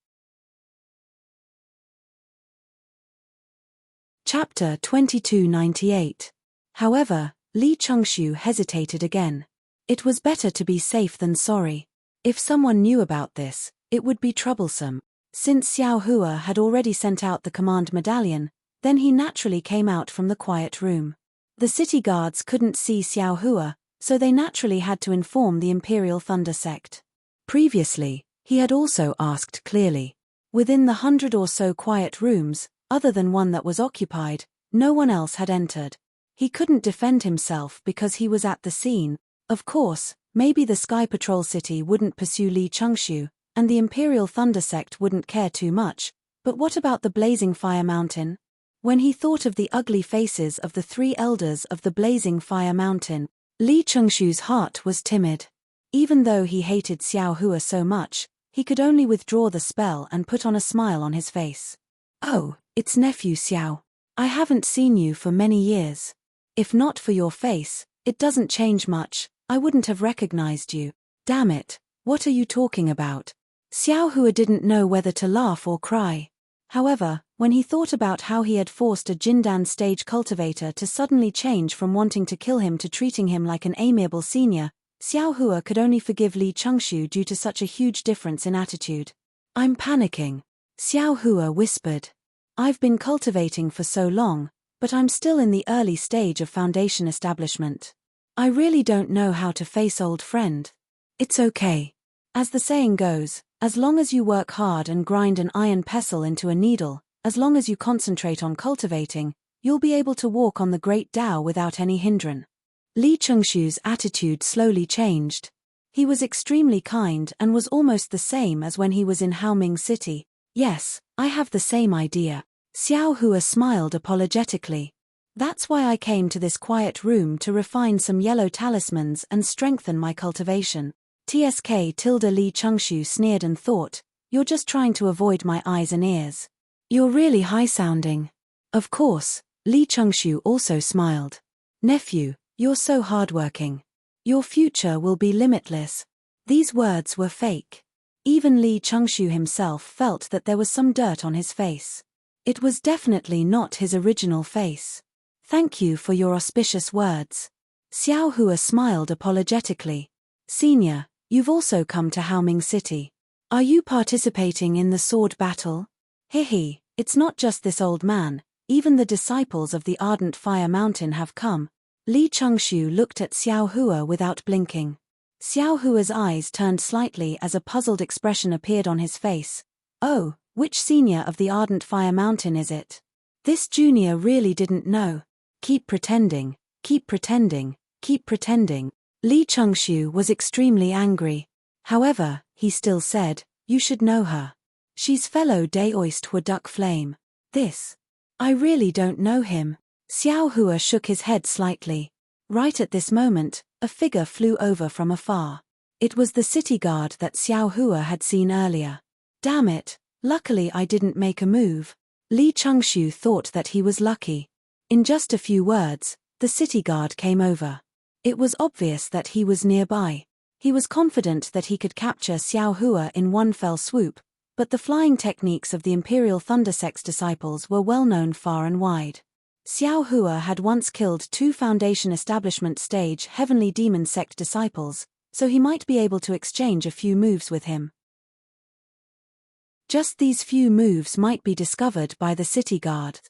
Chapter 2298. However, Li Changshu hesitated again. It was better to be safe than sorry. If someone knew about this, it would be troublesome. Since Xiao Hua had already sent out the command medallion, then he naturally came out from the quiet room. The city guards couldn't see Xiao Hua, so they naturally had to inform the Imperial Thunder Sect. Previously, he had also asked clearly. Within the 100 or so quiet rooms, other than one that was occupied, no one else had entered. He couldn't defend himself because he was at the scene. Of course, maybe the Sky Patrol City wouldn't pursue Li Changshu, and the Imperial Thunder Sect wouldn't care too much, but what about the Blazing Fire Mountain? When he thought of the ugly faces of the 3 elders of the Blazing Fire Mountain, Li Changshu's heart was timid. Even though he hated Xiao Hua so much, he could only withdraw the spell and put on a smile on his face. Oh, it's nephew Xiao. I haven't seen you for many years. If not for your face, it doesn't change much, I wouldn't have recognized you. Damn it, what are you talking about? Xiao Hua didn't know whether to laugh or cry. However, when he thought about how he had forced a Jindan stage cultivator to suddenly change from wanting to kill him to treating him like an amiable senior, Xiao Hua could only forgive Li Changshu due to such a huge difference in attitude. I'm panicking. Xiao Hua whispered. I've been cultivating for so long, but I'm still in the early stage of foundation establishment. I really don't know how to face old friend. It's okay. As the saying goes, as long as you work hard and grind an iron pestle into a needle, as long as you concentrate on cultivating, you'll be able to walk on the Great Tao without any hindrance. Li Changshu's attitude slowly changed. He was extremely kind and was almost the same as when he was in Haoming City. Yes, I have the same idea. Xiao Hua smiled apologetically. That's why I came to this quiet room to refine some yellow talismans and strengthen my cultivation. TSK tilde Li Chengshu sneered and thought, you're just trying to avoid my eyes and ears. You're really high-sounding. Of course, Li Chengshu also smiled. Nephew, you're so hardworking. Your future will be limitless. These words were fake. Even Li Chengshu himself felt that there was some dirt on his face. It was definitely not his original face. Thank you for your auspicious words. Xiao Hua smiled apologetically. Senior, you've also come to Haoming City. Are you participating in the sword battle? Hehe, it's not just this old man, even the disciples of the Ardent Fire Mountain have come. Li Chengshu looked at Xiao Hua without blinking. Xiao Hua's eyes turned slightly as a puzzled expression appeared on his face. Oh, which senior of the Ardent Fire Mountain is it? This junior really didn't know. Keep pretending, keep pretending, keep pretending. Li Chengshu was extremely angry. However, he still said, you should know her. She's fellow Daoist Hua Duck Flame. I really don't know him. Xiao Hua shook his head slightly. Right at this moment, a figure flew over from afar. It was the city guard that Xiao Hua had seen earlier. Damn it, luckily I didn't make a move. Li Chengshu thought that he was lucky. In just a few words, the city guard came over. It was obvious that he was nearby. He was confident that he could capture Xiao Hua in one fell swoop, but the flying techniques of the Imperial Thunder Sect's disciples were well known far and wide. Xiao Hua had once killed 2 Foundation Establishment stage Heavenly Demon Sect disciples, so he might be able to exchange a few moves with him. Just these few moves might be discovered by the city guard.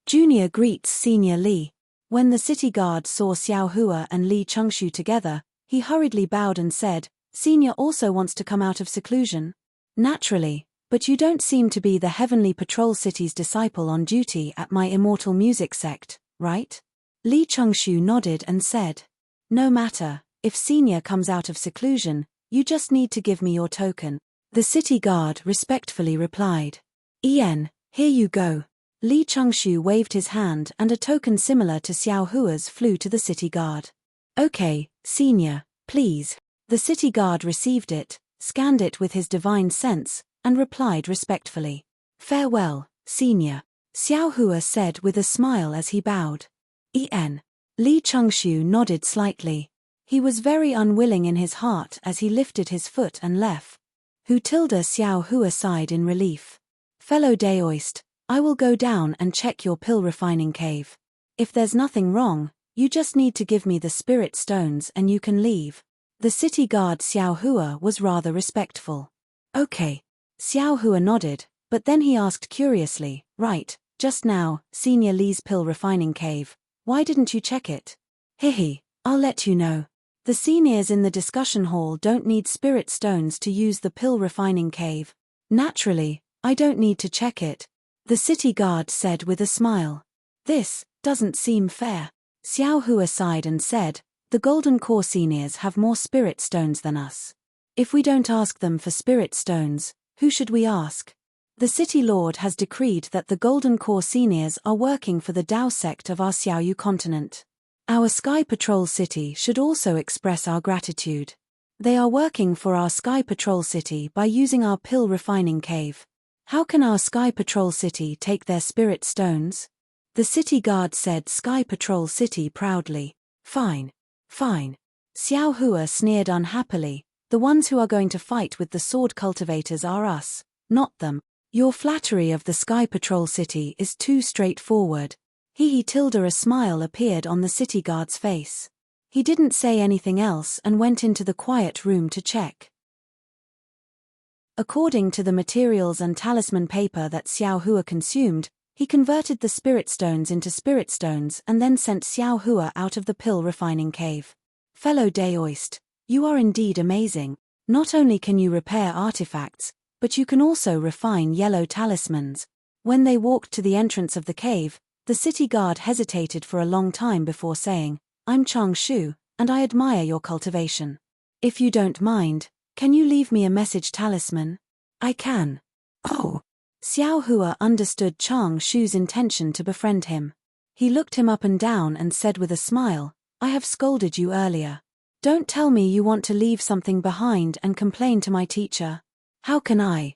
Junior greets Senior Li. When the city guard saw Xiao Hua and Li Chengshu together, he hurriedly bowed and said, Senior also wants to come out of seclusion? Naturally, but you don't seem to be the Heavenly Patrol City's disciple on duty at my Immortal Music Sect, right? Li Chengshu nodded and said, no matter, if Senior comes out of seclusion, you just need to give me your token. The city guard respectfully replied. Here you go. Li Chengshu waved his hand and a token similar to Xiao Hua's flew to the city guard. Okay, Senior, please. The city guard received it, scanned it with his divine sense, and replied respectfully. Farewell, Senior. Xiao Hua said with a smile as he bowed. Li Chengshu nodded slightly. He was very unwilling in his heart as he lifted his foot and left. Xiao Hua sighed in relief. Fellow Daoist, I will go down and check your pill refining cave. If there's nothing wrong, you just need to give me the spirit stones and you can leave. The city guard Xiao Hua was rather respectful. Okay. Xiao Hua nodded, but then he asked curiously, right, just now, Senior Li's pill refining cave, why didn't you check it? I'll let you know. The seniors in the discussion hall don't need spirit stones to use the pill refining cave. Naturally, I don't need to check it. The city guard said with a smile. This doesn't seem fair. Xiao Hua sighed and said, the Golden Core seniors have more spirit stones than us. If we don't ask them for spirit stones, who should we ask? The city lord has decreed that the Golden Core seniors are working for the Dao sect of our Xiaoyu continent. Our Sky Patrol City should also express our gratitude. They are working for our Sky Patrol City by using our pill refining cave. How can our Sky Patrol City take their spirit stones? The city guard said Sky Patrol City proudly. Fine. Xiao Hua sneered unhappily. The ones who are going to fight with the sword cultivators are us, not them. Your flattery of the Sky Patrol City is too straightforward. A smile appeared on the city guard's face. He didn't say anything else and went into the quiet room to check. According to the materials and talisman paper that Xiao Hua consumed, he converted the spirit stones into spirit stones and then sent Xiao Hua out of the pill refining cave. Fellow Daoist, you are indeed amazing. Not only can you repair artifacts, but you can also refine yellow talismans. When they walked to the entrance of the cave, the city guard hesitated for a long time before saying, I'm Chang Shu, and I admire your cultivation. If you don't mind, can you leave me a message talisman? I can. Oh. Xiao Hua understood Chang Shu's intention to befriend him. He looked him up and down and said with a smile, I have scolded you earlier. Don't tell me you want to leave something behind and complain to my teacher. How can I?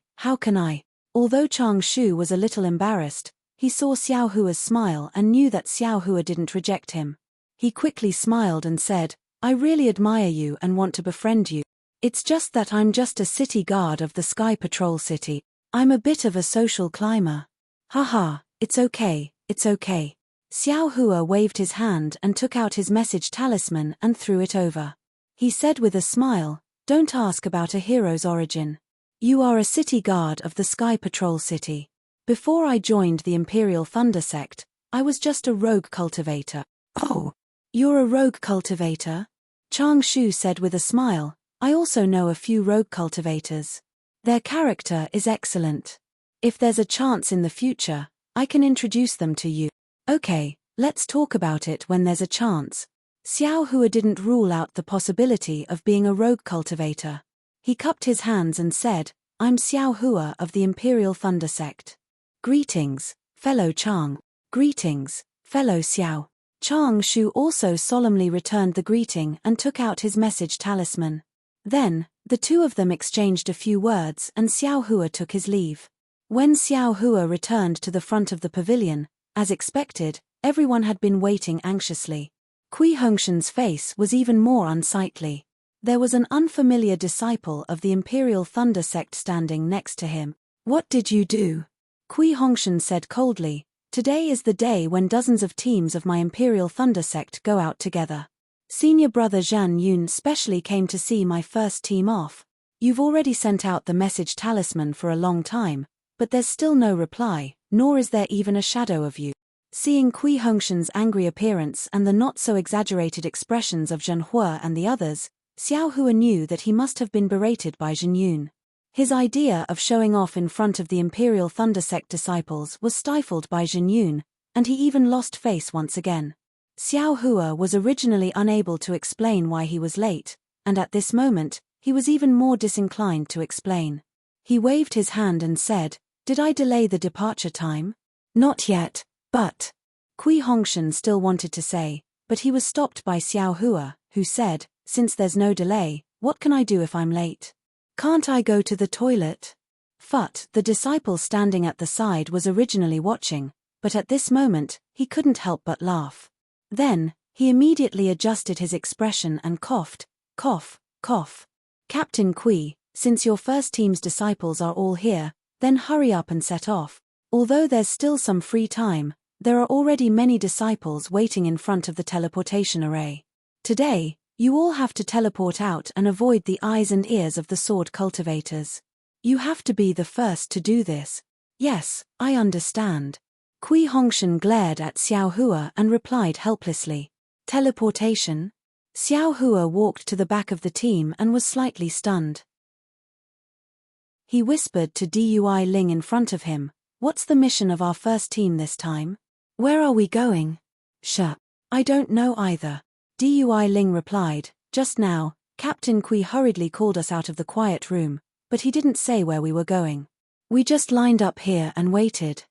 Although Chang Shu was a little embarrassed, he saw Xiao Hua's smile and knew that Xiao Hua didn't reject him. He quickly smiled and said, I really admire you and want to befriend you. It's just that I'm just a city guard of the Sky Patrol City. I'm a bit of a social climber. Haha, it's okay. Xiao Hua waved his hand and took out his message talisman and threw it over. He said with a smile, don't ask about a hero's origin. You are a city guard of the Sky Patrol City. Before I joined the Imperial Thunder Sect, I was just a rogue cultivator. Oh, you're a rogue cultivator? Chang Shu said with a smile, I also know a few rogue cultivators. Their character is excellent. If there's a chance in the future, I can introduce them to you. Okay, let's talk about it when there's a chance. Xiao Hua didn't rule out the possibility of being a rogue cultivator. He cupped his hands and said, I'm Xiao Hua of the Imperial Thunder Sect. Greetings, fellow Chang. Greetings, fellow Xiao. Chang Shu also solemnly returned the greeting and took out his message talisman. Then, the two of them exchanged a few words and Xiao Hua took his leave. When Xiao Hua returned to the front of the pavilion, as expected, everyone had been waiting anxiously. Kui Hongshan's face was even more unsightly. There was an unfamiliar disciple of the Imperial Thunder Sect standing next to him. What did you do? Kui Hongshan said coldly, Today is the day when dozens of teams of my Imperial Thunder Sect go out together. Senior brother Zhan Yun specially came to see my first team off. You've already sent out the message talisman for a long time, but there's still no reply, nor is there even a shadow of you. Seeing Kui Hongshan's angry appearance and the not-so-exaggerated expressions of Zhen Hua and the others, Xiao Hua knew that he must have been berated by Zhen Yun. His idea of showing off in front of the Imperial Thunder Sect disciples was stifled by Zhen Yun, and he even lost face once again. Xiao Hua was originally unable to explain why he was late, and at this moment, he was even more disinclined to explain. He waved his hand and said, Did I delay the departure time? Not yet, but... Kui Hongshan still wanted to say, but he was stopped by Xiao Hua, who said, Since there's no delay, what can I do if I'm late? Can't I go to the toilet? Phut, the disciple standing at the side, was originally watching, but at this moment, he couldn't help but laugh. Then, he immediately adjusted his expression and coughed, cough. Captain Kui, since your first team's disciples are all here, then hurry up and set off. Although there's still some free time, there are already many disciples waiting in front of the teleportation array. Today, you all have to teleport out and avoid the eyes and ears of the sword cultivators. You have to be the first to do this. Yes, I understand. Kui Hongshan glared at Xiao Hua and replied helplessly. Teleportation? Xiao Hua walked to the back of the team and was slightly stunned. He whispered to Dui Ling in front of him, What's the mission of our first team this time? Where are we going? I don't know either. Dui Ling replied, Just now, Captain Kui hurriedly called us out of the quiet room, but he didn't say where we were going. We just lined up here and waited.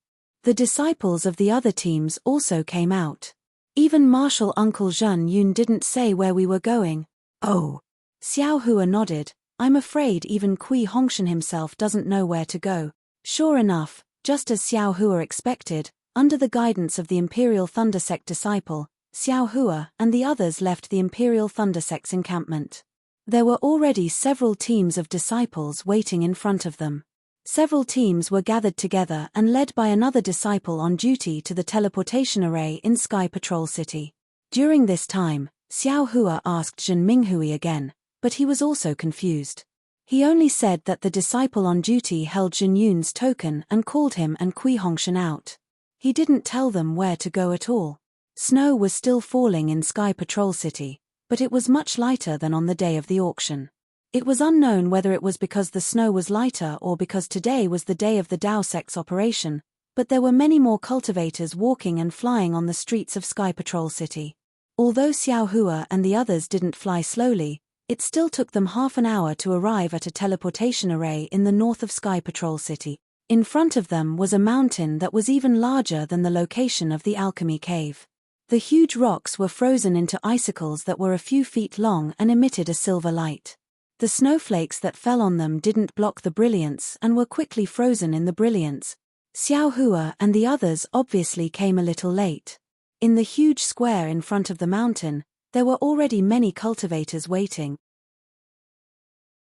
The disciples of the other teams also came out. Even Marshal Uncle Zhen Yun didn't say where we were going. Oh. Xiao Hua nodded, I'm afraid even Kui Hongshan himself doesn't know where to go. Sure enough, just as Xiao Hua expected, under the guidance of the Imperial Thunder Sect disciple, Xiao Hua and the others left the Imperial Thunder Sect's encampment. There were already several teams of disciples waiting in front of them. Several teams were gathered together and led by another disciple on duty to the teleportation array in Sky Patrol City. During this time, Xiao Hua asked Zhen Minghui again, but he was also confused. He only said that the disciple on duty held Zhen Yun's token and called him and Kui Hongshan out. He didn't tell them where to go at all. Snow was still falling in Sky Patrol City, but it was much lighter than on the day of the auction. It was unknown whether it was because the snow was lighter or because today was the day of the Dao Sect's operation, but there were many more cultivators walking and flying on the streets of Sky Patrol City. Although Xiao Hua and the others didn't fly slowly, It still took them half an hour to arrive at a teleportation array in the north of Sky Patrol City. In front of them was a mountain that was even larger than the location of the alchemy cave. The huge rocks were frozen into icicles that were a few feet long and emitted a silver light. The snowflakes that fell on them didn't block the brilliance and were quickly frozen in the brilliance. Xiao Hua and the others obviously came a little late. In the huge square in front of the mountain, there were already many cultivators waiting.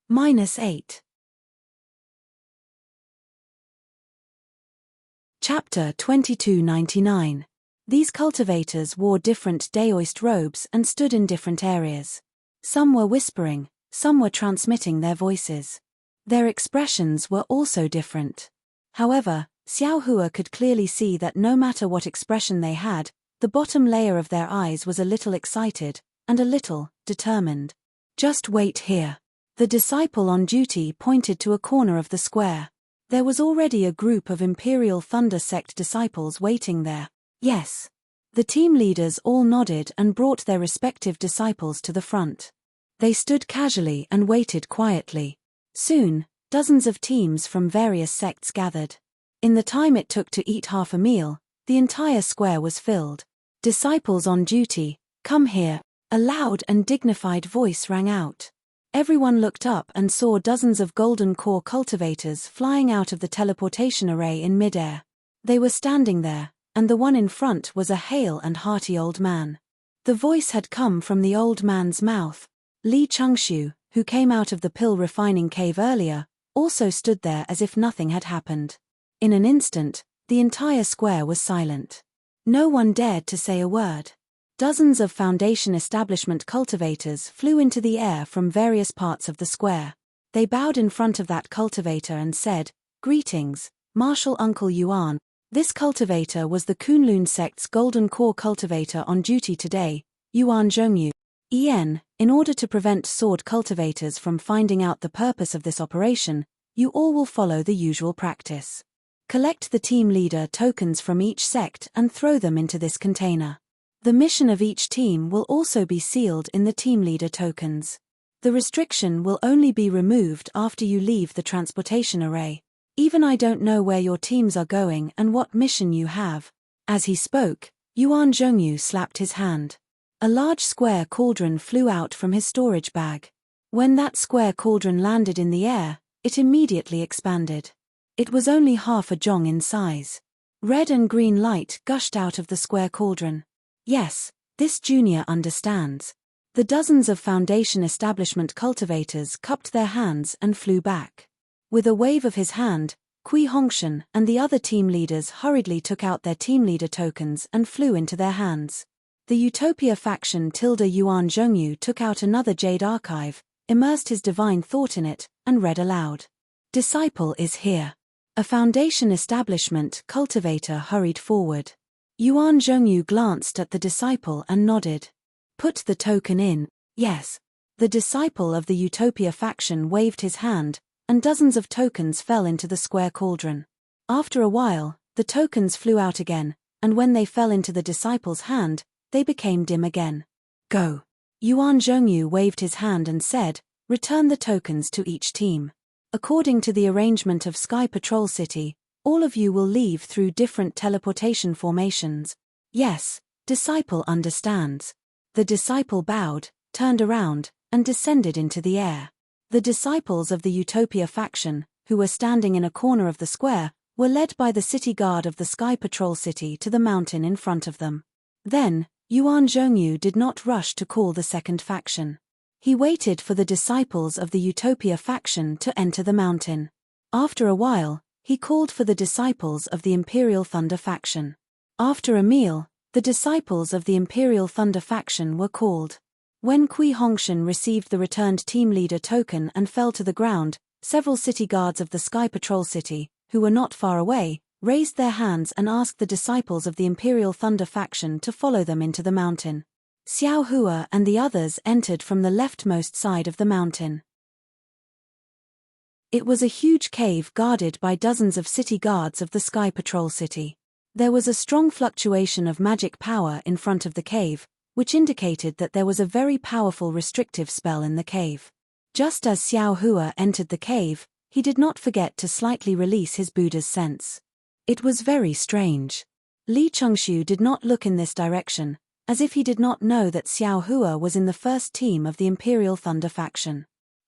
-8. Chapter 2299. These cultivators wore different daoist robes and stood in different areas. Some were whispering, some were transmitting their voices. Their expressions were also different. However, Xiao Hua could clearly see that no matter what expression they had, the bottom layer of their eyes was a little excited, and a little determined. "Just wait here." The disciple on duty pointed to a corner of the square. There was already a group of Imperial Thunder Sect disciples waiting there. Yes. The team leaders all nodded and brought their respective disciples to the front. They stood casually and waited quietly. Soon, dozens of teams from various sects gathered. In the time it took to eat half a meal, the entire square was filled. "Disciples on duty, come here," a loud and dignified voice rang out. Everyone looked up and saw dozens of golden core cultivators flying out of the teleportation array in midair. They were standing there, and the one in front was a hale and hearty old man. The voice had come from the old man's mouth. Li Chengxiu, who came out of the pill refining cave earlier, also stood there as if nothing had happened. In an instant, the entire square was silent. No one dared to say a word. Dozens of Foundation establishment cultivators flew into the air from various parts of the square. They bowed in front of that cultivator and said, "Greetings, Martial Uncle Yuan." This cultivator was the Kunlun sect's Golden Core cultivator on duty today, Yuan Zhongyu. In order to prevent sword cultivators from finding out the purpose of this operation, you all will follow the usual practice. Collect the team leader tokens from each sect and throw them into this container. The mission of each team will also be sealed in the team leader tokens. The restriction will only be removed after you leave the transportation array. Even I don't know where your teams are going and what mission you have. As he spoke, Yuan Zhongyu slapped his hand. A large square cauldron flew out from his storage bag. When that square cauldron landed in the air, it immediately expanded. It was only half a zhong in size. Red and green light gushed out of the square cauldron. Yes, this junior understands. The dozens of Foundation establishment cultivators cupped their hands and flew back. With a wave of his hand, Kui Hongshan and the other team leaders hurriedly took out their team leader tokens and flew into their hands. The Utopia faction Yuan Zhongyu took out another Jade Archive, immersed his divine thought in it, and read aloud. "Disciple is here." A Foundation establishment cultivator hurried forward. Yuan Zhongyu glanced at the disciple and nodded. "Put the token in." "Yes." The disciple of the Utopia faction waved his hand, and dozens of tokens fell into the square cauldron. After a while, the tokens flew out again, and when they fell into the disciple's hand, they became dim again. "Go." Yuan Zhongyu waved his hand and said, "Return the tokens to each team. According to the arrangement of Sky Patrol City, all of you will leave through different teleportation formations." "Yes, disciple understands." The disciple bowed, turned around, and descended into the air. The disciples of the Utopia faction, who were standing in a corner of the square, were led by the city guard of the Sky Patrol City to the mountain in front of them. Then, Yuan Zhongyu did not rush to call the second faction. He waited for the disciples of the Utopia faction to enter the mountain. After a while, he called for the disciples of the Imperial Thunder faction. After a meal, the disciples of the Imperial Thunder faction were called. When Kui Hongshan received the returned team leader token and fell to the ground, several city guards of the Sky Patrol City, who were not far away, raised their hands and asked the disciples of the Imperial Thunder faction to follow them into the mountain. Xiao Hua and the others entered from the leftmost side of the mountain. It was a huge cave guarded by dozens of city guards of the Sky Patrol City. There was a strong fluctuation of magic power in front of the cave, which indicated that there was a very powerful restrictive spell in the cave. Just as Xiao Hua entered the cave, he did not forget to slightly release his Buddha's sense. It was very strange. Li Chengxiu did not look in this direction, as if he did not know that Xiao Hua was in the first team of the Imperial Thunder faction.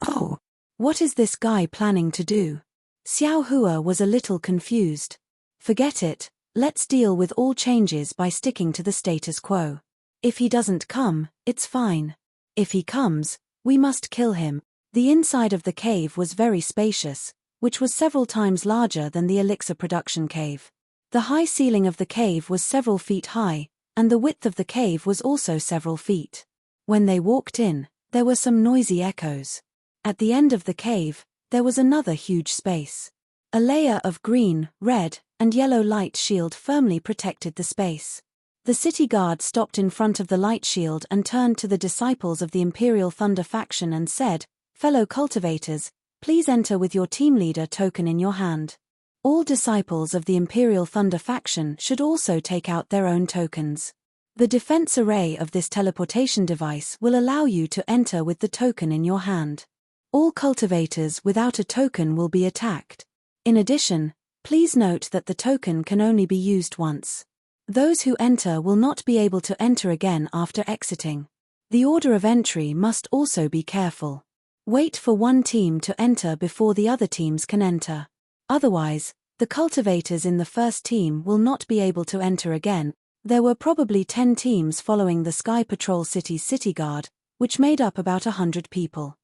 Oh, what is this guy planning to do? Xiao Hua was a little confused. Forget it, let's deal with all changes by sticking to the status quo. If he doesn't come, it's fine. If he comes, we must kill him. The inside of the cave was very spacious, which was several times larger than the elixir production cave. The high ceiling of the cave was several feet high, and the width of the cave was also several feet. When they walked in, there were some noisy echoes. At the end of the cave, there was another huge space. A layer of green, red, and yellow light shield firmly protected the space. The city guard stopped in front of the light shield and turned to the disciples of the Imperial Thunder faction and said, "Fellow cultivators, please enter with your team leader token in your hand." All disciples of the Imperial Thunder faction should also take out their own tokens. The defense array of this teleportation device will allow you to enter with the token in your hand. All cultivators without a token will be attacked. In addition, please note that the token can only be used once. Those who enter will not be able to enter again after exiting. The order of entry must also be careful. Wait for one team to enter before the other teams can enter. Otherwise, the cultivators in the first team will not be able to enter again. There were probably 10 teams following the Sky Patrol City's city guard, which made up about 100 people.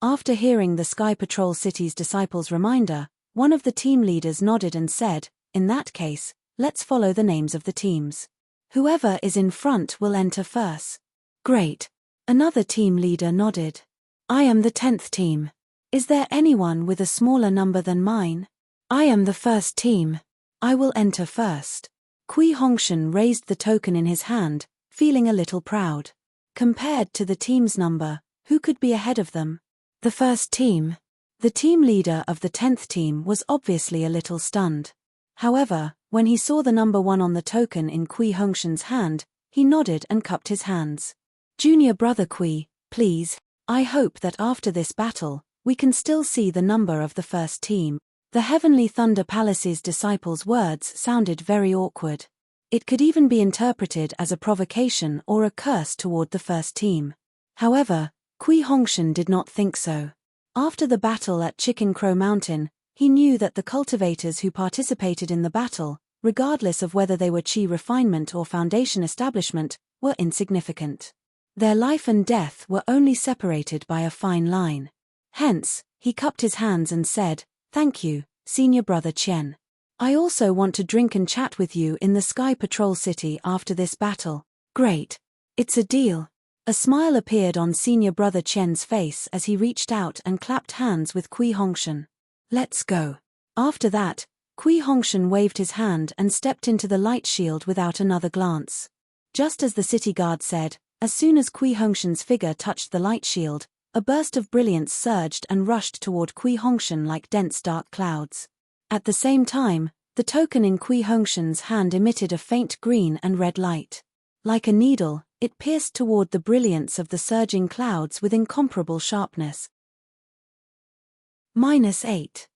After hearing the Sky Patrol City's disciples' reminder, one of the team leaders nodded and said, "In that case, let's follow the names of the teams. Whoever is in front will enter first." "Great." Another team leader nodded. "I am the 10th team. Is there anyone with a smaller number than mine?" "I am the first team. I will enter first." Kui Hongshan raised the token in his hand, feeling a little proud. Compared to the team's number, who could be ahead of them? The first team. The team leader of the 10th team was obviously a little stunned. However, when he saw the number 1 on the token in Kui Hongshan's hand, he nodded and cupped his hands. "Junior brother Kui, please, I hope that after this battle, we can still see the number of the first team." The Heavenly Thunder Palace's disciples' words sounded very awkward. It could even be interpreted as a provocation or a curse toward the first team. However, Kui Hongshan did not think so. After the battle at Chicken Crow Mountain, he knew that the cultivators who participated in the battle, regardless of whether they were Qi refinement or foundation establishment, were insignificant. Their life and death were only separated by a fine line. Hence, he cupped his hands and said, "Thank you, Senior Brother Chen. I also want to drink and chat with you in the Sky Patrol City after this battle." "Great. It's a deal." A smile appeared on Senior Brother Chen's face as he reached out and clapped hands with Kui Hongshan. "Let's go." After that, Kui Hongshan waved his hand and stepped into the light shield without another glance. Just as the city guard said, as soon as Kui Hongshan's figure touched the light shield, a burst of brilliance surged and rushed toward Kui Hongshan like dense dark clouds. At the same time, the token in Kui Hongshan's hand emitted a faint green and red light. Like a needle, it pierced toward the brilliance of the surging clouds with incomparable sharpness. -8.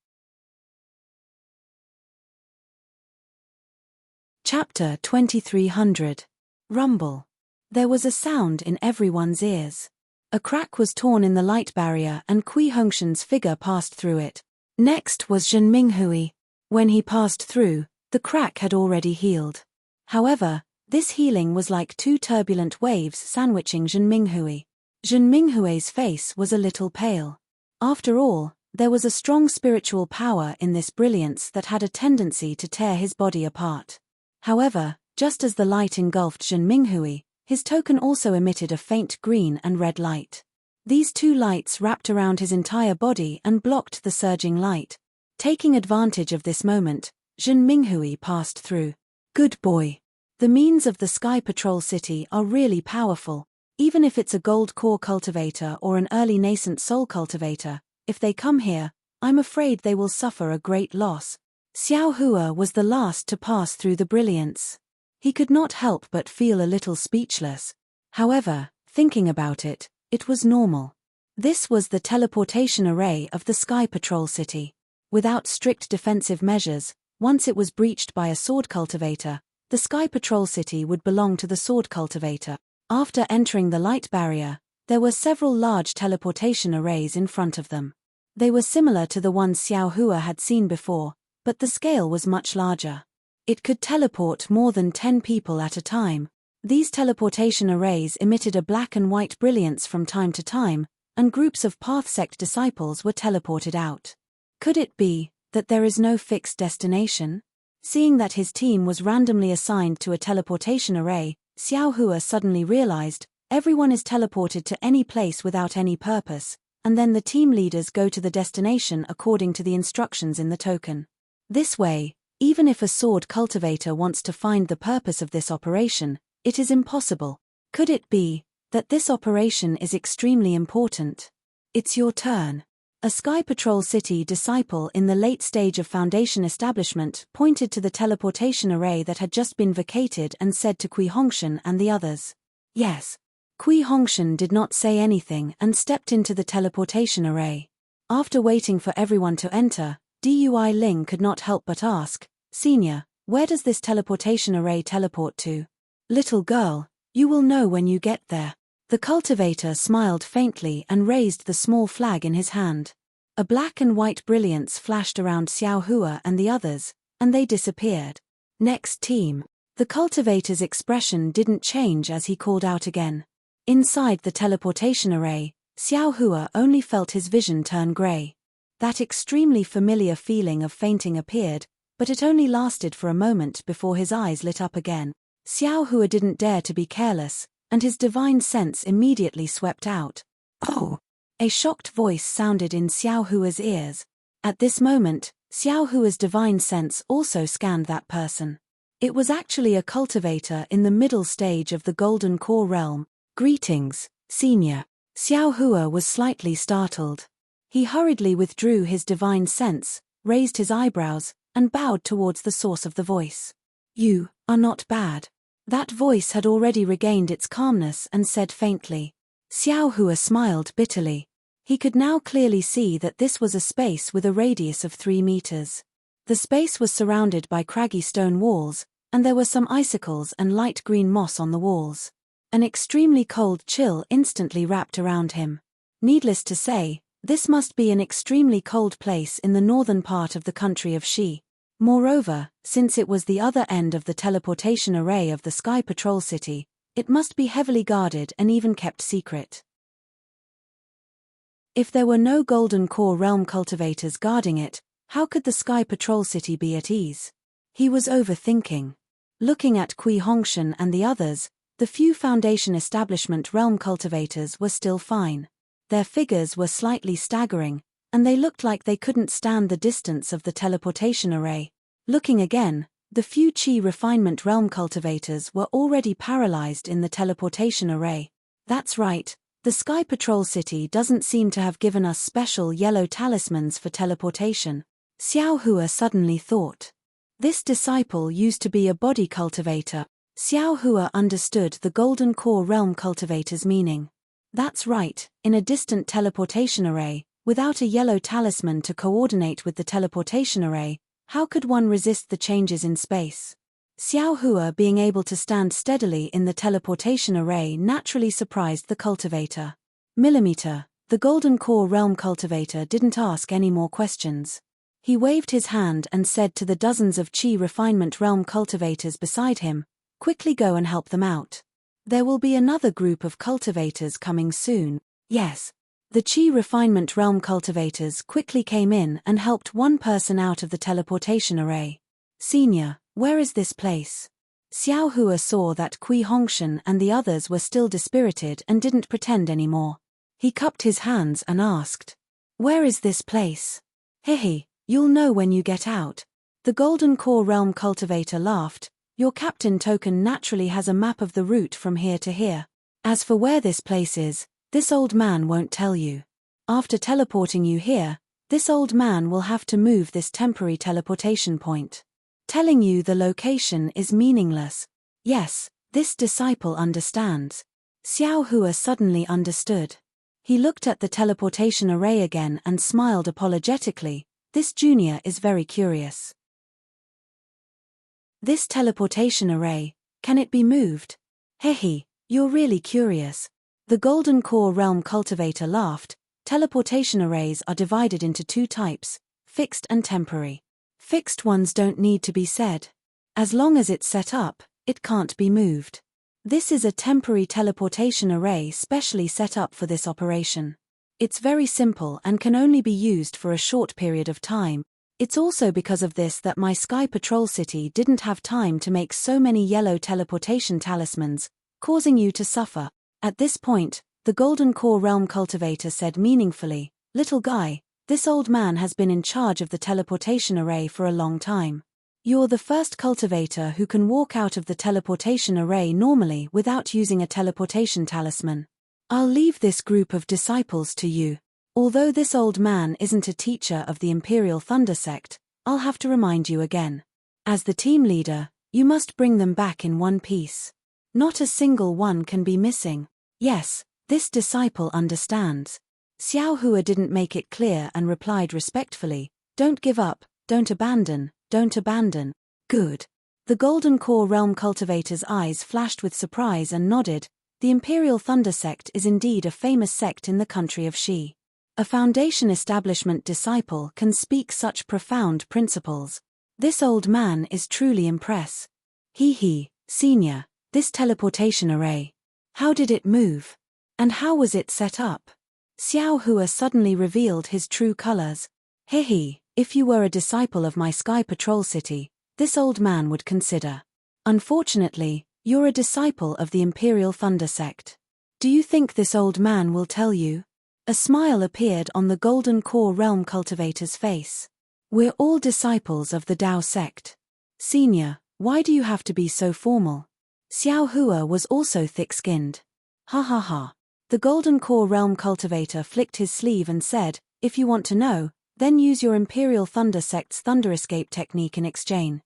Chapter 2300. Rumble. There was a sound in everyone's ears. A crack was torn in the light barrier and Kui Hongshan's figure passed through it. Next was Zhen Minghui. When he passed through, the crack had already healed. However, this healing was like 2 turbulent waves sandwiching Zhen Minghui. Zhen Minghui's face was a little pale. After all, there was a strong spiritual power in this brilliance that had a tendency to tear his body apart. However, just as the light engulfed Zhen Minghui, his token also emitted a faint green and red light. These 2 lights wrapped around his entire body and blocked the surging light. Taking advantage of this moment, Zhen Minghui passed through. Good boy. The means of the Sky Patrol City are really powerful. Even if it's a gold core cultivator or an early nascent soul cultivator, if they come here, I'm afraid they will suffer a great loss. Xiao Hua was the last to pass through the brilliance. He could not help but feel a little speechless. However, thinking about it, it was normal. This was the teleportation array of the Sky Patrol City. Without strict defensive measures, once it was breached by a sword cultivator, the Sky Patrol City would belong to the sword cultivator. After entering the light barrier, there were several large teleportation arrays in front of them. They were similar to the ones Xiao Hua had seen before, but the scale was much larger. It could teleport more than 10 people at a time. These teleportation arrays emitted a black and white brilliance from time to time, and groups of Path Sect disciples were teleported out. Could it be that there is no fixed destination? Seeing that his team was randomly assigned to a teleportation array, Xiao Hua suddenly realized, everyone is teleported to any place without any purpose, and then the team leaders go to the destination according to the instructions in the token. This way, even if a sword cultivator wants to find the purpose of this operation, it is impossible. Could it be that this operation is extremely important? It's your turn. A Sky Patrol City disciple in the late stage of Foundation establishment pointed to the teleportation array that had just been vacated and said to Kui Hongshan and the others. Yes. Kui Hongshan did not say anything and stepped into the teleportation array. After waiting for everyone to enter, Dui Ling could not help but ask, Senior, where does this teleportation array teleport to? Little girl, you will know when you get there. The cultivator smiled faintly and raised the small flag in his hand. A black and white brilliance flashed around Xiao Hua and the others, and they disappeared. Next team. The cultivator's expression didn't change as he called out again. Inside the teleportation array, Xiao Hua only felt his vision turn grey. That extremely familiar feeling of fainting appeared, but it only lasted for a moment before his eyes lit up again. Xiao Hua didn't dare to be careless, and his divine sense immediately swept out. Oh! A shocked voice sounded in Xiao Hua's ears. At this moment, Xiao Hua's divine sense also scanned that person. It was actually a cultivator in the middle stage of the Golden Core realm. Greetings, Senior. Xiao Hua was slightly startled. He hurriedly withdrew his divine sense, raised his eyebrows, and bowed towards the source of the voice. You are not bad. That voice had already regained its calmness and said faintly. Xiao Hua smiled bitterly. He could now clearly see that this was a space with a radius of 3 meters. The space was surrounded by craggy stone walls, and there were some icicles and light green moss on the walls. An extremely cold chill instantly wrapped around him. Needless to say, this must be an extremely cold place in the northern part of the country of Shi. Moreover, since it was the other end of the teleportation array of the Sky Patrol City, it must be heavily guarded and even kept secret. If there were no Golden Core realm cultivators guarding it, how could the Sky Patrol City be at ease? He was overthinking. Looking at Kui Hongshan and the others, the few Foundation establishment realm cultivators were still fine. Their figures were slightly staggering, and they looked like they couldn't stand the distance of the teleportation array. Looking again, the few Qi refinement realm cultivators were already paralyzed in the teleportation array. That's right, the Sky Patrol City doesn't seem to have given us special yellow talismans for teleportation. Xiao Hua suddenly thought. This disciple used to be a body cultivator. Xiao Hua understood the Golden Core realm cultivator's meaning. That's right, in a distant teleportation array, without a yellow talisman to coordinate with the teleportation array, how could one resist the changes in space? Xiao Hua being able to stand steadily in the teleportation array naturally surprised the cultivator. Millimeter, the Golden Core realm cultivator didn't ask any more questions. He waved his hand and said to the dozens of Qi refinement realm cultivators beside him, quickly go and help them out. There will be another group of cultivators coming soon. Yes. The Qi refinement realm cultivators quickly came in and helped one person out of the teleportation array. Senior, where is this place? Xiao Hua saw that Kui Hongshan and the others were still dispirited and didn't pretend anymore. He cupped his hands and asked, where is this place? Hehe, you'll know when you get out. The Golden Core realm cultivator laughed. Your captain token naturally has a map of the route from here to here. As for where this place is, this old man won't tell you. After teleporting you here, this old man will have to move this temporary teleportation point. Telling you the location is meaningless. Yes, this disciple understands. Xiao Hua suddenly understood. He looked at the teleportation array again and smiled apologetically. This junior is very curious. This teleportation array, can it be moved? Hehe, you're really curious. The Golden Core Realm Cultivator laughed. Teleportation arrays are divided into two types, fixed and temporary. Fixed ones don't need to be said. As long as it's set up, it can't be moved. This is a temporary teleportation array specially set up for this operation. It's very simple and can only be used for a short period of time. It's also because of this that my Sky Patrol City didn't have time to make so many yellow teleportation talismans, causing you to suffer. At this point, the Golden Core Realm Cultivator said meaningfully, "Little guy, this old man has been in charge of the teleportation array for a long time. You're the first cultivator who can walk out of the teleportation array normally without using a teleportation talisman. I'll leave this group of disciples to you. Although this old man isn't a teacher of the Imperial Thunder Sect, I'll have to remind you again. As the team leader, you must bring them back in one piece. Not a single one can be missing." Yes, this disciple understands. Xiao Hua didn't make it clear and replied respectfully, "Don't give up, don't abandon, don't abandon." Good. The Golden Core Realm Cultivator's eyes flashed with surprise and nodded. The Imperial Thunder Sect is indeed a famous sect in the country of Shi. A Foundation establishment disciple can speak such profound principles. This old man is truly impressive. He, senior, this teleportation array. How did it move? And how was it set up? Xiao Hua suddenly revealed his true colors. He, if you were a disciple of my Sky Patrol City, this old man would consider. Unfortunately, you're a disciple of the Imperial Thunder Sect. Do you think this old man will tell you? A smile appeared on the Golden Core Realm Cultivator's face. We're all disciples of the Dao sect. Senior, why do you have to be so formal? Xiao Hua was also thick-skinned. Ha ha ha. The Golden Core Realm Cultivator flicked his sleeve and said, "If you want to know, then use your Imperial Thunder Sect's Thunder Escape technique in exchange."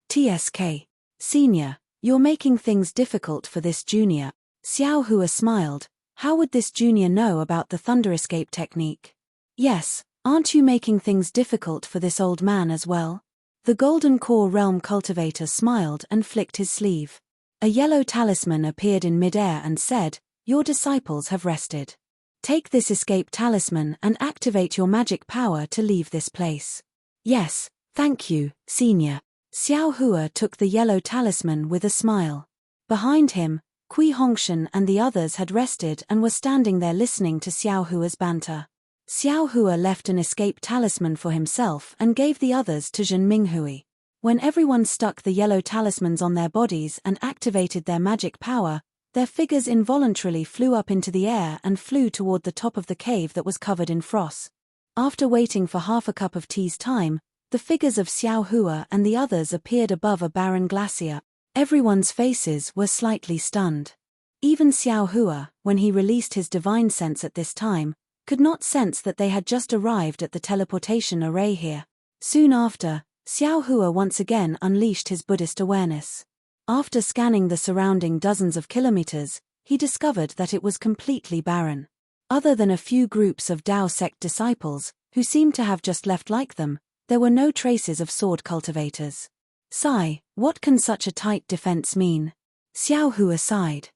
TSK. Senior, you're making things difficult for this junior. Xiao Hua smiled. How would this junior know about the Thunder Escape technique? Yes, aren't you making things difficult for this old man as well? The Golden Core Realm Cultivator smiled and flicked his sleeve. A yellow talisman appeared in midair and said, "Your disciples have rested. Take this escape talisman and activate your magic power to leave this place." Yes, thank you, senior. Xiao Hua took the yellow talisman with a smile. Behind him, Kui Hongshan and the others had rested and were standing there listening to Xiao Hua's banter. Xiao Hua left an escape talisman for himself and gave the others to Zhen Minghui. When everyone stuck the yellow talismans on their bodies and activated their magic power, their figures involuntarily flew up into the air and flew toward the top of the cave that was covered in frost. After waiting for half a cup of tea's time, the figures of Xiao Hua and the others appeared above a barren glacier. Everyone's faces were slightly stunned. Even Xiao Hua, when he released his divine sense at this time, could not sense that they had just arrived at the teleportation array here. Soon after, Xiao Hua once again unleashed his Buddhist awareness. After scanning the surrounding dozens of kilometers, he discovered that it was completely barren. Other than a few groups of Dao sect disciples, who seemed to have just left like them, there were no traces of sword cultivators. Sigh, what can such a tight defense mean? Xiao Hua sighed.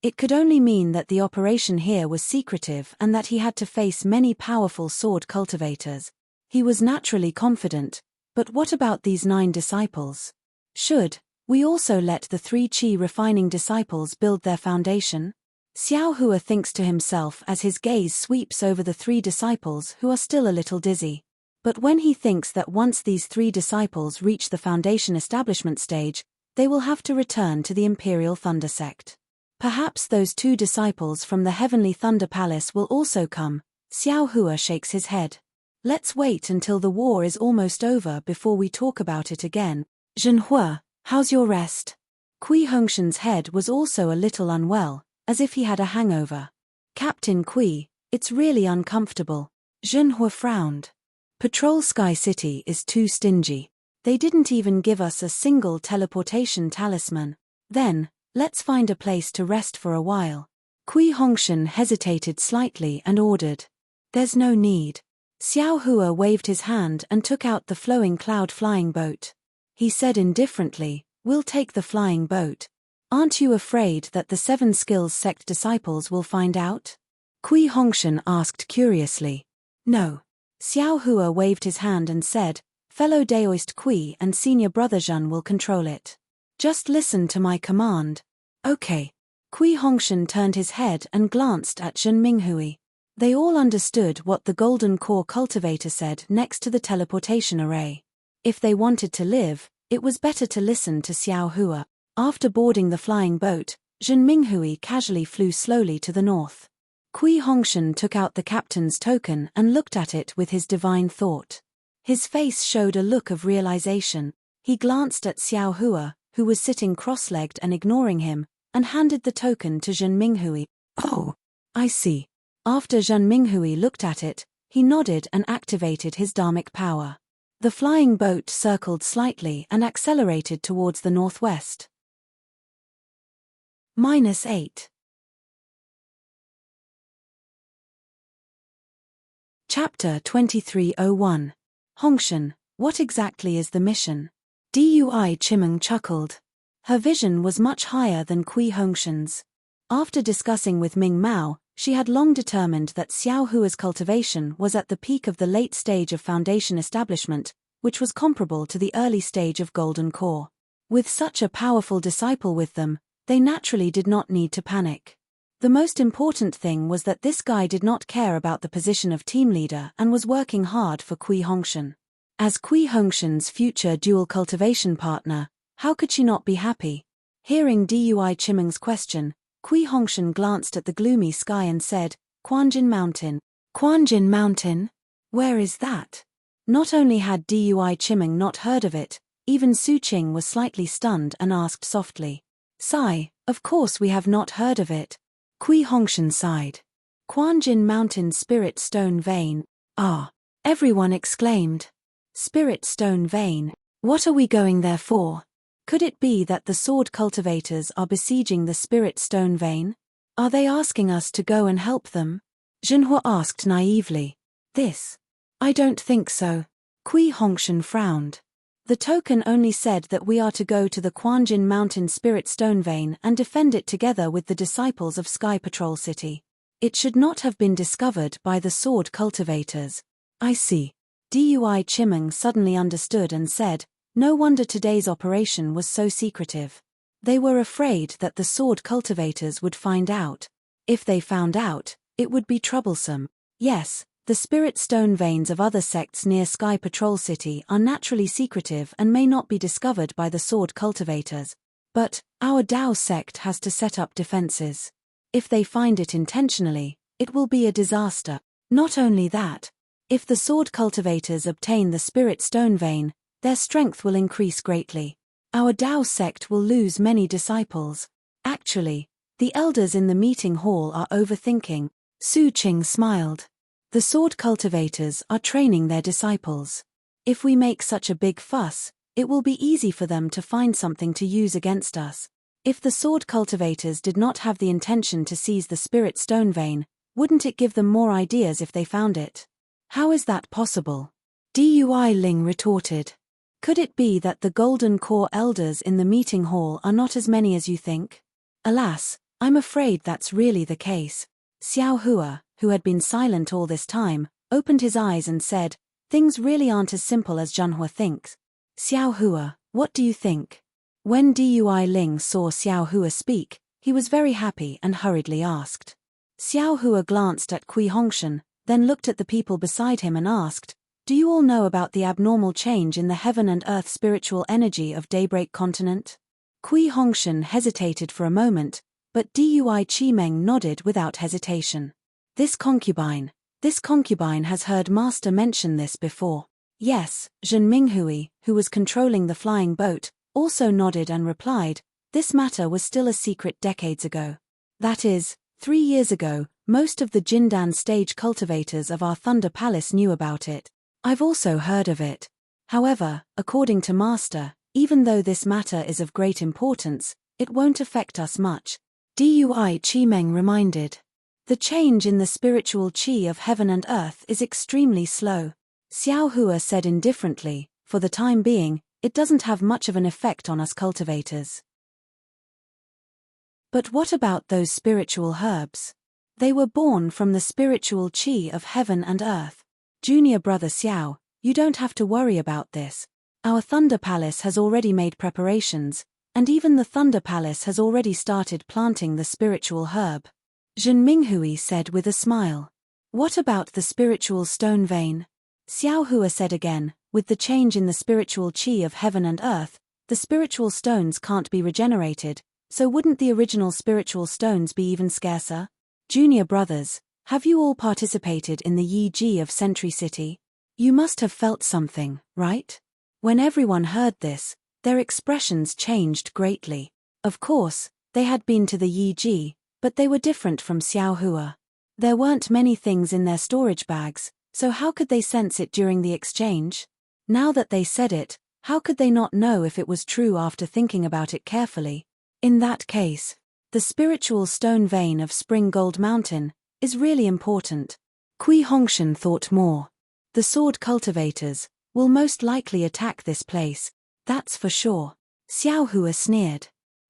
It could only mean that the operation here was secretive and that he had to face many powerful sword cultivators. He was naturally confident, but what about these 9 disciples? Should we also let the 3 Qi refining disciples build their foundation? Xiao Hua thinks to himself as his gaze sweeps over the 3 disciples who are still a little dizzy. But when he thinks that once these 3 disciples reach the foundation establishment stage, they will have to return to the Imperial Thunder Sect. Perhaps those 2 disciples from the Heavenly Thunder Palace will also come. Xiao Hua shakes his head. Let's wait until the war is almost over before we talk about it again. Zhenhua, how's your rest? Kui Hongshan's head was also a little unwell, as if he had a hangover. Captain Kui, it's really uncomfortable. Zhenhua frowned. Patrol Sky City is too stingy. They didn't even give us a single teleportation talisman. Then, let's find a place to rest for a while. Kui Hongshan hesitated slightly and ordered. There's no need. Xiao Hua waved his hand and took out the flowing cloud flying boat. He said indifferently, we'll take the flying boat. Aren't you afraid that the 7 Skills sect disciples will find out? Kui Hongshan asked curiously. No. Xiao Hua waved his hand and said, fellow Daoist Kui and senior brother Zhen will control it. Just listen to my command. Okay. Kui Hongshan turned his head and glanced at Zhen Minghui. They all understood what the Golden Core cultivator said next to the teleportation array. If they wanted to live, it was better to listen to Xiao Hua. After boarding the flying boat, Zhen Minghui casually flew slowly to the north. Kui Hongshan took out the captain's token and looked at it with his divine thought. His face showed a look of realization. He glanced at Xiao Hua, who was sitting cross-legged and ignoring him, and handed the token to Zhen Minghui. Oh, I see. After Zhen Minghui looked at it, he nodded and activated his dharmic power. The flying boat circled slightly and accelerated towards the northwest. -8. Chapter 2301. Hongshan, what exactly is the mission? Dui Chimeng chuckled. Her vision was much higher than Kui Hongshan's. After discussing with Ming Mao, she had long determined that Xiao Hua's cultivation was at the peak of the late stage of foundation establishment, which was comparable to the early stage of Golden Core. With such a powerful disciple with them, they naturally did not need to panic. The most important thing was that this guy did not care about the position of team leader and was working hard for Kui Hongshan. As Kui Hongshan's future dual cultivation partner, how could she not be happy? Hearing Dui Chimeng's question, Kui Hongshan glanced at the gloomy sky and said, Quanjin Mountain. Quanjin Mountain? Where is that? Not only had Dui Chimeng not heard of it, even Su Qing was slightly stunned and asked softly. Sigh, of course we have not heard of it. Kui Hongshan sighed. Quanjin Mountain Spirit Stone Vein. Ah! Everyone exclaimed. Spirit Stone Vein. What are we going there for? Could it be that the sword cultivators are besieging the Spirit Stone Vein? Are they asking us to go and help them? Zhenhua asked naively. This? I don't think so. Kui Hongshan frowned. The token only said that we are to go to the Quanjin Mountain Spirit Stone Vein and defend it together with the disciples of Sky Patrol City. It should not have been discovered by the sword cultivators. I see. Dui Chimeng suddenly understood and said, no wonder today's operation was so secretive. They were afraid that the sword cultivators would find out. If they found out, it would be troublesome. Yes, the spirit stone veins of other sects near Sky Patrol City are naturally secretive and may not be discovered by the sword cultivators. But, our Dao sect has to set up defenses. If they find it intentionally, it will be a disaster. Not only that, if the sword cultivators obtain the spirit stone vein, their strength will increase greatly. Our Dao sect will lose many disciples. Actually, the elders in the meeting hall are overthinking. Su Qing smiled. The sword cultivators are training their disciples. If we make such a big fuss, it will be easy for them to find something to use against us. If the sword cultivators did not have the intention to seize the spirit stone vein, wouldn't it give them more ideas if they found it? How is that possible? Dui Ling retorted. Could it be that the Golden Core elders in the meeting hall are not as many as you think? Alas, I'm afraid that's really the case. Xiao Hua, who had been silent all this time, opened his eyes and said, things really aren't as simple as Zhenhua thinks. Xiao Hua, what do you think? When Dui Ling saw Xiao Hua speak, he was very happy and hurriedly asked. Xiao Hua glanced at Kui Hongshan, then looked at the people beside him and asked, do you all know about the abnormal change in the heaven and earth spiritual energy of Daybreak Continent? Kui Hongshan hesitated for a moment, but Dui Chimeng nodded without hesitation. This concubine has heard Master mention this before. Yes, Zhen Minghui, who was controlling the flying boat, also nodded and replied, this matter was still a secret decades ago. That is, 3 years ago, most of the Jindan stage cultivators of our Thunder Palace knew about it. I've also heard of it. However, according to Master, even though this matter is of great importance, it won't affect us much. Dui Chimeng reminded. The change in the spiritual chi of heaven and earth is extremely slow. Xiao Hua said indifferently, for the time being, it doesn't have much of an effect on us cultivators. But what about those spiritual herbs? They were born from the spiritual chi of heaven and earth. Junior brother Xiao, you don't have to worry about this. Our Thunder Palace has already made preparations, and even the Thunder Palace has already started planting the spiritual herb. Zhen Minghui said with a smile. What about the spiritual stone vein? Xiao Hua said again, with the change in the spiritual chi of heaven and earth, the spiritual stones can't be regenerated, so wouldn't the original spiritual stones be even scarcer? Junior brothers, have you all participated in the Yi Ji of Century City? You must have felt something, right? When everyone heard this, their expressions changed greatly. Of course, they had been to the Yi Ji, but they were different from Xiao Hua. There weren't many things in their storage bags, so how could they sense it during the exchange? Now that they said it, how could they not know if it was true after thinking about it carefully? In that case, the spiritual stone vein of Spring Gold Mountain is really important. Kui Hongshan thought more. The sword cultivators will most likely attack this place, that's for sure. Xiao Hua sneered.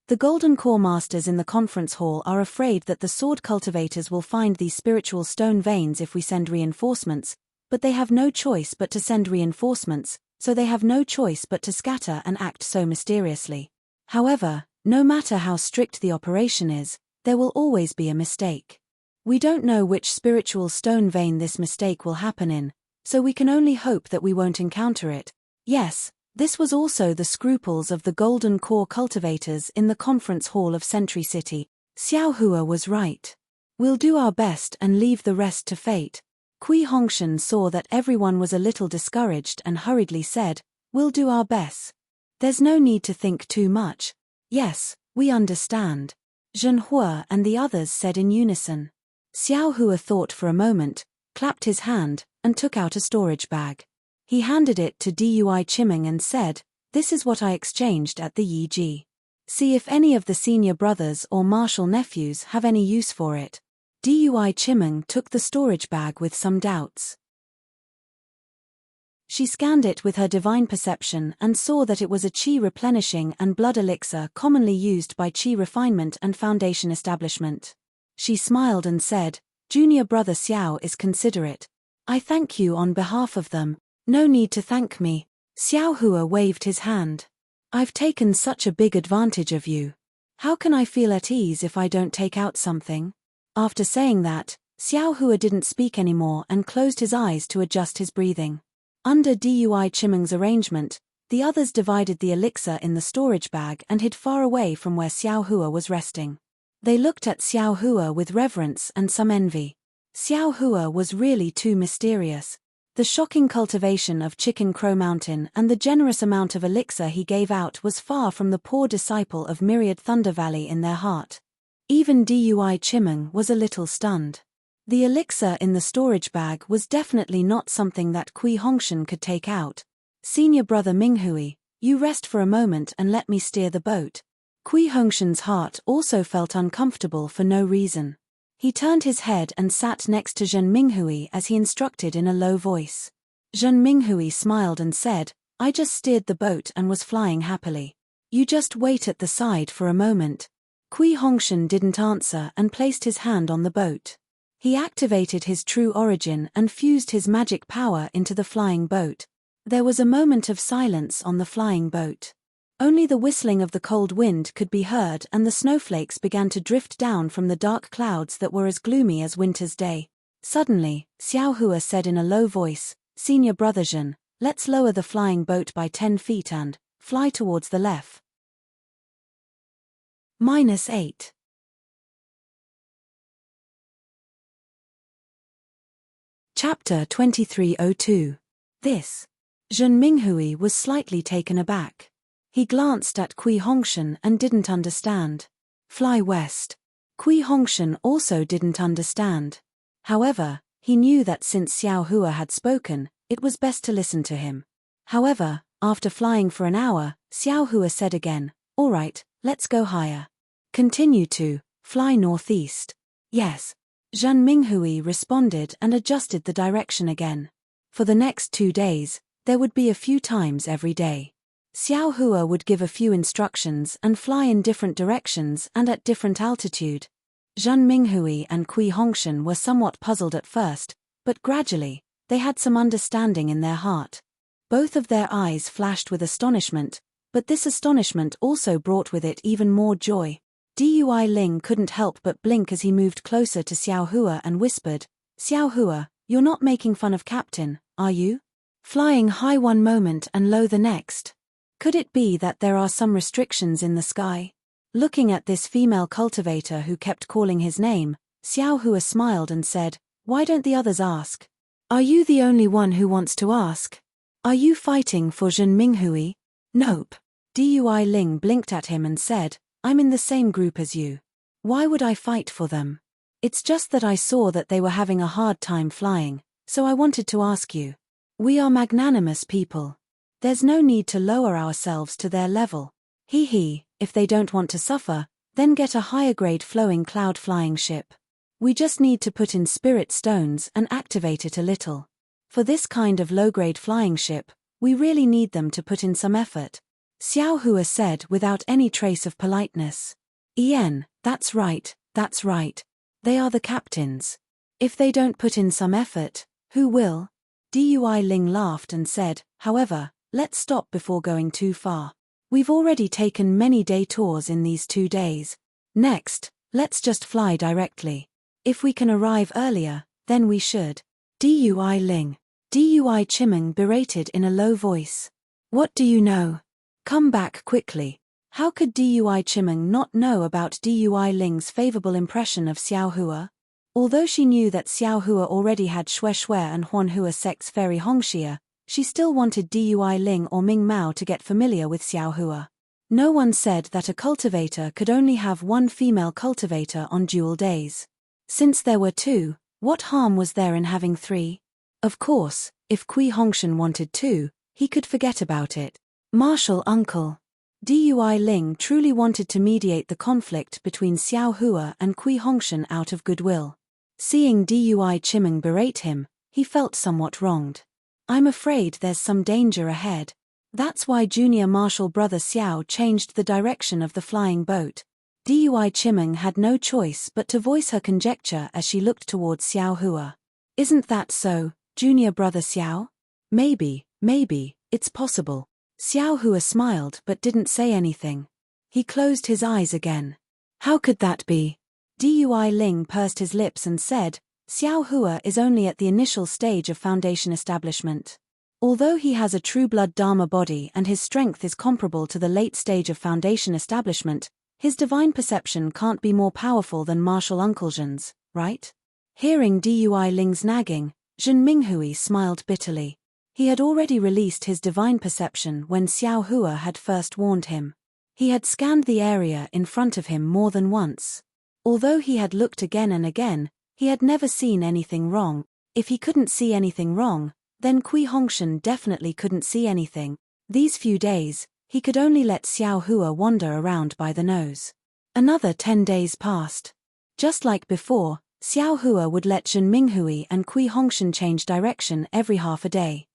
The Golden Core Masters in the conference hall are afraid that the sword cultivators will find these spiritual stone veins if we send reinforcements, but they have no choice but to send reinforcements, so they have no choice but to scatter and act so mysteriously. However, no matter how strict the operation is, there will always be a mistake. We don't know which spiritual stone vein this mistake will happen in, so we can only hope that we won't encounter it. Yes, this was also the scruples of the Golden Core cultivators in the conference hall of Century City. Xiao Hua was right. We'll do our best and leave the rest to fate. Kui Hongshan saw that everyone was a little discouraged and hurriedly said, we'll do our best. There's no need to think too much. Yes, we understand. Zhen Hua and the others said in unison. Xiao Hua thought for a moment, clapped his hand, and took out a storage bag. He handed it to Dui Chimeng and said, this is what I exchanged at the Yi Ji. See if any of the senior brothers or martial nephews have any use for it. Dui Chimeng took the storage bag with some doubts. She scanned it with her divine perception and saw that it was a qi replenishing and blood elixir commonly used by qi refinement and foundation establishment. She smiled and said, Junior brother Xiao is considerate. I thank you on behalf of them. No need to thank me. Xiao Hua waved his hand. I've taken such a big advantage of you. How can I feel at ease if I don't take out something? After saying that, Xiao Hua didn't speak anymore and closed his eyes to adjust his breathing. Under Dui Chimeng's arrangement, the others divided the elixir in the storage bag and hid far away from where Xiao Hua was resting. They looked at Xiao Hua with reverence and some envy. Xiao Hua was really too mysterious. The shocking cultivation of Chicken Crow Mountain and the generous amount of elixir he gave out was far from the poor disciple of Myriad Thunder Valley in their heart. Even Dui Chimeng was a little stunned. The elixir in the storage bag was definitely not something that Kui Hongshan could take out. Senior brother Minghui, you rest for a moment and let me steer the boat. Kui Hongshan's heart also felt uncomfortable for no reason. He turned his head and sat next to Zhen Minghui as he instructed in a low voice. Zhen Minghui smiled and said, I just steered the boat and was flying happily. You just wait at the side for a moment. Kui Hongshan didn't answer and placed his hand on the boat. He activated his true origin and fused his magic power into the flying boat. There was a moment of silence on the flying boat. Only the whistling of the cold wind could be heard and the snowflakes began to drift down from the dark clouds that were as gloomy as winter's day. Suddenly, Xiao Hua said in a low voice, Senior brother Zhen, let's lower the flying boat by 10 feet and fly towards the left. -8. Chapter 2302. This. Zhen Minghui was slightly taken aback. He glanced at Kui Hongshan and didn't understand. Fly west. Kui Hongshan also didn't understand. However, he knew that since Xiao Hua had spoken, it was best to listen to him. However, after flying for an hour, Xiao Hua said again, "All right, let's go higher. Continue to fly northeast." "Yes." Zhen Minghui responded and adjusted the direction again. For the next 2 days, there would be a few times every day. Xiao Hua would give a few instructions and fly in different directions and at different altitude. Zhen Minghui and Kui Hongshan were somewhat puzzled at first, but gradually, they had some understanding in their heart. Both of their eyes flashed with astonishment, but this astonishment also brought with it even more joy. Dui Ling couldn't help but blink as he moved closer to Xiao Hua and whispered, "Xiao Hua, you're not making fun of Captain, are you? Flying high one moment and low the next. Could it be that there are some restrictions in the sky?" Looking at this female cultivator who kept calling his name, Xiao Hua smiled and said, "Why don't the others ask? Are you the only one who wants to ask? Are you fighting for Zhen Minghui?" "Nope." Dui Ling blinked at him and said, "I'm in the same group as you. Why would I fight for them? It's just that I saw that they were having a hard time flying, so I wanted to ask you. We are magnanimous people. There's no need to lower ourselves to their level. If they don't want to suffer, then get a higher grade flowing cloud flying ship. We just need to put in spirit stones and activate it a little. For this kind of low-grade flying ship, we really need them to put in some effort," Xiao Hua said without any trace of politeness. "Ian, that's right. They are the captains. If they don't put in some effort, who will?" Dui Ling laughed and said, "However, let's stop before going too far. We've already taken many day tours in these 2 days. Next, let's just fly directly. If we can arrive earlier, then we should." Dui Ling. Dui Chimeng berated in a low voice. "What do you know? Come back quickly." How could Dui Chimeng not know about Dui Ling's favorable impression of Xiao Hua? Although she knew that Xiao Hua already had Xue Xue and Huan Hua sect's fairy Hongxia, she still wanted Dui Ling or Ming Mao to get familiar with Xiao Hua. No one said that a cultivator could only have one female cultivator on dual days. Since there were 2, what harm was there in having 3? Of course, if Kui Hongshan wanted 2, he could forget about it. Martial uncle. Dui Ling truly wanted to mediate the conflict between Xiao Hua and Kui Hongshan out of goodwill. Seeing Dui Chimeng berate him, he felt somewhat wronged. "I'm afraid there's some danger ahead. That's why junior martial brother Xiao changed the direction of the flying boat." Dui Chimeng had no choice but to voice her conjecture as she looked towards Xiao Hua. "Isn't that so, junior brother Xiao?" Maybe, it's possible." Xiao Hua smiled but didn't say anything. He closed his eyes again. "How could that be?" Dui Ling pursed his lips and said, "Xiao Hua is only at the initial stage of foundation establishment. Although he has a true blood Dharma body and his strength is comparable to the late stage of foundation establishment, his divine perception can't be more powerful than martial Uncle Zhen's, right?" Hearing Dui Ling's nagging, Zhen Minghui smiled bitterly. He had already released his divine perception when Xiao Hua had first warned him. He had scanned the area in front of him more than once. Although he had looked again and again, he had never seen anything wrong. If he couldn't see anything wrong, then Kui Hongshan definitely couldn't see anything. These few days, he could only let Xiao Hua wander around by the nose. Another 10 days passed. Just like before, Xiao Hua would let Zhen Minghui and Kui Hongshan change direction every half a day.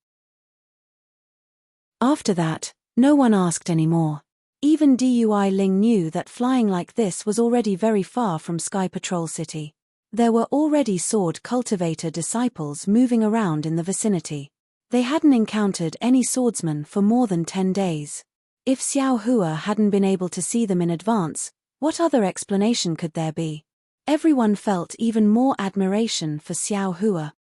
After that, no one asked anymore. Even Dui Ling knew that flying like this was already very far from Sky Patrol City. There were already sword cultivator disciples moving around in the vicinity. They hadn't encountered any swordsmen for more than 10 days. If Xiao Hua hadn't been able to see them in advance, what other explanation could there be? Everyone felt even more admiration for Xiao Hua.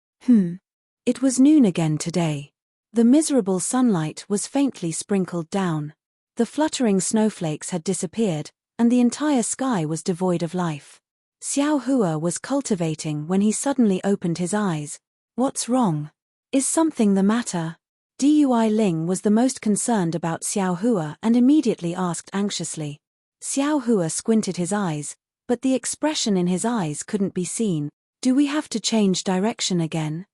It was noon again today. The miserable sunlight was faintly sprinkled down. The fluttering snowflakes had disappeared, and the entire sky was devoid of life. Xiao Hua was cultivating when he suddenly opened his eyes. "What's wrong? Is something the matter?" Dui Ling was the most concerned about Xiao Hua and immediately asked anxiously. Xiao Hua squinted his eyes, but the expression in his eyes couldn't be seen. "Do we have to change direction again?"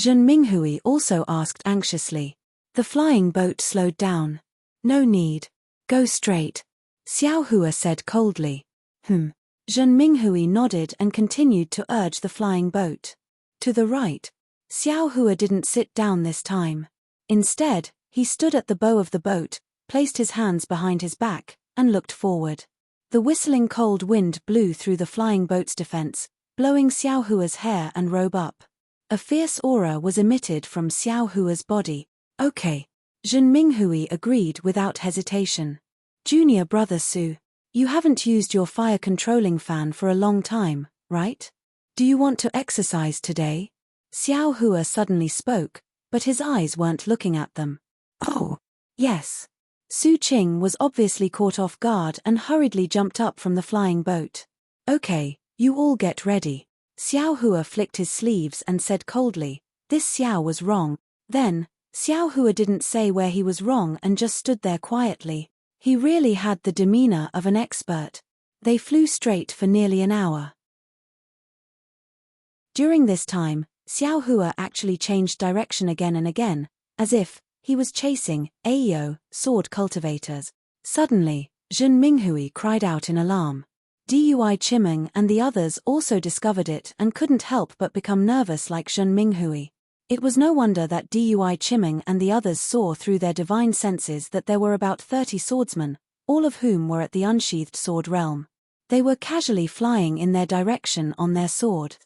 Zhen Minghui also asked anxiously. The flying boat slowed down. No need. Go straight. Xiao Hua said coldly. Zhen Minghui nodded and continued to urge the flying boat. To the right. Xiao Hua didn't sit down this time. Instead, he stood at the bow of the boat, placed his hands behind his back, and looked forward. The whistling cold wind blew through the flying boat's defense, blowing Xiao Hua's hair and robe up. A fierce aura was emitted from Xiao Hua's body. Okay. Zhen Minghui agreed without hesitation. Junior brother Su, you haven't used your fire controlling fan for a long time, right? Do you want to exercise today? Xiao Hua suddenly spoke, but his eyes weren't looking at them. Oh, yes. Su Qing was obviously caught off guard and hurriedly jumped up from the flying boat. Okay, you all get ready. Xiao Hua flicked his sleeves and said coldly, this Xiao was wrong. Then, Xiao Hua didn't say where he was wrong and just stood there quietly. He really had the demeanor of an expert. They flew straight for nearly an hour. During this time, Xiao Hua actually changed direction again and again, as if he was chasing Ayo sword cultivators. Suddenly, Zhen Minghui cried out in alarm. Dui Chimeng and the others also discovered it and couldn't help but become nervous like Zhen Minghui. It was no wonder that Dui Chimeng and the others saw through their divine senses that there were about 30 swordsmen, all of whom were at the unsheathed sword realm. They were casually flying in their direction on their sword.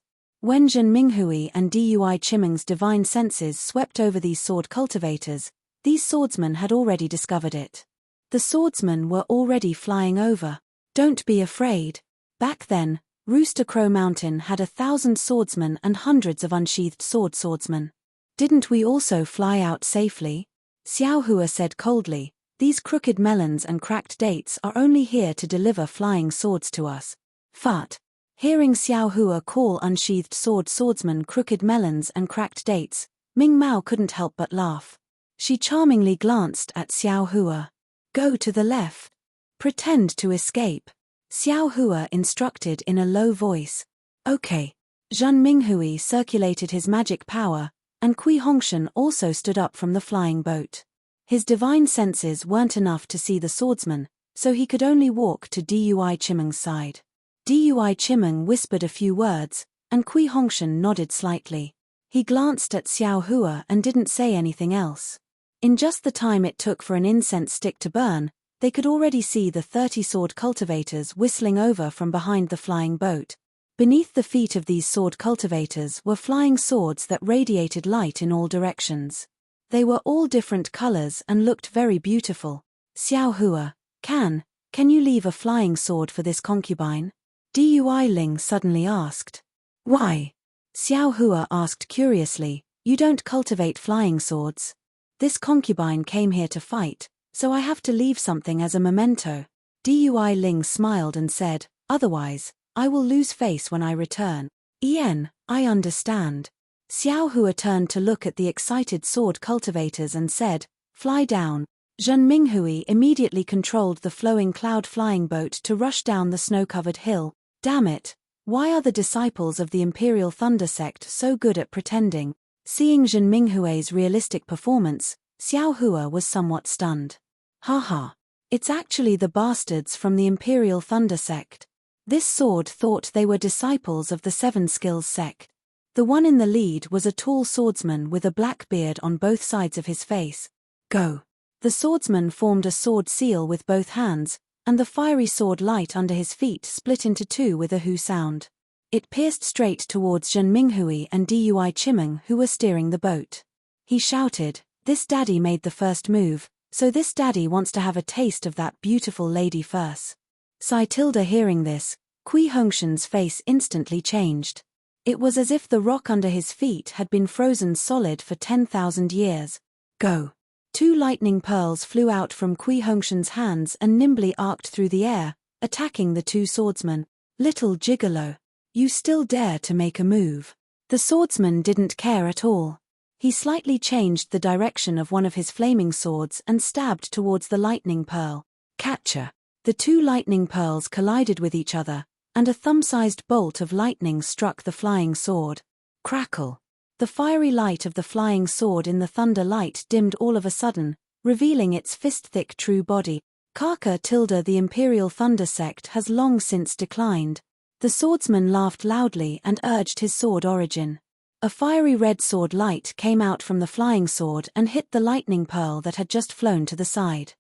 When Zhen Minghui and Dui Chimeng's divine senses swept over these sword cultivators, these swordsmen had already discovered it. The swordsmen were already flying over. Don't be afraid. Back then, Rooster Crow Mountain had 1,000 swordsmen and hundreds of unsheathed swordsmen. Didn't we also fly out safely? Xiao Hua said coldly, these crooked melons and cracked dates are only here to deliver flying swords to us. Fat. Hearing Xiao Hua call unsheathed swordsmen crooked melons and cracked dates, Ming Mao couldn't help but laugh. She charmingly glanced at Xiao Hua. Go to the left. Pretend to escape. Xiao Hua instructed in a low voice. Okay. Zhen Minghui circulated his magic power, and Kui Hongshan also stood up from the flying boat. His divine senses weren't enough to see the swordsman, so he could only walk to Dui Chimeng's side. Dui Chimeng whispered a few words, and Kui Hongshan nodded slightly. He glanced at Xiao Hua and didn't say anything else. In just the time it took for an incense stick to burn, they could already see the 30 sword cultivators whistling over from behind the flying boat. Beneath the feet of these sword cultivators were flying swords that radiated light in all directions. They were all different colors and looked very beautiful. Xiao Hua, can you leave a flying sword for this concubine? Dui Ling suddenly asked. Why? Xiao Hua asked curiously, you don't cultivate flying swords. This concubine came here to fight, so I have to leave something as a memento. Dui Ling smiled and said, otherwise, I will lose face when I return. I understand. Xiao Hua turned to look at the excited sword cultivators and said, fly down. Zhen Minghui immediately controlled the flowing cloud flying boat to rush down the snow-covered hill. Damn it, why are the disciples of the Imperial Thunder sect so good at pretending? Seeing Zhen Minghui's realistic performance, Xiao Hua was somewhat stunned. Haha, it's actually the bastards from the Imperial Thunder sect. This sword thought they were disciples of the Seven Skills sect. The one in the lead was a tall swordsman with a black beard on both sides of his face. Go. The swordsman formed a sword seal with both hands, and the fiery sword light under his feet split into two with a hoo sound. It pierced straight towards Zhen Minghui and Dui Chimeng who were steering the boat. He shouted, this daddy made the first move, so this daddy wants to have a taste of that beautiful lady first. Tilda hearing this, Kui Hongshan's face instantly changed. It was as if the rock under his feet had been frozen solid for 10,000 years. Go. 2 lightning pearls flew out from Kui Hongshan's hands and nimbly arced through the air, attacking the 2 swordsmen. Little gigolo. You still dare to make a move. The swordsman didn't care at all. He slightly changed the direction of one of his flaming swords and stabbed towards the lightning pearl. Catcher. The 2 lightning pearls collided with each other, and a thumb-sized bolt of lightning struck the flying sword. Crackle. The fiery light of the flying sword in the thunder light dimmed all of a sudden, revealing its fist-thick true body. Karka tilde the Imperial Thunder sect has long since declined. The swordsman laughed loudly and urged his sword origin. A fiery red sword light came out from the flying sword and hit the lightning pearl that had just flown to the side.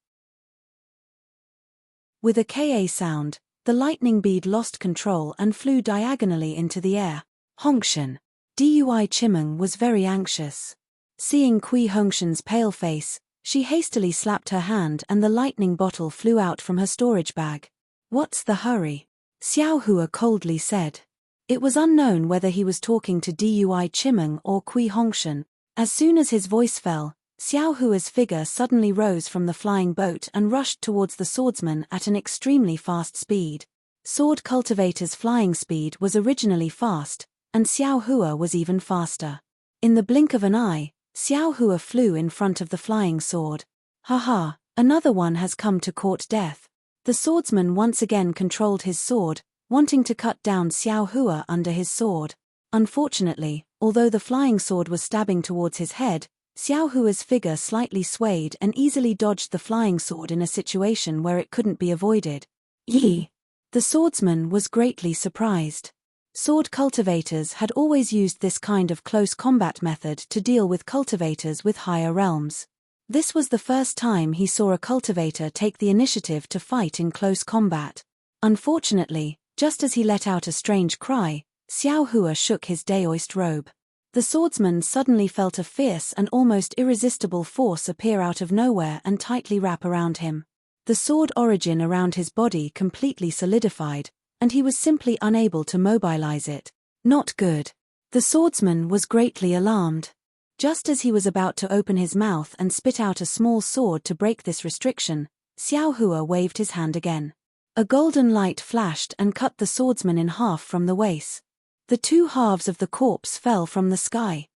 With a ka sound, the lightning bead lost control and flew diagonally into the air. Hongshan. Dui Chimeng was very anxious. Seeing Kui Hongshan's pale face, she hastily slapped her hand and the lightning bottle flew out from her storage bag. "What's the hurry?" Xiao Hua coldly said. It was unknown whether he was talking to Dui Chimeng or Kui Hongshan. As soon as his voice fell, Xiao Hua's figure suddenly rose from the flying boat and rushed towards the swordsman at an extremely fast speed. Sword Cultivator's flying speed was originally fast, and Xiao Hua was even faster. In the blink of an eye, Xiao Hua flew in front of the flying sword. "Haha, another one has come to court death." The swordsman once again controlled his sword, wanting to cut down Xiao Hua under his sword. Unfortunately, although the flying sword was stabbing towards his head, Xiao Hua's figure slightly swayed and easily dodged the flying sword in a situation where it couldn't be avoided. Yi! The swordsman was greatly surprised. Sword cultivators had always used this kind of close combat method to deal with cultivators with higher realms. This was the first time he saw a cultivator take the initiative to fight in close combat. Unfortunately, just as he let out a strange cry, Xiao Hua shook his daoist robe. The swordsman suddenly felt a fierce and almost irresistible force appear out of nowhere and tightly wrap around him. The sword origin around his body completely solidified, and he was simply unable to mobilize it. Not good. The swordsman was greatly alarmed. Just as he was about to open his mouth and spit out a small sword to break this restriction, Xiao Hua waved his hand again. A golden light flashed and cut the swordsman in half from the waist. The two halves of the corpse fell from the sky.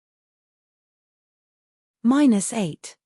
-8.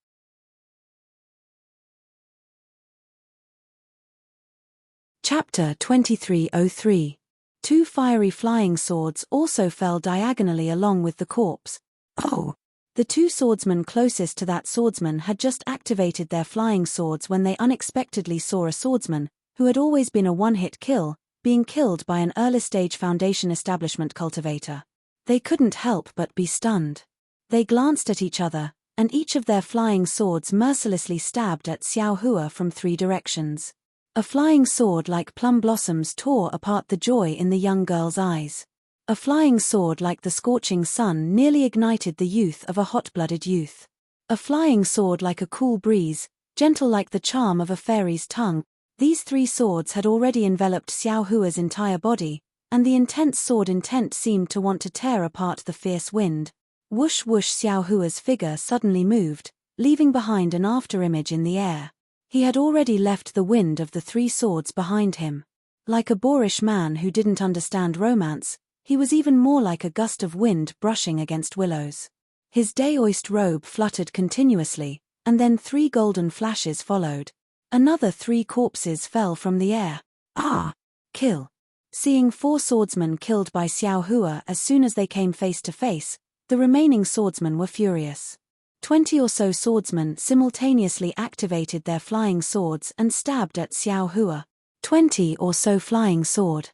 Chapter 2303. Two fiery flying swords also fell diagonally along with the corpse. Oh! The two swordsmen closest to that swordsman had just activated their flying swords when they unexpectedly saw a swordsman, who had always been a one-hit kill, being killed by an early-stage Foundation establishment cultivator. They couldn't help but be stunned. They glanced at each other, and each of their flying swords mercilessly stabbed at Xiao Hua from 3 directions. A flying sword like plum blossoms tore apart the joy in the young girl's eyes. A flying sword like the scorching sun nearly ignited the youth of a hot-blooded youth. A flying sword like a cool breeze, gentle like the charm of a fairy's tongue. These 3 swords had already enveloped Xiao Hua's entire body, and the intense sword intent seemed to want to tear apart the fierce wind. Whoosh whoosh! Xiao Hua's figure suddenly moved, leaving behind an afterimage in the air. He had already left the wind of the 3 swords behind him. Like a boorish man who didn't understand romance, he was even more like a gust of wind brushing against willows. His daoist robe fluttered continuously, and then 3 golden flashes followed. Another 3 corpses fell from the air. Ah! Kill! Seeing 4 swordsmen killed by Xiao Hua as soon as they came face to face, the remaining swordsmen were furious. 20 or so swordsmen simultaneously activated their flying swords and stabbed at Xiao Hua. 20 or so flying sword.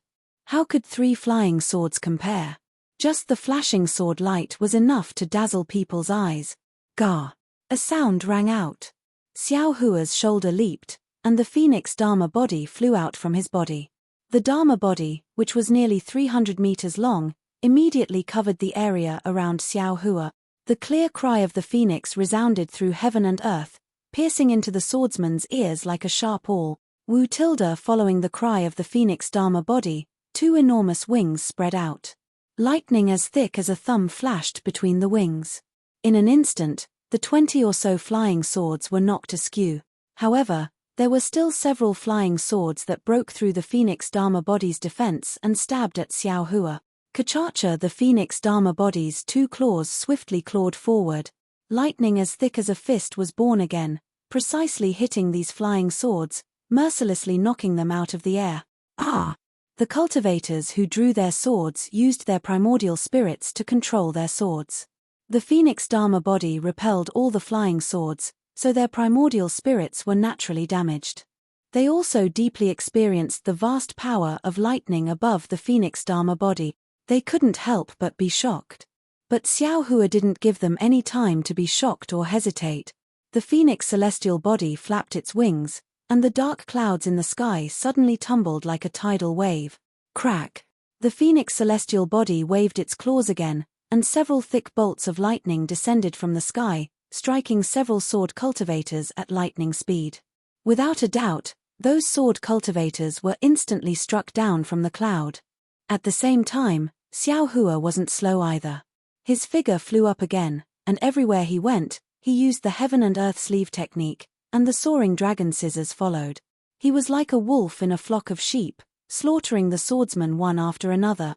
How could 3 flying swords compare? Just the flashing sword light was enough to dazzle people's eyes. Gah! A sound rang out. Xiao Hua's shoulder leaped, and the phoenix Dharma body flew out from his body. The Dharma body, which was nearly 300 meters long, immediately covered the area around Xiao Hua. The clear cry of the phoenix resounded through heaven and earth, piercing into the swordsman's ears like a sharp awl. Wu tilde following the cry of the phoenix Dharma body, 2 enormous wings spread out. Lightning as thick as a thumb flashed between the wings. In an instant, the 20 or so flying swords were knocked askew. However, there were still several flying swords that broke through the phoenix Dharma body's defense and stabbed at Xiao Hua. Kachacha! The phoenix Dharma body's 2 claws swiftly clawed forward. Lightning as thick as a fist was born again, precisely hitting these flying swords, mercilessly knocking them out of the air. Ah! The cultivators who drew their swords used their primordial spirits to control their swords. The Phoenix Dharma body repelled all the flying swords, so their primordial spirits were naturally damaged. They also deeply experienced the vast power of lightning above the Phoenix Dharma body. They couldn't help but be shocked. But Xiao Hua didn't give them any time to be shocked or hesitate. The Phoenix celestial body flapped its wings, and the dark clouds in the sky suddenly tumbled like a tidal wave. Crack! The Phoenix celestial body waved its claws again, and several thick bolts of lightning descended from the sky, striking several sword cultivators at lightning speed. Without a doubt, those sword cultivators were instantly struck down from the cloud. At the same time, Xiao Hua wasn't slow either. His figure flew up again, and everywhere he went, he used the heaven and earth sleeve technique, and the soaring dragon scissors followed. He was like a wolf in a flock of sheep, slaughtering the swordsmen one after another.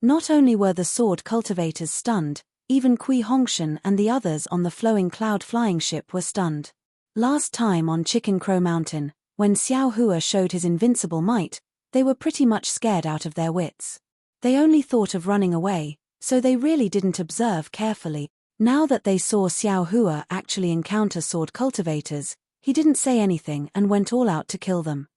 Not only were the sword cultivators stunned, even Kui Hongshan and the others on the flowing cloud flying ship were stunned. Last time on Chicken Crow Mountain, when Xiao Hua showed his invincible might, they were pretty much scared out of their wits. They only thought of running away, so they really didn't observe carefully. Now that they saw Xiao Hua actually encounter sword cultivators, he didn't say anything and went all out to kill them.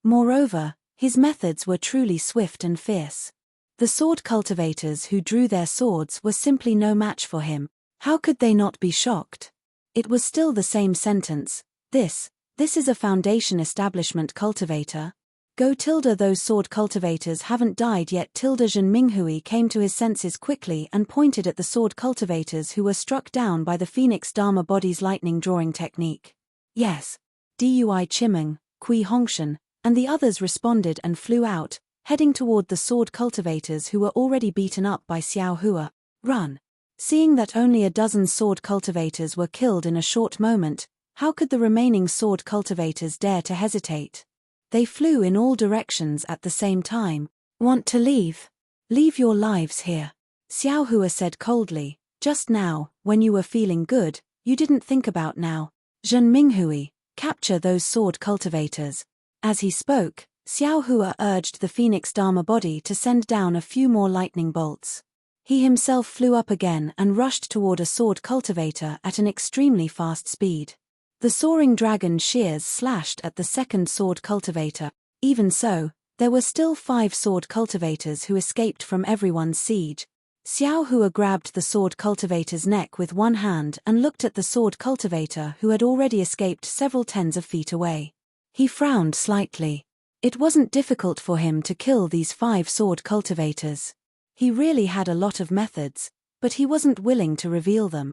Moreover, his methods were truly swift and fierce. The sword cultivators who drew their swords were simply no match for him. How could they not be shocked? It was still the same sentence. This is a Foundation establishment cultivator. Go tilde those sword cultivators haven't died yet tilde. Zhen Minghui came to his senses quickly and pointed at the sword cultivators who were struck down by the Phoenix Dharma body's lightning drawing technique. Yes. Dui Chimeng, Kui Hongshan, and the others responded and flew out, heading toward the sword cultivators who were already beaten up by Xiao Hua. Run! Seeing that only a dozen sword cultivators were killed in a short moment, how could the remaining sword cultivators dare to hesitate? They flew in all directions at the same time. Want to leave? Leave your lives here. Xiao Hua said coldly. Just now, when you were feeling good, you didn't think about now. Zhen Minghui, capture those sword cultivators. As he spoke, Xiao Hua urged the Phoenix Dharma body to send down a few more lightning bolts. He himself flew up again and rushed toward a sword cultivator at an extremely fast speed. The soaring dragon shears slashed at the second sword cultivator. Even so, there were still 5 sword cultivators who escaped from everyone's siege. Xiao Hua grabbed the sword cultivator's neck with one hand and looked at the sword cultivator who had already escaped several tens of feet away. He frowned slightly. It wasn't difficult for him to kill these 5 sword cultivators. He really had a lot of methods, but he wasn't willing to reveal them.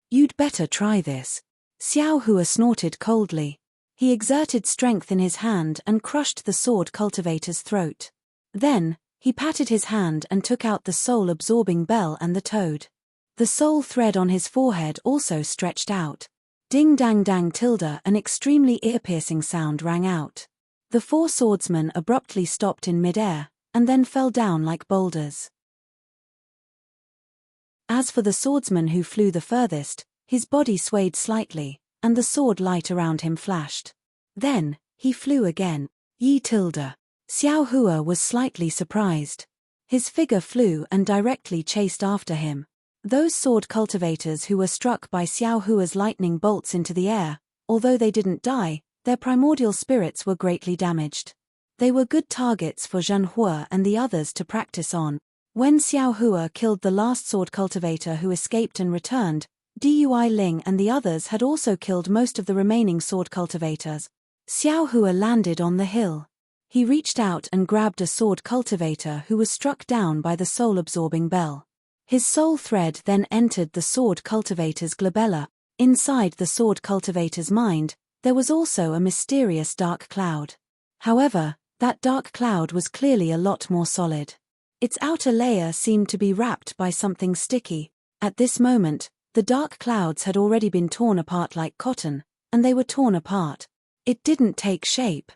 You'd better try this. Xiao Hua snorted coldly. He exerted strength in his hand and crushed the sword cultivator's throat. Then, he patted his hand and took out the soul-absorbing bell and the toad. The soul thread on his forehead also stretched out. Ding-dang-dang tilde, an extremely ear-piercing sound rang out. The 4 swordsmen abruptly stopped in midair, and then fell down like boulders. As for the swordsman who flew the furthest, his body swayed slightly, and the sword light around him flashed. Then, he flew again. Yi tilde. Xiao Hua was slightly surprised. His figure flew and directly chased after him. Those sword cultivators who were struck by Xiao Hua's lightning bolts into the air, although they didn't die, their primordial spirits were greatly damaged. They were good targets for Zhen Hua and the others to practice on. When Xiao Hua killed the last sword cultivator who escaped and returned, Dui Ling and the others had also killed most of the remaining sword cultivators. Xiao Hua landed on the hill. He reached out and grabbed a sword cultivator who was struck down by the soul-absorbing bell. His soul thread then entered the sword cultivator's glabella. Inside the sword cultivator's mind, there was also a mysterious dark cloud. However, that dark cloud was clearly a lot more solid. Its outer layer seemed to be wrapped by something sticky. At this moment, the dark clouds had already been torn apart like cotton, and they were torn apart. It didn't take shape.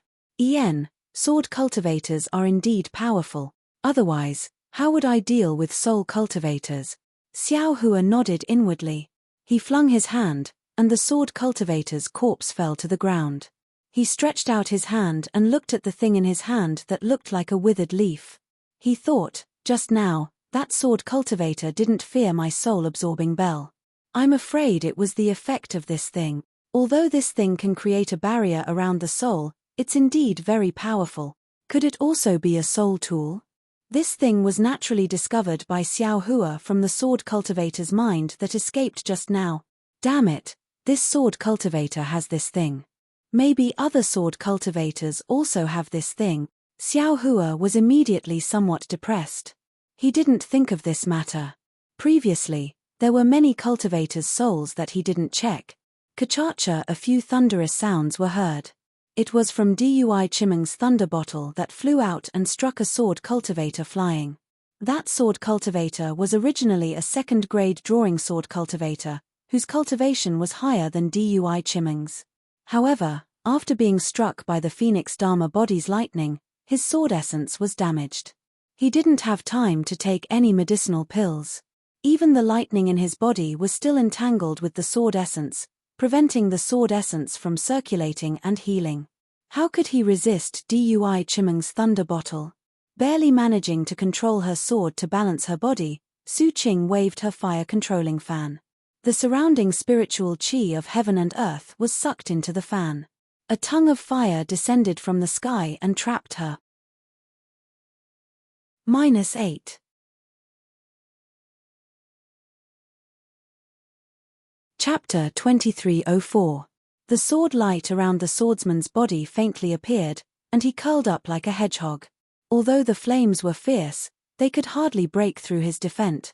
Sword cultivators are indeed powerful. Otherwise, how would I deal with soul cultivators? Xiao Hua nodded inwardly. He flung his hand, and the sword cultivator's corpse fell to the ground. He stretched out his hand and looked at the thing in his hand that looked like a withered leaf. He thought, just now, That sword cultivator didn't fear my soul-absorbing bell. I'm afraid it was the effect of this thing. Although this thing can create a barrier around the soul, it's indeed very powerful. Could it also be a soul tool? This thing was naturally discovered by Xiao Hua from the sword cultivator's mind that escaped just now. Damn it, this sword cultivator has this thing. Maybe other sword cultivators also have this thing. Xiao Hua was immediately somewhat depressed. He didn't think of this matter. Previously, there were many cultivators' souls that he didn't check. Ka-cha-cha, a few thunderous sounds were heard. It was from Dui Chimeng's thunder bottle that flew out and struck a sword cultivator flying. That sword cultivator was originally a second-grade drawing sword cultivator, whose cultivation was higher than Dui Chimeng's. However, after being struck by the Phoenix Dharma body's lightning, his sword essence was damaged. He didn't have time to take any medicinal pills. Even the lightning in his body was still entangled with the sword essence, preventing the sword essence from circulating and healing. How could he resist Dui Chimeng's thunder bottle? Barely managing to control her sword to balance her body, Su Qing waved her fire-controlling fan. The surrounding spiritual chi of heaven and earth was sucked into the fan. A tongue of fire descended from the sky and trapped her. -8. Chapter 2304. The sword light around the swordsman's body faintly appeared, and he curled up like a hedgehog. Although the flames were fierce, they could hardly break through his defense.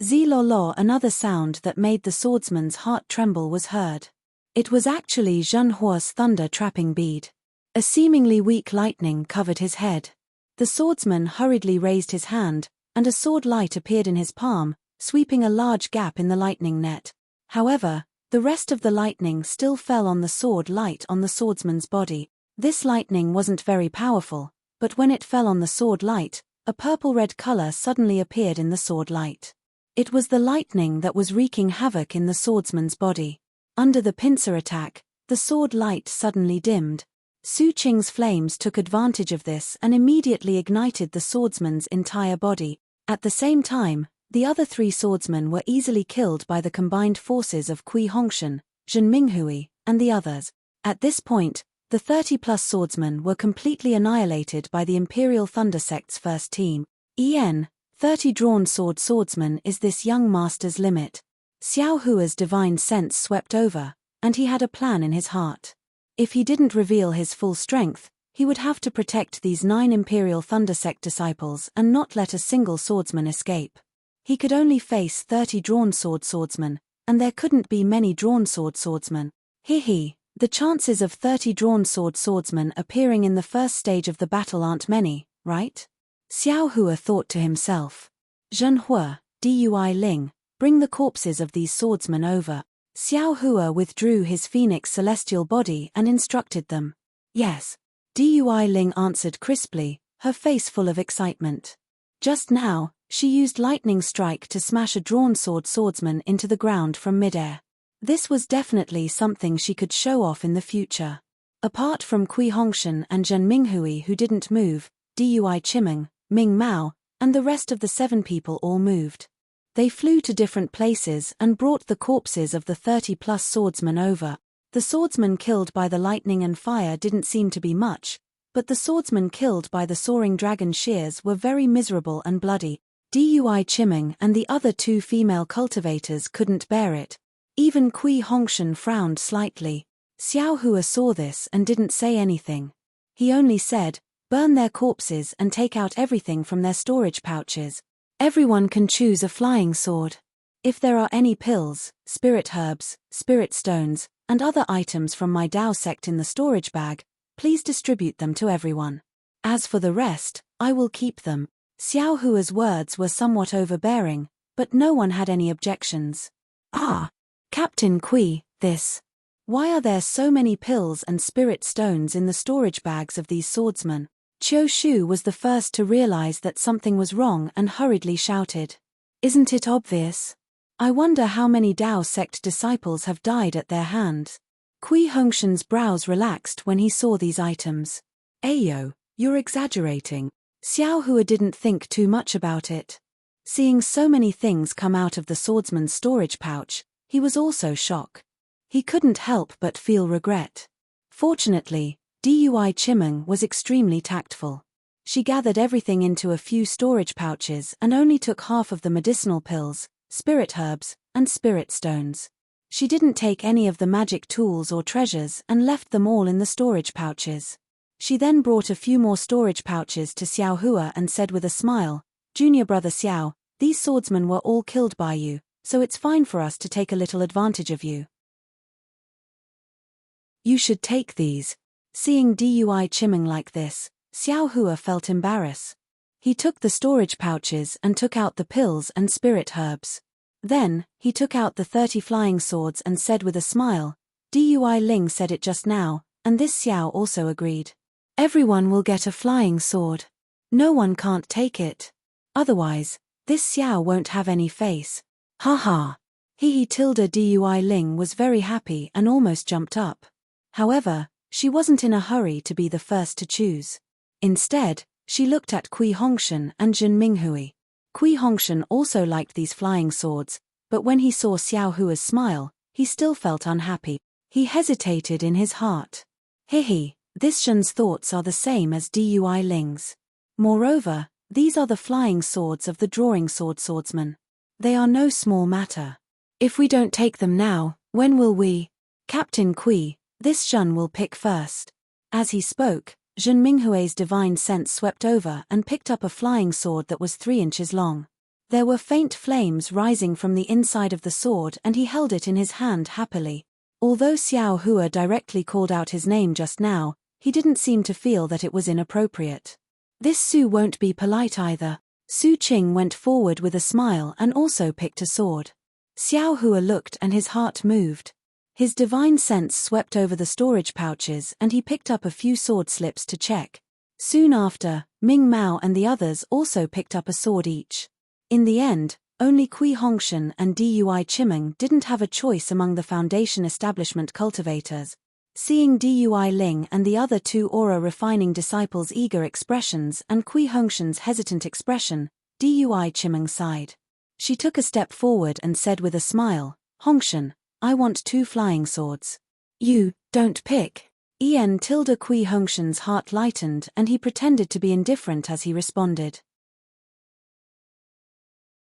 Zi-lo-lo, another sound that made the swordsman's heart tremble, was heard. It was actually Zhenhua's thunder-trapping bead. A seemingly weak lightning covered his head. The swordsman hurriedly raised his hand, and a sword light appeared in his palm, sweeping a large gap in the lightning net. However, the rest of the lightning still fell on the sword light on the swordsman's body. This lightning wasn't very powerful, but when it fell on the sword light, a purple-red color suddenly appeared in the sword light. It was the lightning that was wreaking havoc in the swordsman's body. Under the pincer attack, the sword light suddenly dimmed. Su Qing's flames took advantage of this and immediately ignited the swordsman's entire body. At the same time, the other three swordsmen were easily killed by the combined forces of Kui Hongshan, Zhen Minghui, and the others. At this point, the 30-plus swordsmen were completely annihilated by the Imperial Thunder Sect's first team. 30 drawn sword swordsmen is this young master's limit. Xiao Hua's divine sense swept over, and he had a plan in his heart. If he didn't reveal his full strength, he would have to protect these 9 Imperial Thunder Sect disciples and not let a single swordsman escape. He could only face 30 drawn sword swordsmen, and there couldn't be many drawn sword swordsmen. The chances of 30 drawn sword swordsmen appearing in the first stage of the battle aren't many, right? Xiao Hua thought to himself. Zhenhua, Dui Ling, bring the corpses of these swordsmen over. Xiao Hua withdrew his phoenix celestial body and instructed them. Yes. Dui Ling answered crisply, her face full of excitement. Just now, she used lightning strike to smash a drawn sword swordsman into the ground from midair. This was definitely something she could show off in the future. Apart from Kui Hongshan and Zhen Minghui who didn't move, Dui Chimeng, Ming Mao, and the rest of the 7 people all moved. They flew to different places and brought the corpses of the 30-plus swordsmen over. The swordsmen killed by the lightning and fire didn't seem to be much, but the swordsmen killed by the soaring dragon shears were very miserable and bloody. Dui Chimeng and the other 2 female cultivators couldn't bear it. Even Kui Hongshan frowned slightly. Xiao Hua saw this and didn't say anything. He only said, burn their corpses and take out everything from their storage pouches. Everyone can choose a flying sword. If there are any pills, spirit herbs, spirit stones, and other items from my Dao sect in the storage bag, please distribute them to everyone. As for the rest, I will keep them. Xiao Hua's words were somewhat overbearing, but no one had any objections. Ah, Captain Kui, this. Why are there so many pills and spirit stones in the storage bags of these swordsmen? Qiu Shu was the first to realize that something was wrong and hurriedly shouted. Isn't it obvious? I wonder how many Dao sect disciples have died at their hands. Kui Hongshan's brows relaxed when he saw these items. Ayo, you're exaggerating. Xiao Hua didn't think too much about it. Seeing so many things come out of the swordsman's storage pouch, he was also shocked. He couldn't help but feel regret. Fortunately, Deity Chimeng was extremely tactful. She gathered everything into a few storage pouches and only took half of the medicinal pills, spirit herbs, and spirit stones. She didn't take any of the magic tools or treasures and left them all in the storage pouches. She then brought a few more storage pouches to Xiao Hua and said with a smile, "Junior brother Xiao, these swordsmen were all killed by you, so it's fine for us to take a little advantage of you. You should take these." Seeing Deity Chimeng like this, Xiao Hua felt embarrassed. He took the storage pouches and took out the pills and spirit herbs. Then, he took out the 30 flying swords and said with a smile, "Deity Ling said it just now," and this Xiao also agreed. "Everyone will get a flying sword. No one can't take it. Otherwise, this Xiao won't have any face. Ha ha." Deity Ling was very happy and almost jumped up. However, she wasn't in a hurry to be the first to choose. Instead, she looked at Kui Hongshan and Zhen Minghui. Kui Hongshan also liked these flying swords, but when he saw Xiao Hua's smile, he still felt unhappy. He hesitated in his heart. This Zhen's thoughts are the same as Deity Ling's. Moreover, these are the flying swords of the drawing sword swordsman. They are no small matter. If we don't take them now, when will we? Captain Kui, this Zhen will pick first. As he spoke, Zhen Minghui's divine sense swept over and picked up a flying sword that was 3 inches long. There were faint flames rising from the inside of the sword and he held it in his hand happily. Although Xiao Hua directly called out his name just now, he didn't seem to feel that it was inappropriate. This Su won't be polite either. Su Qing went forward with a smile and also picked a sword. Xiao Hua looked and his heart moved. His divine sense swept over the storage pouches and he picked up a few sword slips to check. Soon after, Ming Mao and the others also picked up a sword each. In the end, only Kui Hongshan and Deity Chimeng didn't have a choice among the Foundation establishment cultivators. Seeing Deity Ling and the other 2 aura-refining disciples' eager expressions and Kui Hongshan's hesitant expression, Deity Chimeng sighed. She took a step forward and said with a smile, "Hongshan, I want 2 flying swords." "You, don't pick." Kui Hongshan's heart lightened and he pretended to be indifferent as he responded.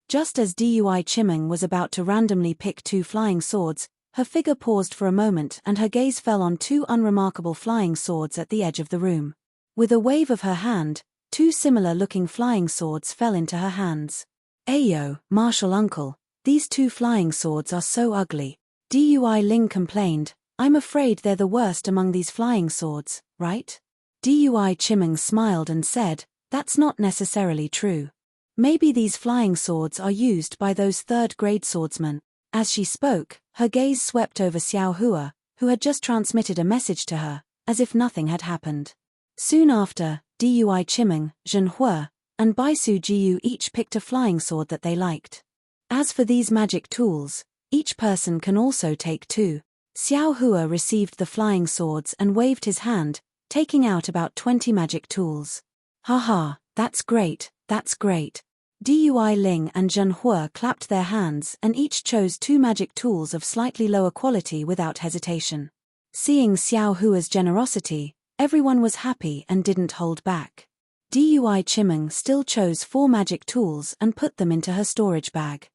Just as Deity Chimeng was about to randomly pick 2 flying swords, her figure paused for a moment and her gaze fell on 2 unremarkable flying swords at the edge of the room. With a wave of her hand, 2 similar-looking flying swords fell into her hands. "Ayo, martial uncle, these 2 flying swords are so ugly." Deity Ling complained, "I'm afraid they're the worst among these flying swords, right?" Deity Chimeng smiled and said, "That's not necessarily true. Maybe these flying swords are used by those 3rd-grade swordsmen." As she spoke, her gaze swept over Xiao Hua, who had just transmitted a message to her, as if nothing had happened. Soon after, Deity Chimeng, Zhen Hua, and Baisu Jiu each picked a flying sword that they liked. As for these magic tools, each person can also take 2. Xiao Hua received the flying swords and waved his hand, taking out about 20 magic tools. "Haha, that's great, that's great." Deity Ling and Zhen Hua clapped their hands and each chose 2 magic tools of slightly lower quality without hesitation. Seeing Xiao Hua's generosity, everyone was happy and didn't hold back. Deity Chimeng still chose 4 magic tools and put them into her storage bag.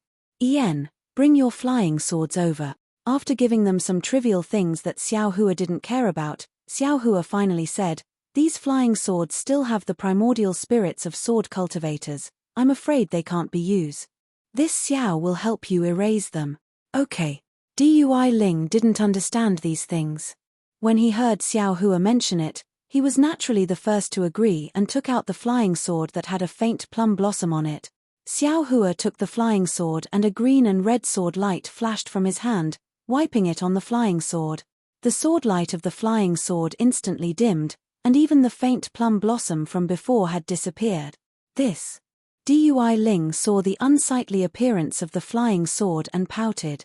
"Bring your flying swords over." After giving them some trivial things that Xiao Hua didn't care about, Xiao Hua finally said, "These flying swords still have the primordial spirits of sword cultivators. I'm afraid they can't be used. This Xiao will help you erase them." "Okay." Deity Ling didn't understand these things. When he heard Xiao Hua mention it, he was naturally the first to agree and took out the flying sword that had a faint plum blossom on it. Xiao Hua took the flying sword and a green and red sword light flashed from his hand, wiping it on the flying sword. The sword light of the flying sword instantly dimmed, and even the faint plum blossom from before had disappeared. Deity Ling saw the unsightly appearance of the flying sword and pouted.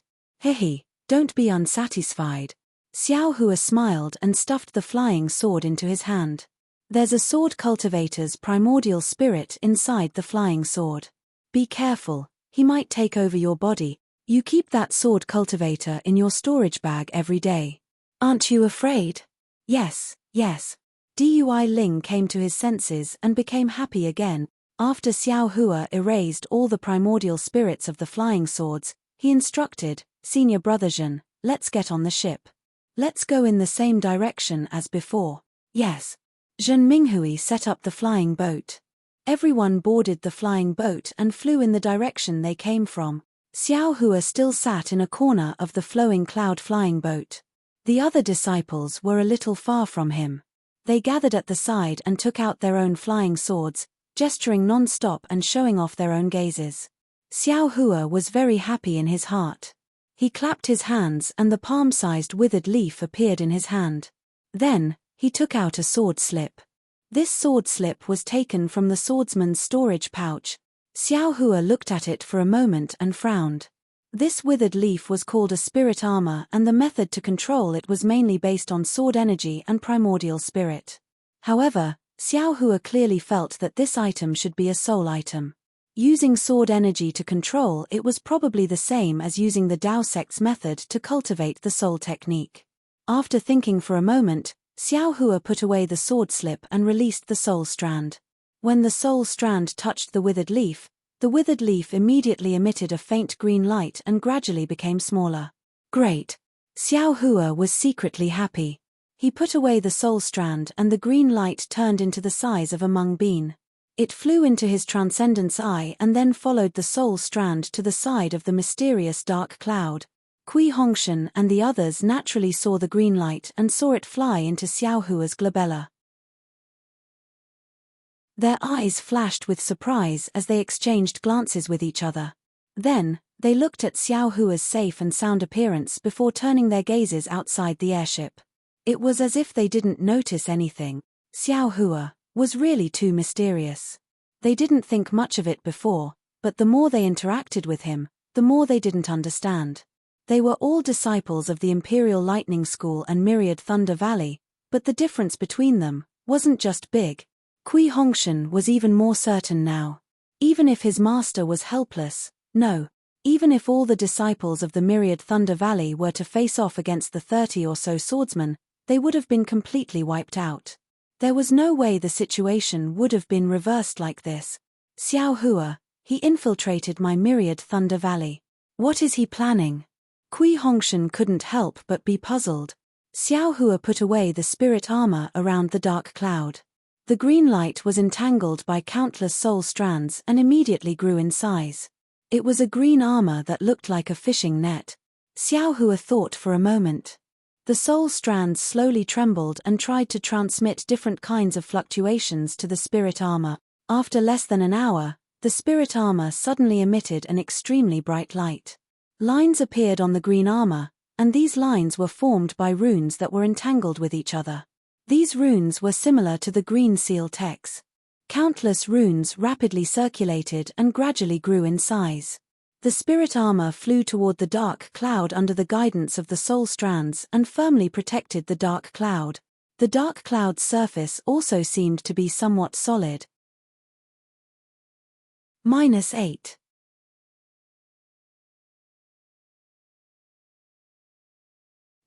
Don't be unsatisfied." Xiao Hua smiled and stuffed the flying sword into his hand. There's a sword cultivator's primordial spirit inside the flying sword. Be careful, he might take over your body. You keep that sword cultivator in your storage bag every day. Aren't you afraid? Yes, yes. Dui Ling came to his senses and became happy again. After Xiao Hua erased all the primordial spirits of the flying swords, he instructed, Senior Brother Zhen, let's get on the ship. Let's go in the same direction as before. Yes. Zhen Minghui set up the flying boat. Everyone boarded the flying boat and flew in the direction they came from. Xiao Hua still sat in a corner of the flowing cloud flying boat. The other disciples were a little far from him. They gathered at the side and took out their own flying swords, gesturing non-stop and showing off their own gazes. Xiao Hua was very happy in his heart. He clapped his hands and the palm-sized withered leaf appeared in his hand. Then, he took out a sword slip. This sword slip was taken from the swordsman's storage pouch. Xiao Hua looked at it for a moment and frowned. This withered leaf was called a spirit armor and the method to control it was mainly based on sword energy and primordial spirit. However, Xiao Hua clearly felt that this item should be a soul item. Using sword energy to control it was probably the same as using the Dao sect's method to cultivate the soul technique. After thinking for a moment, Xiao Hua put away the sword slip and released the soul strand. When the soul strand touched the withered leaf immediately emitted a faint green light and gradually became smaller. Great! Xiao Hua was secretly happy. He put away the soul strand and the green light turned into the size of a mung bean. It flew into his transcendence eye and then followed the soul strand to the side of the mysterious dark cloud. Kui Hongshan and the others naturally saw the green light and saw it fly into Xiao Hua's glabella. Their eyes flashed with surprise as they exchanged glances with each other. Then, they looked at Xiao Hua's safe and sound appearance before turning their gazes outside the airship. It was as if they didn't notice anything. Xiao Hua was really too mysterious. They didn't think much of it before, but the more they interacted with him, the more they didn't understand. They were all disciples of the Imperial Lightning School and Myriad Thunder Valley, but the difference between them wasn't just big. Kui Hongshan was even more certain now. Even if his master was helpless, no, even if all the disciples of the Myriad Thunder Valley were to face off against the 30 or so swordsmen, they would have been completely wiped out. There was no way the situation would have been reversed like this. Xiao Hua, he infiltrated my Myriad Thunder Valley. What is he planning? Kui Hongshan couldn't help but be puzzled. Xiao Hua put away the spirit armor around the dark cloud. The green light was entangled by countless soul strands and immediately grew in size. It was a green armor that looked like a fishing net. Xiao Hua thought for a moment. The soul strands slowly trembled and tried to transmit different kinds of fluctuations to the spirit armor. After less than an hour, the spirit armor suddenly emitted an extremely bright light. Lines appeared on the green armor, and these lines were formed by runes that were entangled with each other. These runes were similar to the green seal text. Countless runes rapidly circulated and gradually grew in size. The spirit armor flew toward the dark cloud under the guidance of the soul strands and firmly protected the dark cloud. The dark cloud's surface also seemed to be somewhat solid. -8.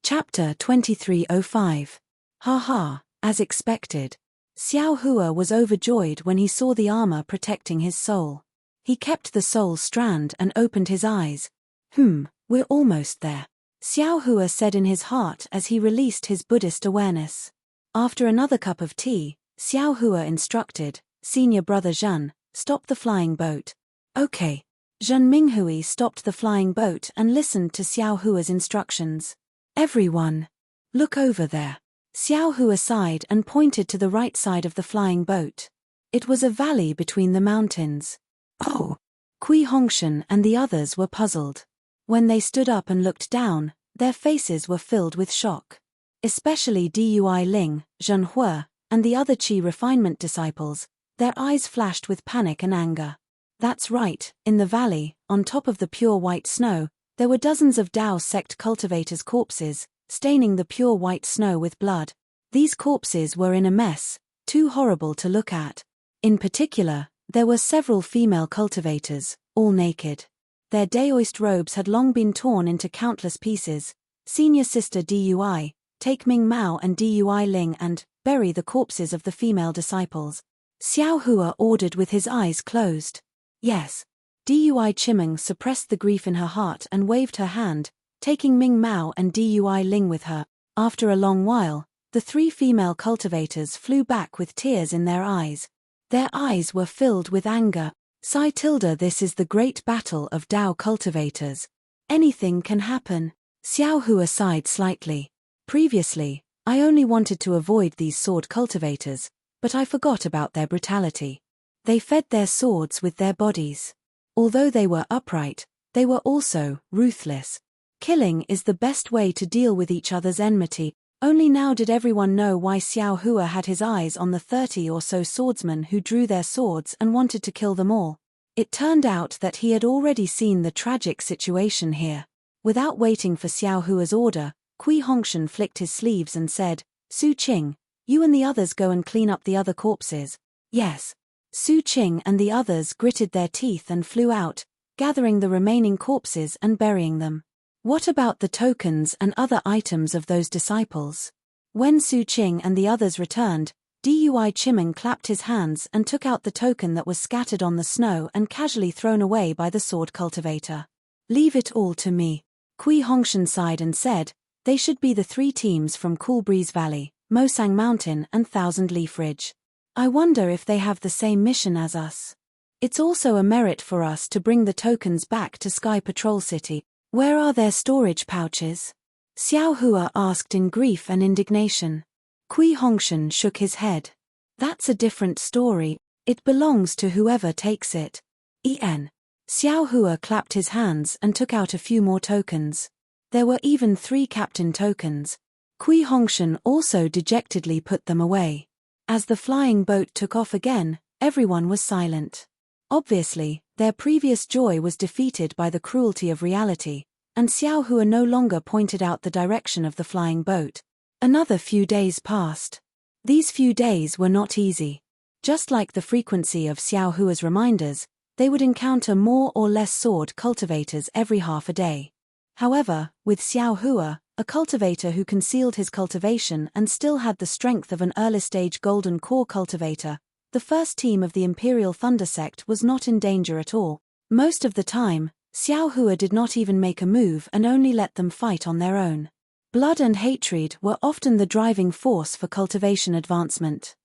Chapter 2305. Haha, as expected. Xiao Hua was overjoyed when he saw the armor protecting his soul. He kept the soul strand and opened his eyes. We're almost there, Xiao Hua said in his heart as he released his Buddhist awareness. After another cup of tea, Xiao Hua instructed, Senior Brother Zhen, stop the flying boat. Okay. Zhen Minghui stopped the flying boat and listened to Xiao Hua's instructions. Everyone, look over there. Xiao Hua sighed and pointed to the right side of the flying boat. It was a valley between the mountains. Oh! Kui Hongshan and the others were puzzled. When they stood up and looked down, their faces were filled with shock. Especially Dui Ling, Zhen Hua, and the other Qi refinement disciples, their eyes flashed with panic and anger. That's right, in the valley, on top of the pure white snow, there were dozens of Dao sect cultivators' corpses, staining the pure white snow with blood. These corpses were in a mess, too horrible to look at. In particular, There were several female cultivators, all naked. Their daoist robes had long been torn into countless pieces. Senior Sister Dui, take Ming Mao and Dui Ling and bury the corpses of the female disciples. Xiao Hua ordered with his eyes closed. Yes. Dui Chimeng suppressed the grief in her heart and waved her hand, taking Ming Mao and Dui Ling with her. After a long while, the three female cultivators flew back with tears in their eyes. Their eyes were filled with anger. This is the great battle of Dao cultivators. Anything can happen. Xiao Hua sighed slightly. Previously, I only wanted to avoid these sword cultivators, but I forgot about their brutality. They fed their swords with their bodies. Although they were upright, they were also ruthless. Killing is the best way to deal with each other's enmity. Only now did everyone know why Xiao Hua had his eyes on the 30 or so swordsmen who drew their swords and wanted to kill them all. It turned out that he had already seen the tragic situation here. Without waiting for Xiao Hua's order, Kui Hongshan flicked his sleeves and said, Su Qing, you and the others go and clean up the other corpses. Yes. Su Qing and the others gritted their teeth and flew out, gathering the remaining corpses and burying them. What about the tokens and other items of those disciples? When Su Qing and the others returned, Dui Chimeng clapped his hands and took out the token that was scattered on the snow and casually thrown away by the sword cultivator. Leave it all to me. Kui Hongshan sighed and said, they should be the three teams from Cool Breeze Valley, Mosang Mountain and Thousand Leaf Ridge. I wonder if they have the same mission as us. It's also a merit for us to bring the tokens back to Sky Patrol City. Where are their storage pouches? Xiao Hua asked in grief and indignation. Kui Hongshan shook his head. That's a different story. It belongs to whoever takes it. Xiao Hua clapped his hands and took out a few more tokens. There were even 3 captain tokens. Kui Hongshan also dejectedly put them away. As the flying boat took off again, everyone was silent. Obviously, their previous joy was defeated by the cruelty of reality, and Xiao Hua no longer pointed out the direction of the flying boat. Another few days passed. These few days were not easy. Just like the frequency of Xiao Hua's reminders, they would encounter more or less sword cultivators every half a day. However, with Xiao Hua, a cultivator who concealed his cultivation and still had the strength of an early-stage golden core cultivator, the first team of the Imperial Thunder Sect was not in danger at all. Most of the time, Xiao Hua did not even make a move and only let them fight on their own. Blood and hatred were often the driving force for cultivation advancement.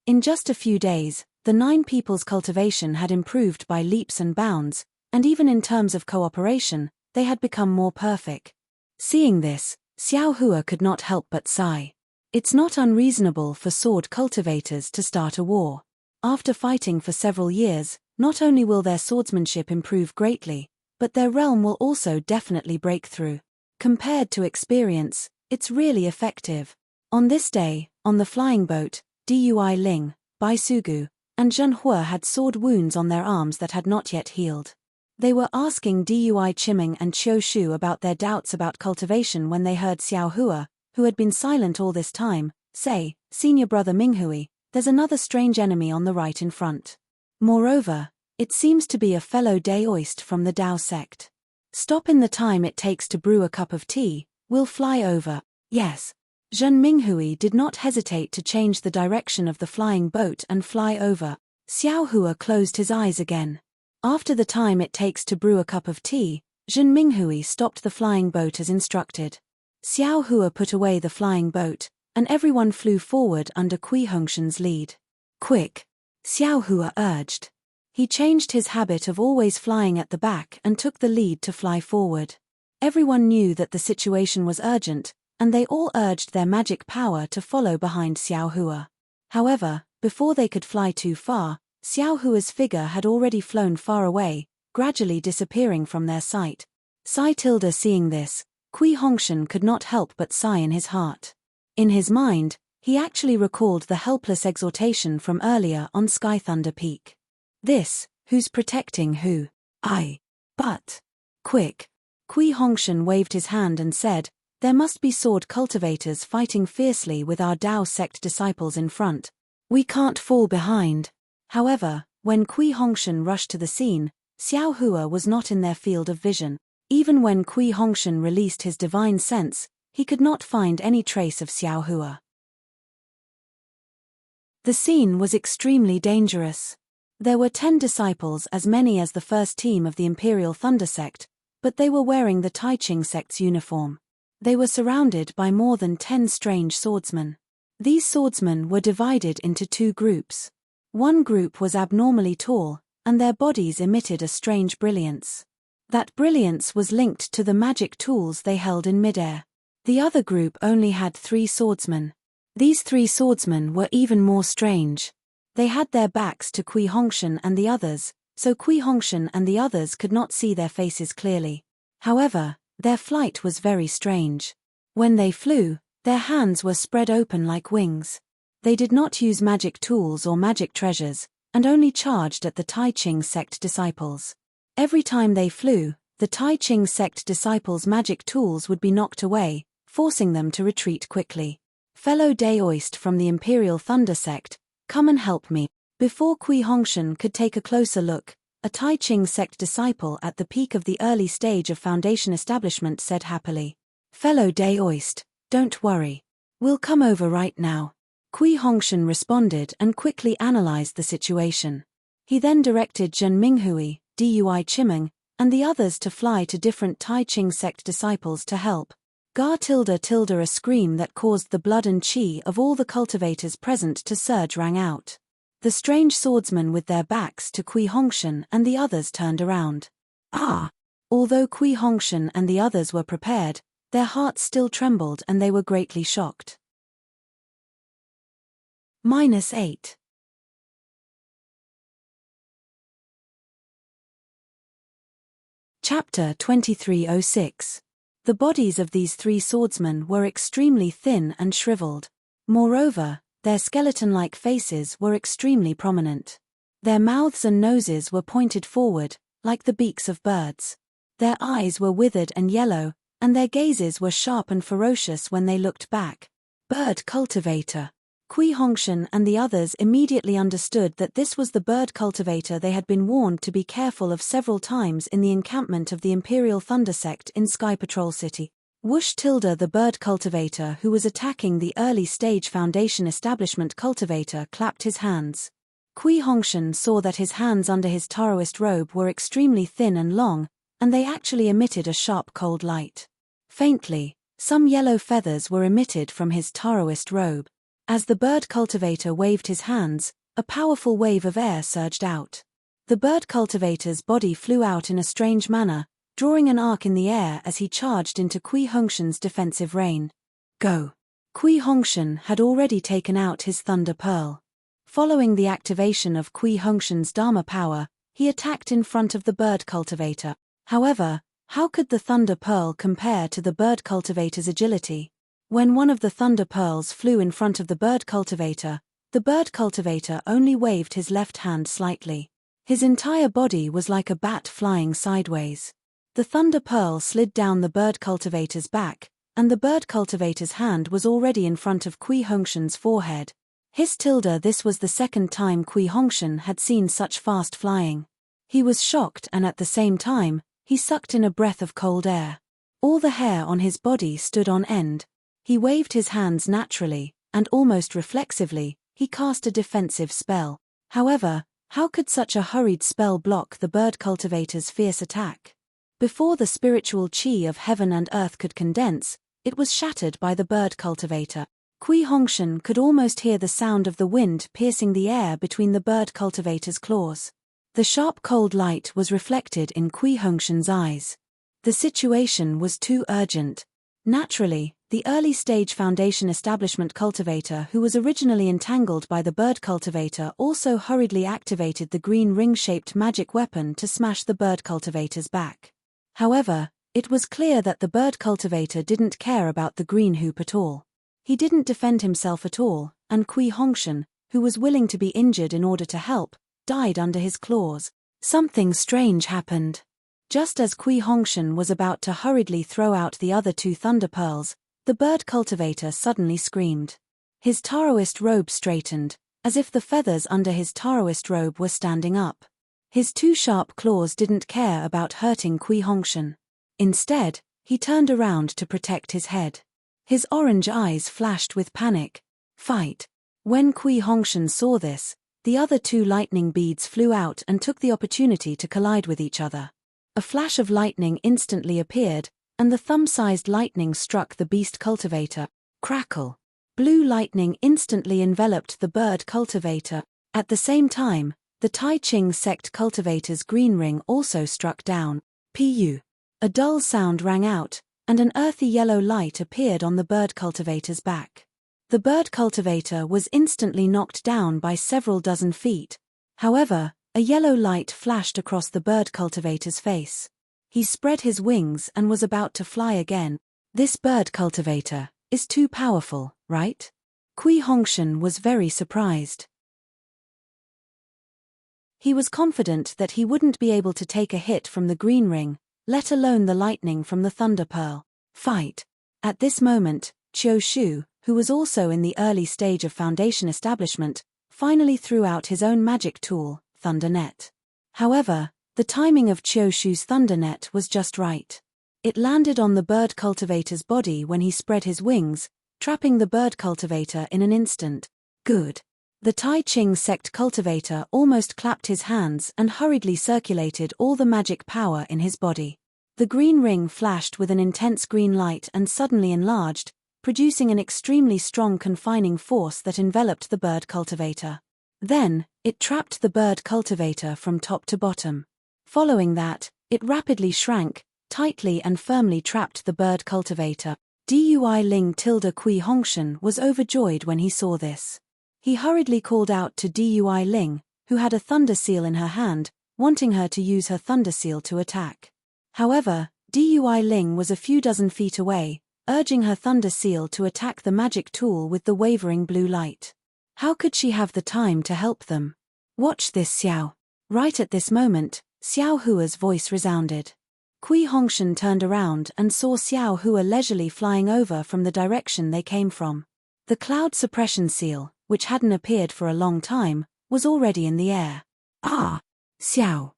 In just a few days, the 9 people's cultivation had improved by leaps and bounds, and even in terms of cooperation, they had become more perfect. Seeing this, Xiao Hua could not help but sigh. It's not unreasonable for sword cultivators to start a war. After fighting for several years, not only will their swordsmanship improve greatly, but their realm will also definitely break through. Compared to experience, it's really effective. On this day, on the flying boat, Dui Ling, Bai Sugu, and Zhen Hua had sword wounds on their arms that had not yet healed. They were asking Dui Chimeng and Qiu Shu about their doubts about cultivation when they heard Xiao Hua, who had been silent all this time, say, Senior Brother Minghui, there's another strange enemy on the right in front. Moreover, it seems to be a fellow Daoist from the Dao sect. Stop in the time it takes to brew a cup of tea, we'll fly over. Yes. Zhen Minghui did not hesitate to change the direction of the flying boat and fly over. Xiao Hua closed his eyes again. After the time it takes to brew a cup of tea, Zhen Minghui stopped the flying boat as instructed. Xiao Hua put away the flying boat, and everyone flew forward under Kui Hongshan's lead. Quick! Xiao Hua urged. He changed his habit of always flying at the back and took the lead to fly forward. Everyone knew that the situation was urgent, and they all urged their magic power to follow behind Xiao Hua. However, before they could fly too far, Xiao Hua's figure had already flown far away, gradually disappearing from their sight. Seeing this, Kui Hongshan could not help but sigh in his heart. In his mind, he actually recalled the helpless exhortation from earlier on Sky Thunder Peak. This, who's protecting who? But. Quick. Kui Hongshan waved his hand and said, there must be sword cultivators fighting fiercely with our Dao sect disciples in front. We can't fall behind. However, when Kui Hongshan rushed to the scene, Xiao Hua was not in their field of vision. Even when Kui Hongshan released his divine sense, he could not find any trace of Xiao Hua. The scene was extremely dangerous. There were 10 disciples, as many as the first team of the Imperial Thunder Sect, but they were wearing the Tai Ching sect's uniform. They were surrounded by more than 10 strange swordsmen. These swordsmen were divided into 2 groups. One group was abnormally tall, and their bodies emitted a strange brilliance. That brilliance was linked to the magic tools they held in midair. The other group only had 3 swordsmen. These 3 swordsmen were even more strange. They had their backs to Kui Hongshan and the others, so Kui Hongshan and the others could not see their faces clearly. However, their flight was very strange. When they flew, their hands were spread open like wings. They did not use magic tools or magic treasures, and only charged at the Tai Ching sect disciples. Every time they flew, the Tai Ching sect disciples' magic tools would be knocked away, forcing them to retreat quickly. Fellow Daoist from the Imperial Thunder Sect, come and help me. Before Kui Hongshan could take a closer look, a Tai Ching sect disciple at the peak of the early stage of Foundation establishment said happily, "Fellow Daoist, don't worry. We'll come over right now." Kui Hongshan responded and quickly analyzed the situation. He then directed Zhen Minghui, Dui Chimeng, and the others to fly to different Tai Ching sect disciples to help. Ga tilde tilde, a scream that caused the blood and chi of all the cultivators present to surge rang out. The strange swordsmen with their backs to Kui Hongshan and the others turned around. Ah! Although Kui Hongshan and the others were prepared, their hearts still trembled and they were greatly shocked. -8. Chapter 2306. The bodies of these 3 swordsmen were extremely thin and shriveled. Moreover, their skeleton-like faces were extremely prominent. Their mouths and noses were pointed forward, like the beaks of birds. Their eyes were withered and yellow, and their gazes were sharp and ferocious when they looked back. Bird cultivator. Kui Hongshan and the others immediately understood that this was the bird cultivator they had been warned to be careful of several times in the encampment of the Imperial Thunder Sect in Sky Patrol City. Whoosh tilde, the bird cultivator who was attacking the early stage Foundation establishment cultivator, clapped his hands. Kui Hongshan saw that his hands under his Taoist robe were extremely thin and long, and they actually emitted a sharp cold light. Faintly, some yellow feathers were emitted from his Taoist robe. As the bird cultivator waved his hands, a powerful wave of air surged out. The bird cultivator's body flew out in a strange manner, drawing an arc in the air as he charged into Kui Hongshan's defensive rain. Go! Kui Hongshan had already taken out his Thunder Pearl. Following the activation of Kui Hongshan's Dharma power, he attacked in front of the bird cultivator. However, how could the Thunder Pearl compare to the bird cultivator's agility? When one of the Thunder Pearls flew in front of the bird cultivator only waved his left hand slightly. His entire body was like a bat flying sideways. The Thunder Pearl slid down the bird cultivator's back, and the bird cultivator's hand was already in front of Kui Hongshan's forehead. This was the second time Kui Hongshan had seen such fast flying. He was shocked, and at the same time, he sucked in a breath of cold air. All the hair on his body stood on end. He waved his hands naturally, and almost reflexively, he cast a defensive spell. However, how could such a hurried spell block the bird cultivator's fierce attack? Before the spiritual chi of heaven and earth could condense, it was shattered by the bird cultivator. Kui Hongshan could almost hear the sound of the wind piercing the air between the bird cultivator's claws. The sharp cold light was reflected in Kui Hongshan's eyes. The situation was too urgent. Naturally, the early-stage Foundation establishment cultivator who was originally entangled by the bird cultivator also hurriedly activated the green ring-shaped magic weapon to smash the bird cultivator's back. However, it was clear that the bird cultivator didn't care about the green hoop at all. He didn't defend himself at all, and Kui Hongshan, who was willing to be injured in order to help, died under his claws. Something strange happened. Just as Kui Hongshan was about to hurriedly throw out the other 2 Thunder Pearls, the bird cultivator suddenly screamed. His Taoist robe straightened, as if the feathers under his Taoist robe were standing up. His two sharp claws didn't care about hurting Kui Hongshan. Instead, he turned around to protect his head. His orange eyes flashed with panic. Fight! When Kui Hongshan saw this, the other two lightning beads flew out and took the opportunity to collide with each other. A flash of lightning instantly appeared, and the thumb-sized lightning struck the beast cultivator. Crackle! Blue lightning instantly enveloped the bird cultivator. At the same time, the Tai Ching sect cultivator's green ring also struck down. Pu! A dull sound rang out, and an earthy yellow light appeared on the bird cultivator's back. The bird cultivator was instantly knocked down by several dozen feet. However, a yellow light flashed across the bird cultivator's face. He spread his wings and was about to fly again. This bird cultivator is too powerful, right? Kui Hongshan was very surprised. He was confident that he wouldn't be able to take a hit from the green ring, let alone the lightning from the thunder pearl. Fight! At this moment, Qiu Shu, who was also in the early stage of foundation establishment, finally threw out his own magic tool, Thunder Net. However, the timing of Qiu Shu's Thunder Net was just right. It landed on the bird cultivator's body when he spread his wings, trapping the bird cultivator in an instant. Good. The Tai Ching sect cultivator almost clapped his hands and hurriedly circulated all the magic power in his body. The green ring flashed with an intense green light and suddenly enlarged, producing an extremely strong confining force that enveloped the bird cultivator. Then, it trapped the bird cultivator from top to bottom. Following that, it rapidly shrank, tightly and firmly trapped the bird cultivator. Dui Ling tilde Kui Hongshan was overjoyed when he saw this. He hurriedly called out to Dui Ling, who had a thunder seal in her hand, wanting her to use her thunder seal to attack. However, Dui Ling was a few dozen feet away, urging her thunder seal to attack the magic tool with the wavering blue light. How could she have the time to help them? Watch this, Xiao. Right at this moment, Xiao Hua's voice resounded. Kui Hongshan turned around and saw Xiao Hua leisurely flying over from the direction they came from. The cloud suppression seal, which hadn't appeared for a long time, was already in the air. Ah! Xiao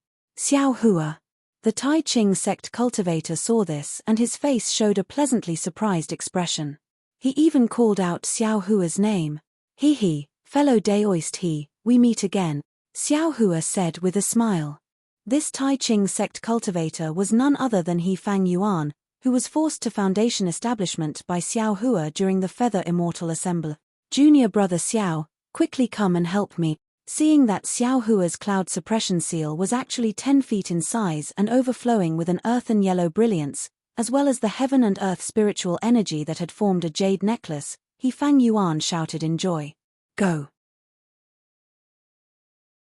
Hua. The Tai Ching sect cultivator saw this and his face showed a pleasantly surprised expression. He even called out Xiao Hua's name. He, fellow Daoist he, we meet again, Xiao Hua said with a smile. This Tai Ching sect cultivator was none other than He Fang Yuan, who was forced to foundation establishment by Xiao Hua during the Feather Immortal Assembly. Junior brother Xiao, quickly come and help me. Seeing that Xiao Hua's cloud suppression seal was actually 10 feet in size and overflowing with an earthen yellow brilliance, as well as the heaven and earth spiritual energy that had formed a jade necklace, He Fang Yuan shouted in joy. Go!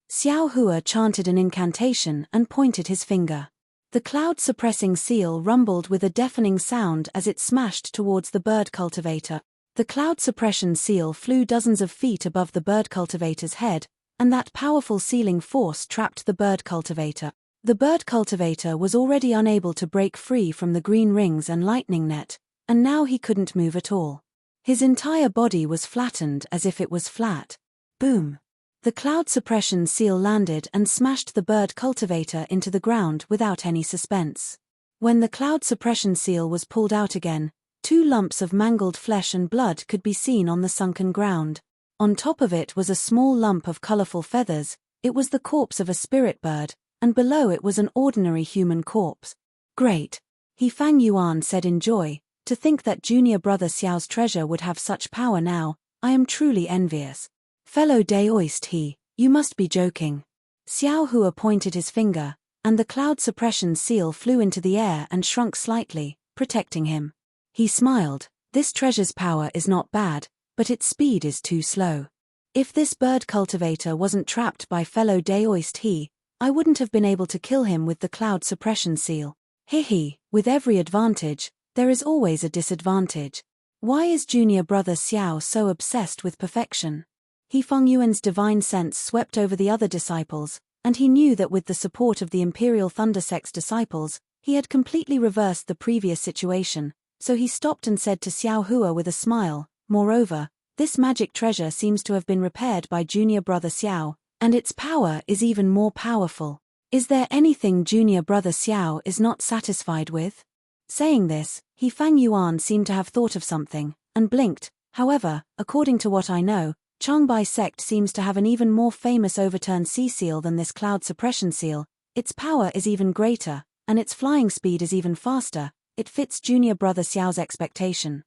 Xiao Hua chanted an incantation and pointed his finger. The cloud-suppressing seal rumbled with a deafening sound as it smashed towards the bird cultivator. The cloud suppression seal flew dozens of feet above the bird cultivator's head, and that powerful sealing force trapped the bird cultivator. The bird cultivator was already unable to break free from the green rings and lightning net, and now he couldn't move at all. His entire body was flattened as if it was flat. Boom! The cloud suppression seal landed and smashed the bird cultivator into the ground without any suspense. When the cloud suppression seal was pulled out again, 2 lumps of mangled flesh and blood could be seen on the sunken ground. On top of it was a small lump of colorful feathers. It was the corpse of a spirit bird, and below it was an ordinary human corpse. Great! He Fang Yuan said in joy, to think that junior brother Xiao's treasure would have such power now, I am truly envious. Fellow Daoist he, you must be joking. Xiao Hua pointed his finger, and the cloud suppression seal flew into the air and shrunk slightly, protecting him. He smiled. This treasure's power is not bad, but its speed is too slow. If this bird cultivator wasn't trapped by fellow Daoist he, I wouldn't have been able to kill him with the cloud suppression seal. He, with every advantage, there is always a disadvantage. Why is junior brother Xiao so obsessed with perfection? He Feng Yuan's divine sense swept over the other disciples, and he knew that with the support of the Imperial Thunder Sect's disciples, he had completely reversed the previous situation, so he stopped and said to Xiao Hua with a smile, moreover, This magic treasure seems to have been repaired by junior brother Xiao, and its power is even more powerful. Is there anything junior brother Xiao is not satisfied with? Saying this, Fang Yuan seemed to have thought of something, and blinked. However, according to what I know, Changbai sect seems to have an even more famous overturned sea seal than this cloud suppression seal. Its power is even greater, and its flying speed is even faster. It fits junior brother Xiao's expectation.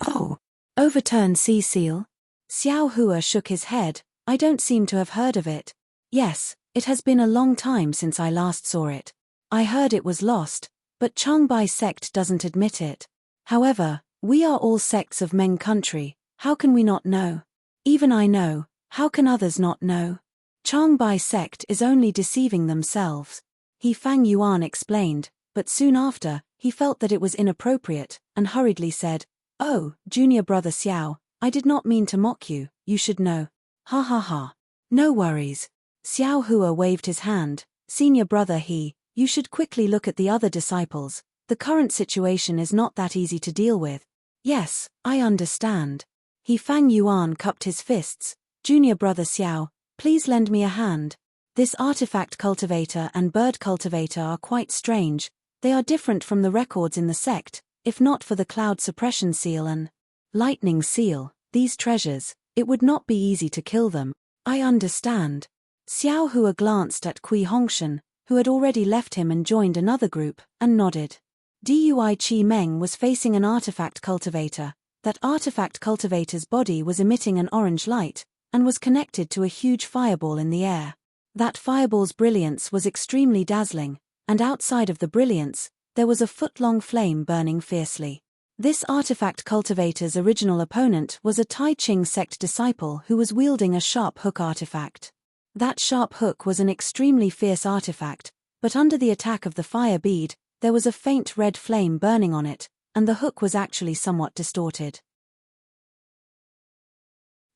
Oh, overturned sea seal? Xiao Hua shook his head. I don't seem to have heard of it. Yes, it has been a long time since I last saw it. I heard it was lost, but Changbai sect doesn't admit it. However, we are all sects of Meng country, how can we not know? Even I know, how can others not know? Changbai sect is only deceiving themselves. Fang Yuan explained, but soon after, he felt that it was inappropriate, and hurriedly said, "Oh, junior brother Xiao, I did not mean to mock you, you should know." Ha ha ha. No worries. Xiao Hua waved his hand. Senior brother you should quickly look at the other disciples. The current situation is not that easy to deal with. Yes, I understand. Fang Yuan cupped his fists. Junior brother Xiao, please lend me a hand. This artifact cultivator and bird cultivator are quite strange. They are different from the records in the sect. If not for the cloud suppression seal and lightning seal, these treasures, it would not be easy to kill them. I understand. Xiao Hua glanced at Kui Hongshan, who had already left him and joined another group, and nodded. Dui Chi Meng was facing an artifact cultivator. That artifact cultivator's body was emitting an orange light, and was connected to a huge fireball in the air. That fireball's brilliance was extremely dazzling, and outside of the brilliance, there was a foot-long flame burning fiercely. This artifact cultivator's original opponent was a Tai Ching sect disciple who was wielding a sharp hook artifact. That sharp hook was an extremely fierce artifact, but under the attack of the fire bead, there was a faint red flame burning on it, and the hook was actually somewhat distorted.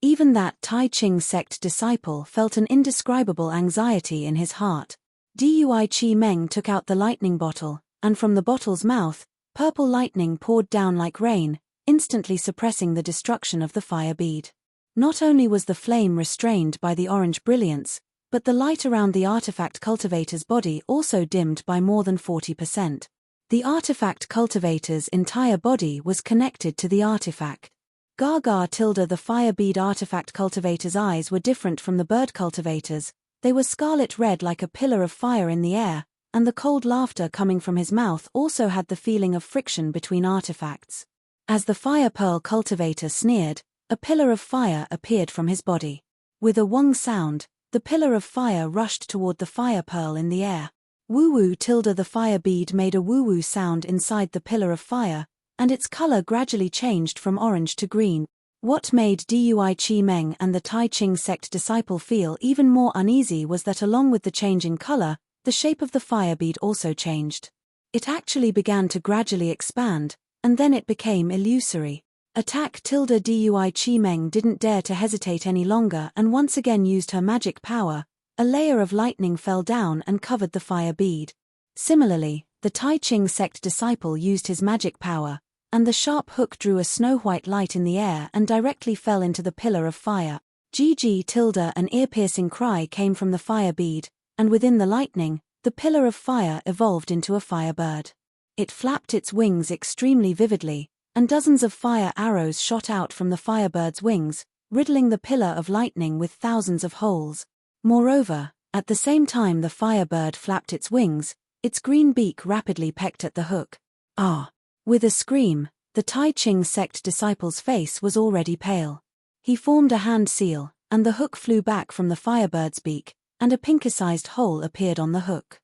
Even that Tai Ching sect disciple felt an indescribable anxiety in his heart. Dui Chi Meng took out the lightning bottle, and from the bottle's mouth, purple lightning poured down like rain, instantly suppressing the destruction of the fire bead. Not only was the flame restrained by the orange brilliance, but the light around the artifact cultivator's body also dimmed by more than 40%. The artifact cultivator's entire body was connected to the artifact. Gaga tilde the fire bead artifact cultivator's eyes were different from the bird cultivator's. They were scarlet red like a pillar of fire in the air, and the cold laughter coming from his mouth also had the feeling of friction between artifacts. As the fire pearl cultivator sneered, a pillar of fire appeared from his body. With a wong sound, the pillar of fire rushed toward the fire pearl in the air. Woo-woo tilde the fire bead made a woo-woo sound inside the pillar of fire, and its color gradually changed from orange to green. What made Dui Chi Meng and the Tai Ching sect disciple feel even more uneasy was that along with the change in color, the shape of the fire bead also changed. It actually began to gradually expand, and then it became illusory. Attack tilde Dui Chi Meng didn't dare to hesitate any longer and once again used her magic power. A layer of lightning fell down and covered the fire bead. Similarly, the Tai Ching sect disciple used his magic power, and the sharp hook drew a snow-white light in the air and directly fell into the pillar of fire. GG tilde an ear-piercing cry came from the fire bead, and within the lightning, the pillar of fire evolved into a firebird. It flapped its wings extremely vividly, and dozens of fire arrows shot out from the firebird's wings, riddling the pillar of lightning with thousands of holes. Moreover, at the same time the firebird flapped its wings, its green beak rapidly pecked at the hook. Ah! With a scream, the Tai Ching sect disciple's face was already pale. He formed a hand seal, and the hook flew back from the firebird's beak, and a pinkicized hole appeared on the hook.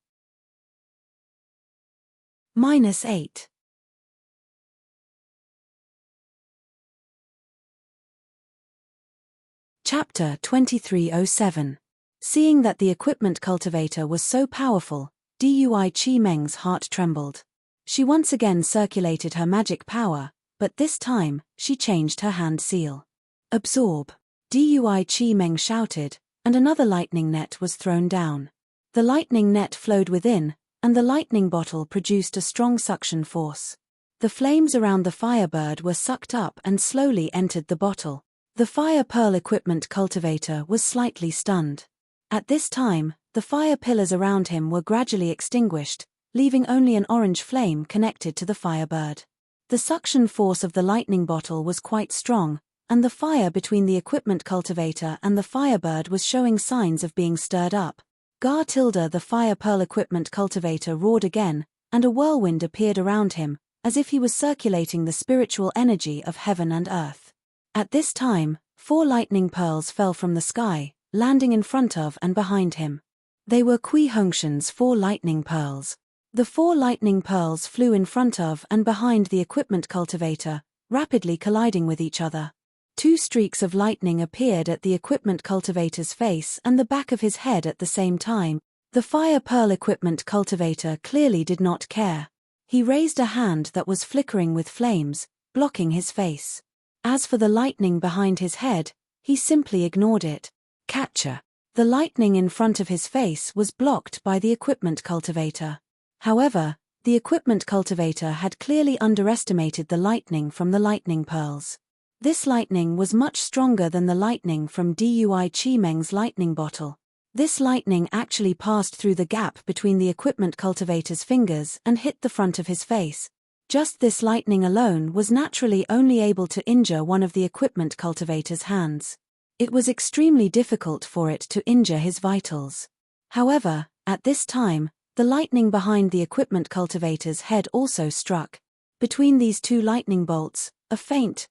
-8. Chapter 2307. Seeing that the equipment cultivator was so powerful, Dui Chi Meng's heart trembled. She once again circulated her magic power, but this time, she changed her hand seal. Absorb! Dui Chi Meng shouted, and another lightning net was thrown down. The lightning net flowed within, and the lightning bottle produced a strong suction force. The flames around the firebird were sucked up and slowly entered the bottle. The fire pearl equipment cultivator was slightly stunned. At this time, the fire pillars around him were gradually extinguished, leaving only an orange flame connected to the firebird. The suction force of the lightning bottle was quite strong, and the fire between the equipment cultivator and the firebird was showing signs of being stirred up. The fire pearl equipment cultivator roared again, and a whirlwind appeared around him, as if he was circulating the spiritual energy of heaven and earth. At this time, 4 lightning pearls fell from the sky, landing in front of and behind him. They were Kui Hongshan's 4 lightning pearls. The 4 lightning pearls flew in front of and behind the equipment cultivator, rapidly colliding with each other. 2 streaks of lightning appeared at the equipment cultivator's face and the back of his head at the same time. The fire pearl equipment cultivator clearly did not care. He raised a hand that was flickering with flames, blocking his face. As for the lightning behind his head, he simply ignored it. Catcher. The lightning in front of his face was blocked by the equipment cultivator. However, the equipment cultivator had clearly underestimated the lightning from the lightning pearls. This lightning was much stronger than the lightning from Dui Chimeng's lightning bottle. This lightning actually passed through the gap between the equipment cultivator's fingers and hit the front of his face. Just this lightning alone was naturally only able to injure one of the equipment cultivator's hands. It was extremely difficult for it to injure his vitals. However, at this time, the lightning behind the equipment cultivator's head also struck. Between these 2 lightning bolts, a faint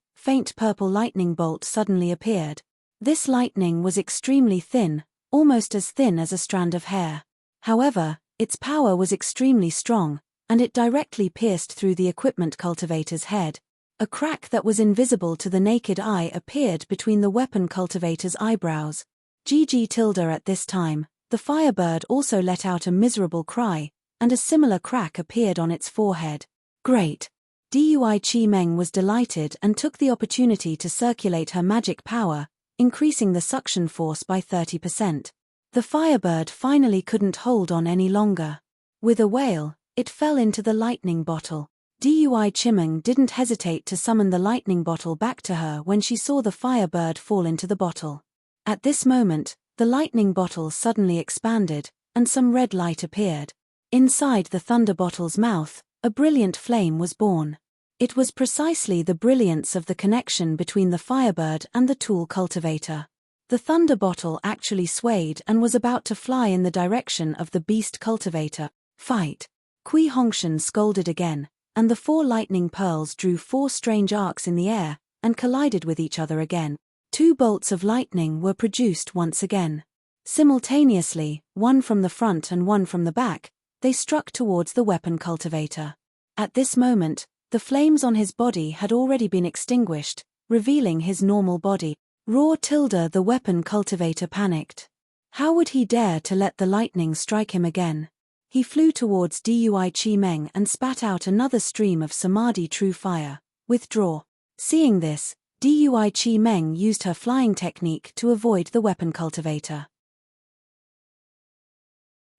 purple lightning bolt suddenly appeared. This lightning was extremely thin, almost as thin as a strand of hair. However, its power was extremely strong, and it directly pierced through the equipment cultivator's head. A crack that was invisible to the naked eye appeared between the weapon cultivator's eyebrows. At this time, the firebird also let out a miserable cry, and a similar crack appeared on its forehead. Great! Dui Chimeng was delighted and took the opportunity to circulate her magic power, increasing the suction force by 30%. The firebird finally couldn't hold on any longer. With a wail, it fell into the lightning bottle. Dui Chimeng didn't hesitate to summon the lightning bottle back to her when she saw the firebird fall into the bottle. At this moment, the lightning bottle suddenly expanded, and some red light appeared. Inside the thunder bottle's mouth, a brilliant flame was born. It was precisely the brilliance of the connection between the firebird and the tool cultivator. The thunder bottle actually swayed and was about to fly in the direction of the beast cultivator. Fight! Kui Hongshan scolded again, and the 4 lightning pearls drew 4 strange arcs in the air, and collided with each other again. 2 bolts of lightning were produced once again. Simultaneously, one from the front and one from the back, they struck towards the weapon cultivator. At this moment, the flames on his body had already been extinguished, revealing his normal body. The weapon cultivator panicked. How would he dare to let the lightning strike him again? He flew towards Dui Chimeng and spat out another stream of Samadhi true fire. Withdraw. Seeing this, Dui Chimeng used her flying technique to avoid the weapon cultivator.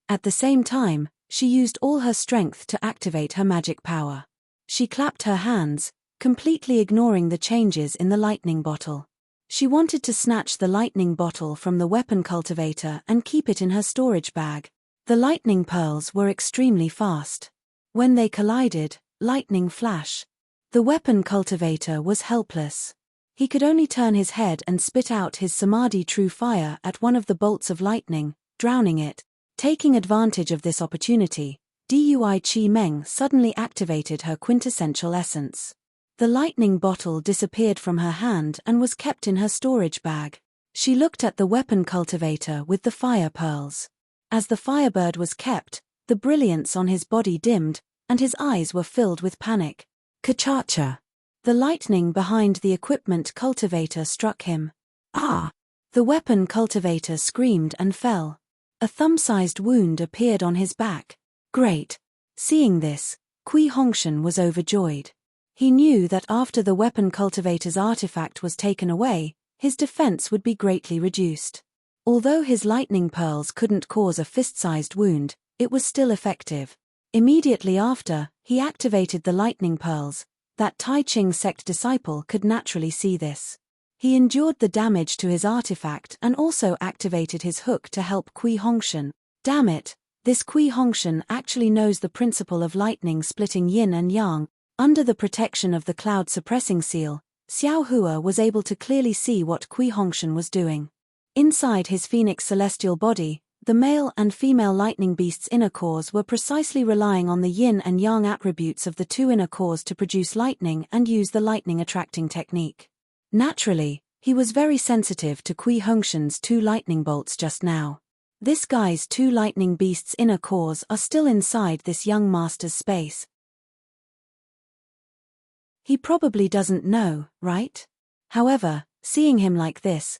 At the same time, she used all her strength to activate her magic power. She clapped her hands, completely ignoring the changes in the lightning bottle. She wanted to snatch the lightning bottle from the weapon cultivator and keep it in her storage bag. The lightning pearls were extremely fast. When they collided, lightning flash. The weapon cultivator was helpless. He could only turn his head and spit out his Samadhi true fire at one of the bolts of lightning, drowning it. Taking advantage of this opportunity, Dui Chimeng suddenly activated her quintessential essence. The lightning bottle disappeared from her hand and was kept in her storage bag. She looked at the weapon cultivator with the fire pearls. As the firebird was kept, the brilliance on his body dimmed, and his eyes were filled with panic. Ka-cha-cha! The lightning behind the equipment cultivator struck him. Ah! The weapon cultivator screamed and fell. A thumb-sized wound appeared on his back. Great! Seeing this, Kui Hongshan was overjoyed. He knew that after the weapon cultivator's artifact was taken away, his defense would be greatly reduced. Although his lightning pearls couldn't cause a fist-sized wound, it was still effective. Immediately after, he activated the lightning pearls. That Tai Ching sect disciple could naturally see this. He endured the damage to his artifact and also activated his hook to help Kui Hongshan. Damn it, this Kui Hongshan actually knows the principle of lightning splitting yin and yang. Under the protection of the cloud suppressing seal, Xiao Hua was able to clearly see what Kui Hongshan was doing. Inside his phoenix celestial body, the male and female lightning beast's inner cores were precisely relying on the yin and yang attributes of the two inner cores to produce lightning and use the lightning attracting technique. Naturally, he was very sensitive to Kui Hongshan's two lightning bolts just now. This guy's two lightning beast's inner cores are still inside this young master's space. He probably doesn't know, right? However, seeing him like this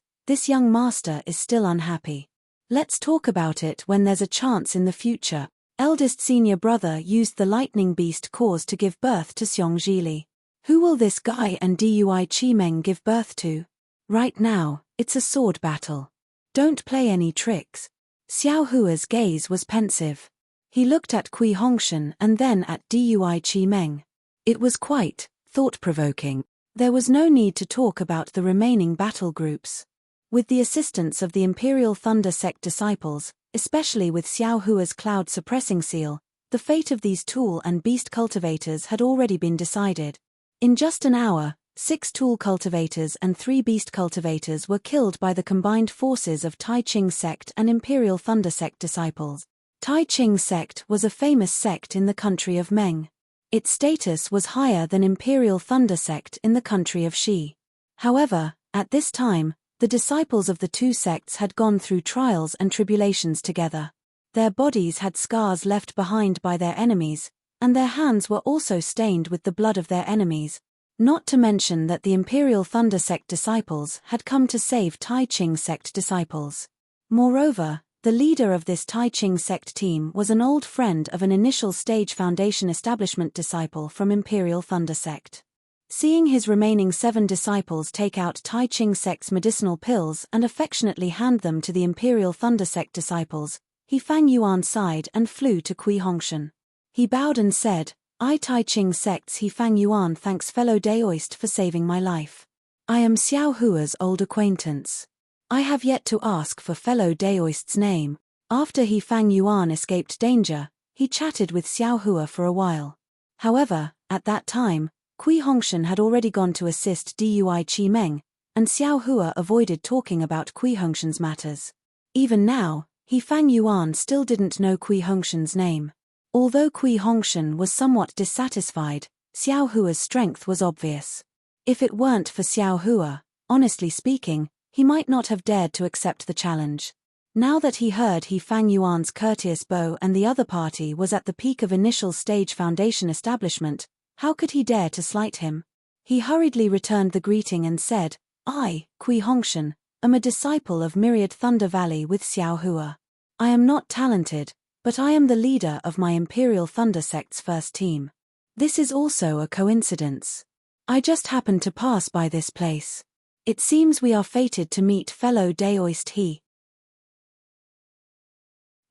young master is still unhappy. Let's talk about it when there's a chance in the future. Eldest senior brother used the lightning beast cores to give birth to Xiong Zhili. Who will this guy and Dui Chimeng give birth to? Right now, it's a sword battle. Don't play any tricks. Xiao Hua's gaze was pensive. He looked at Kui Hongshan and then at Dui Chimeng. It was quite thought-provoking. There was no need to talk about the remaining battle groups. With the assistance of the Imperial Thunder Sect disciples, especially with Xiao Hua's cloud suppressing seal, the fate of these tool and beast cultivators had already been decided. In just an hour, 6 tool cultivators and 3 beast cultivators were killed by the combined forces of Tai Ching Sect and Imperial Thunder Sect disciples. Tai Ching Sect was a famous sect in the country of Meng. Its status was higher than Imperial Thunder Sect in the country of Shi. However, at this time, the disciples of the two sects had gone through trials and tribulations together. Their bodies had scars left behind by their enemies, and their hands were also stained with the blood of their enemies. Not to mention that the Imperial Thunder Sect disciples had come to save Tai Ching Sect disciples. Moreover, the leader of this Tai Ching Sect team was an old friend of an initial stage Foundation establishment disciple from Imperial Thunder Sect. Seeing his remaining 7 disciples take out Tai Ching Sect's medicinal pills and affectionately hand them to the Imperial Thunder Sect disciples, he Fang Yuan sighed and flew to Kui Hongshan. He bowed and said, "I Tai Ching Sect's He Fang Yuan thanks fellow Daoist for saving my life. I am Xiao Hua's old acquaintance. I have yet to ask for fellow Daoist's name." After He Fang Yuan escaped danger, he chatted with Xiao Hua for a while. However, at that time, Kui Hongshan had already gone to assist Dui Chimeng, and Xiao Hua avoided talking about Kui Hongshan's matters. Even now, He Fang Yuan still didn't know Kui Hongshan's name. Although Kui Hongshan was somewhat dissatisfied, Xiao Hua's strength was obvious. If it weren't for Xiao Hua, honestly speaking, he might not have dared to accept the challenge. Now that he heard He Fang Yuan's courteous bow and the other party was at the peak of initial stage Foundation establishment, how could he dare to slight him? He hurriedly returned the greeting and said, "I, Kui Hongshan, am a disciple of Myriad Thunder Valley with Xiao Hua. I am not talented, but I am the leader of my Imperial Thunder Sect's first team. This is also a coincidence. I just happened to pass by this place. It seems we are fated to meet fellow Daoist He."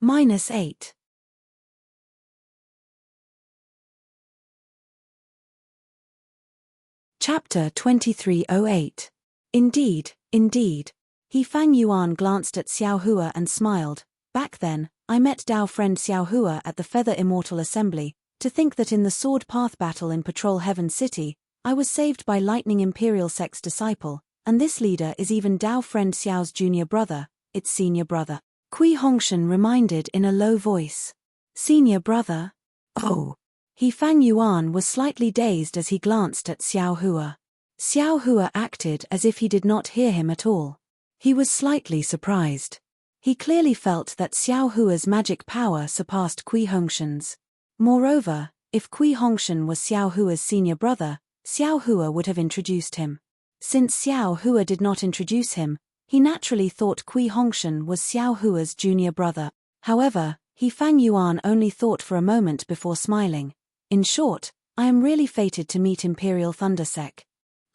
-8. Chapter 2308. Indeed, indeed. He Fang Yuan glanced at Xiao Hua and smiled. Back then, I met Dao friend Xiao Hua at the Feather Immortal Assembly. To think that in the Sword Path battle in Patrol Heaven City, I was saved by Lightning Imperial Sect's disciple, and this leader is even Dao friend Xiao's junior brother, its senior brother. Kui Hongshan reminded in a low voice. Senior brother? Oh. He Fang Yuan was slightly dazed as he glanced at Xiao Hua. Xiao Hua acted as if he did not hear him at all. He was slightly surprised. He clearly felt that Xiao Hua's magic power surpassed Kui Hongshan's. Moreover, if Kui Hongshan was Xiao Hua's senior brother, Xiao Hua would have introduced him. Since Xiao Hua did not introduce him, he naturally thought Kui Hongshan was Xiao Hua's junior brother. However, He Fang Yuan only thought for a moment before smiling. In short, I am really fated to meet Imperial Thunder Sect.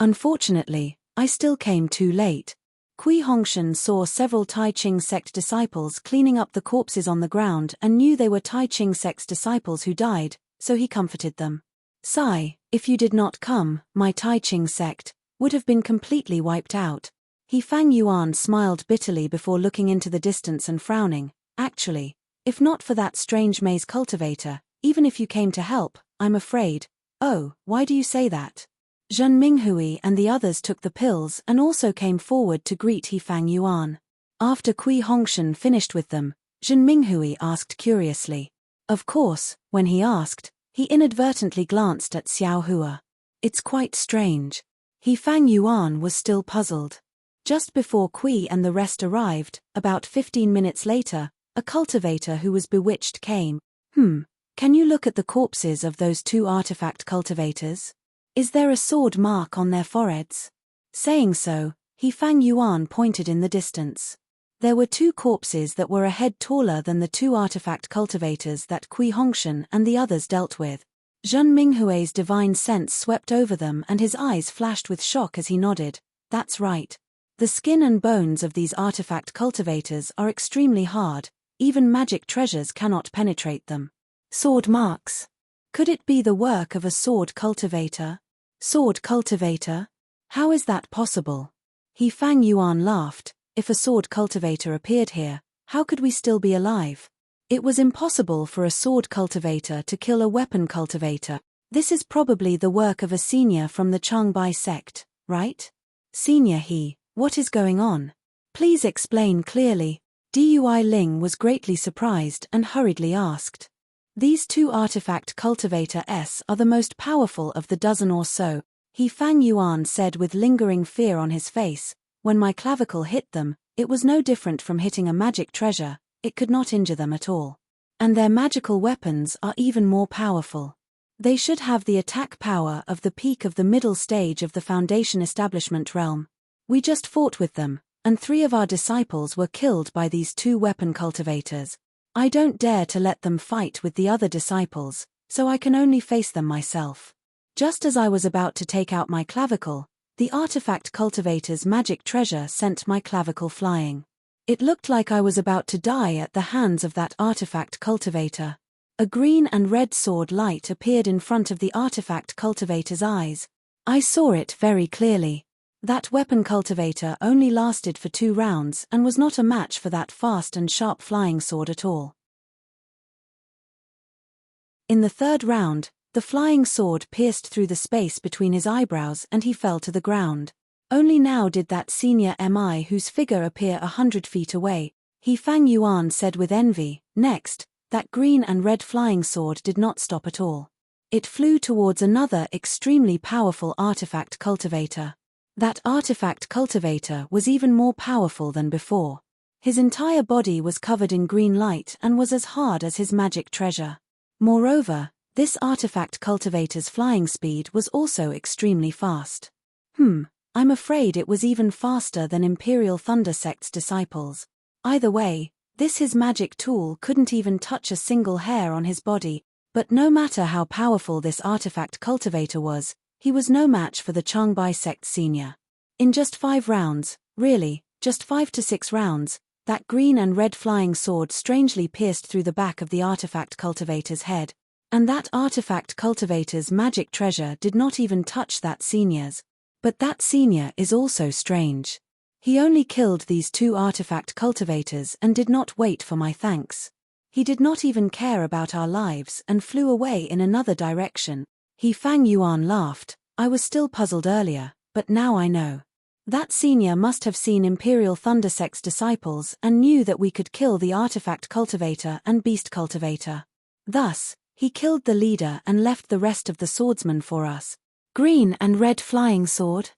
Unfortunately, I still came too late. Kui Hongshan saw several Tai Ching Sect disciples cleaning up the corpses on the ground and knew they were Tai Ching Sect's disciples who died, so he comforted them. "Sigh, if you did not come, my Tai Ching Sect, would have been completely wiped out. He Fang Yuan smiled bitterly before looking into the distance and frowning. Actually, if not for that strange maze cultivator, even if you came to help, I'm afraid. Oh, why do you say that? Zhen Minghui and the others took the pills and also came forward to greet He Fang Yuan. After Kui Hongshan finished with them, Zhen Minghui asked curiously. Of course, when he asked, he inadvertently glanced at Xiao Hua. It's quite strange. He Fang Yuan was still puzzled. Just before Kui and the rest arrived, about 15 minutes later, a cultivator who was bewitched came. Can you look at the corpses of those two artifact cultivators? Is there a sword mark on their foreheads? Saying so, He Fang Yuan pointed in the distance. There were two corpses that were a head taller than the two artifact cultivators that Kui Hongshan and the others dealt with. Zhen Minghui's divine sense swept over them and his eyes flashed with shock as he nodded. That's right. The skin and bones of these artifact cultivators are extremely hard, even magic treasures cannot penetrate them. Sword marks. Could it be the work of a sword cultivator? Sword cultivator? How is that possible? He Fang Yuan laughed. If a sword cultivator appeared here, how could we still be alive? It was impossible for a sword cultivator to kill a weapon cultivator. This is probably the work of a senior from the Changbai sect, right? Senior He, what is going on? Please explain clearly. Dui Ling was greatly surprised and hurriedly asked. These two artifact cultivators are the most powerful of the dozen or so, He Fang Yuan said with lingering fear on his face. When my clavicle hit them, it was no different from hitting a magic treasure, it could not injure them at all. And their magical weapons are even more powerful. They should have the attack power of the peak of the middle stage of the Foundation establishment realm. We just fought with them, and 3 of our disciples were killed by these two weapon cultivators. I don't dare to let them fight with the other disciples, so I can only face them myself. Just as I was about to take out my clavicle, the artifact cultivator's magic treasure sent my clavicle flying. It looked like I was about to die at the hands of that artifact cultivator. A green and red sword light appeared in front of the artifact cultivator's eyes. I saw it very clearly. That weapon cultivator only lasted for 2 rounds and was not a match for that fast and sharp flying sword at all. In the 3rd round, the flying sword pierced through the space between his eyebrows and he fell to the ground. Only now did that senior Mi whose figure appear 100 feet away, He Fang Yuan said with envy. Next, that green and red flying sword did not stop at all. It flew towards another extremely powerful artifact cultivator. That artifact cultivator was even more powerful than before. His entire body was covered in green light and was as hard as his magic treasure. Moreover, this artifact cultivator's flying speed was also extremely fast. I'm afraid it was even faster than Imperial Thunder Sect's disciples. Either way, his magic tool couldn't even touch a single hair on his body, but no matter how powerful this artifact cultivator was, he was no match for the Changbai sect senior. In just 5 rounds, really, just 5 to 6 rounds, that green and red flying sword strangely pierced through the back of the artifact cultivator's head, and that artifact cultivator's magic treasure did not even touch that senior's. But that senior is also strange. He only killed these 2 artifact cultivators and did not wait for my thanks. He did not even care about our lives and flew away in another direction. He Fang Yuan laughed. I was still puzzled earlier, but now I know. That senior must have seen Imperial Thunder Sect's disciples and knew that we could kill the artifact cultivator and beast cultivator. Thus, he killed the leader and left the rest of the swordsmen for us. Green and red flying sword?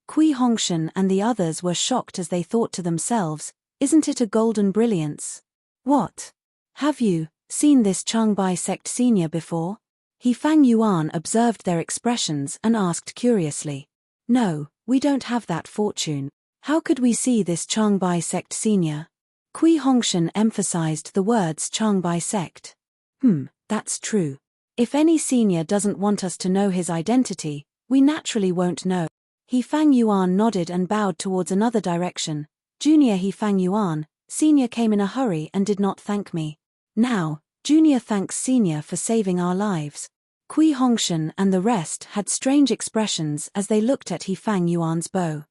Kui Hongshan and the others were shocked as they thought to themselves, isn't it a golden brilliance? What? Have you seen this Changbai sect senior before? He Fang Yuan observed their expressions and asked curiously. No, we don't have that fortune. How could we see this Changbai sect senior? Kui Hongshan emphasized the words Changbai sect. That's true. If any senior doesn't want us to know his identity, we naturally won't know. He Fang Yuan nodded and bowed towards another direction. Junior He Fang Yuan, senior came in a hurry and did not thank me. Now, junior thanks senior for saving our lives. Kui Hongshan and the rest had strange expressions as they looked at He Fang Yuan's bow.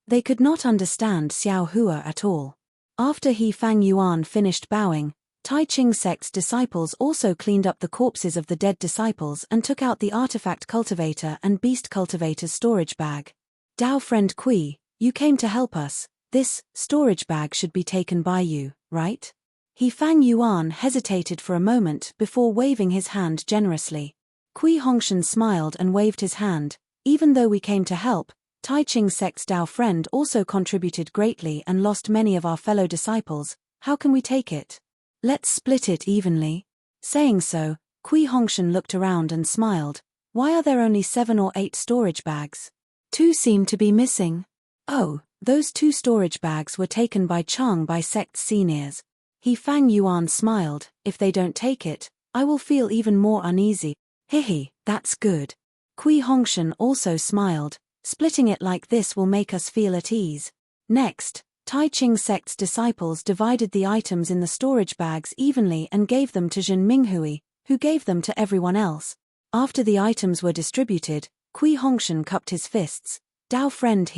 They could not understand Xiao Hua at all. After He Fang Yuan finished bowing, Tai Ching sect's disciples also cleaned up the corpses of the dead disciples and took out the artifact cultivator and beast cultivator's storage bag. Dao friend Kui, you came to help us. This storage bag should be taken by you, right? He Fang Yuan hesitated for a moment before waving his hand generously. Kui Hongshan smiled and waved his hand. Even though we came to help, Tai Ching sect's Dao friend also contributed greatly and lost many of our fellow disciples. How can we take it? Let's split it evenly. Saying so, Kui Hongshan looked around and smiled. Why are there only 7 or 8 storage bags? 2 seem to be missing. Oh, those 2 storage bags were taken by Chang Bai sect's seniors. He Fang Yuan smiled. If they don't take it, I will feel even more uneasy. Hehe, that's good. Kui Hongshan also smiled. Splitting it like this will make us feel at ease. Next, Tai Ching sect's disciples divided the items in the storage bags evenly and gave them to Zhen Minghui, who gave them to everyone else. After the items were distributed, Kui Hongshan cupped his fists. Dao friend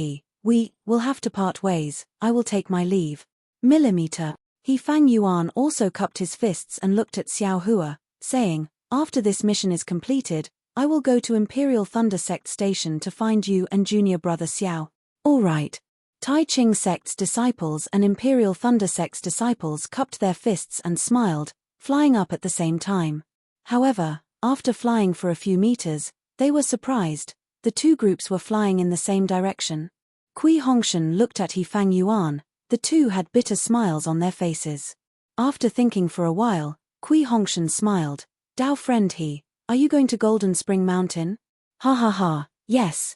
we will have to part ways. I will take my leave. Millimeter. He Fang Yuan also cupped his fists and looked at Xiao Hua, saying, after this mission is completed, I will go to Imperial Thunder Sect Station to find you and junior brother Xiao. All right. Tai Ching sect's disciples and Imperial Thunder Sect's disciples cupped their fists and smiled, flying up at the same time. However, after flying for a few meters, they were surprised. The 2 groups were flying in the same direction. Kui Hongshan looked at He Fang Yuan. The 2 had bitter smiles on their faces. After thinking for a while, Kui Hongshan smiled. Dao friend are you going to Golden Spring Mountain? Ha ha ha, yes.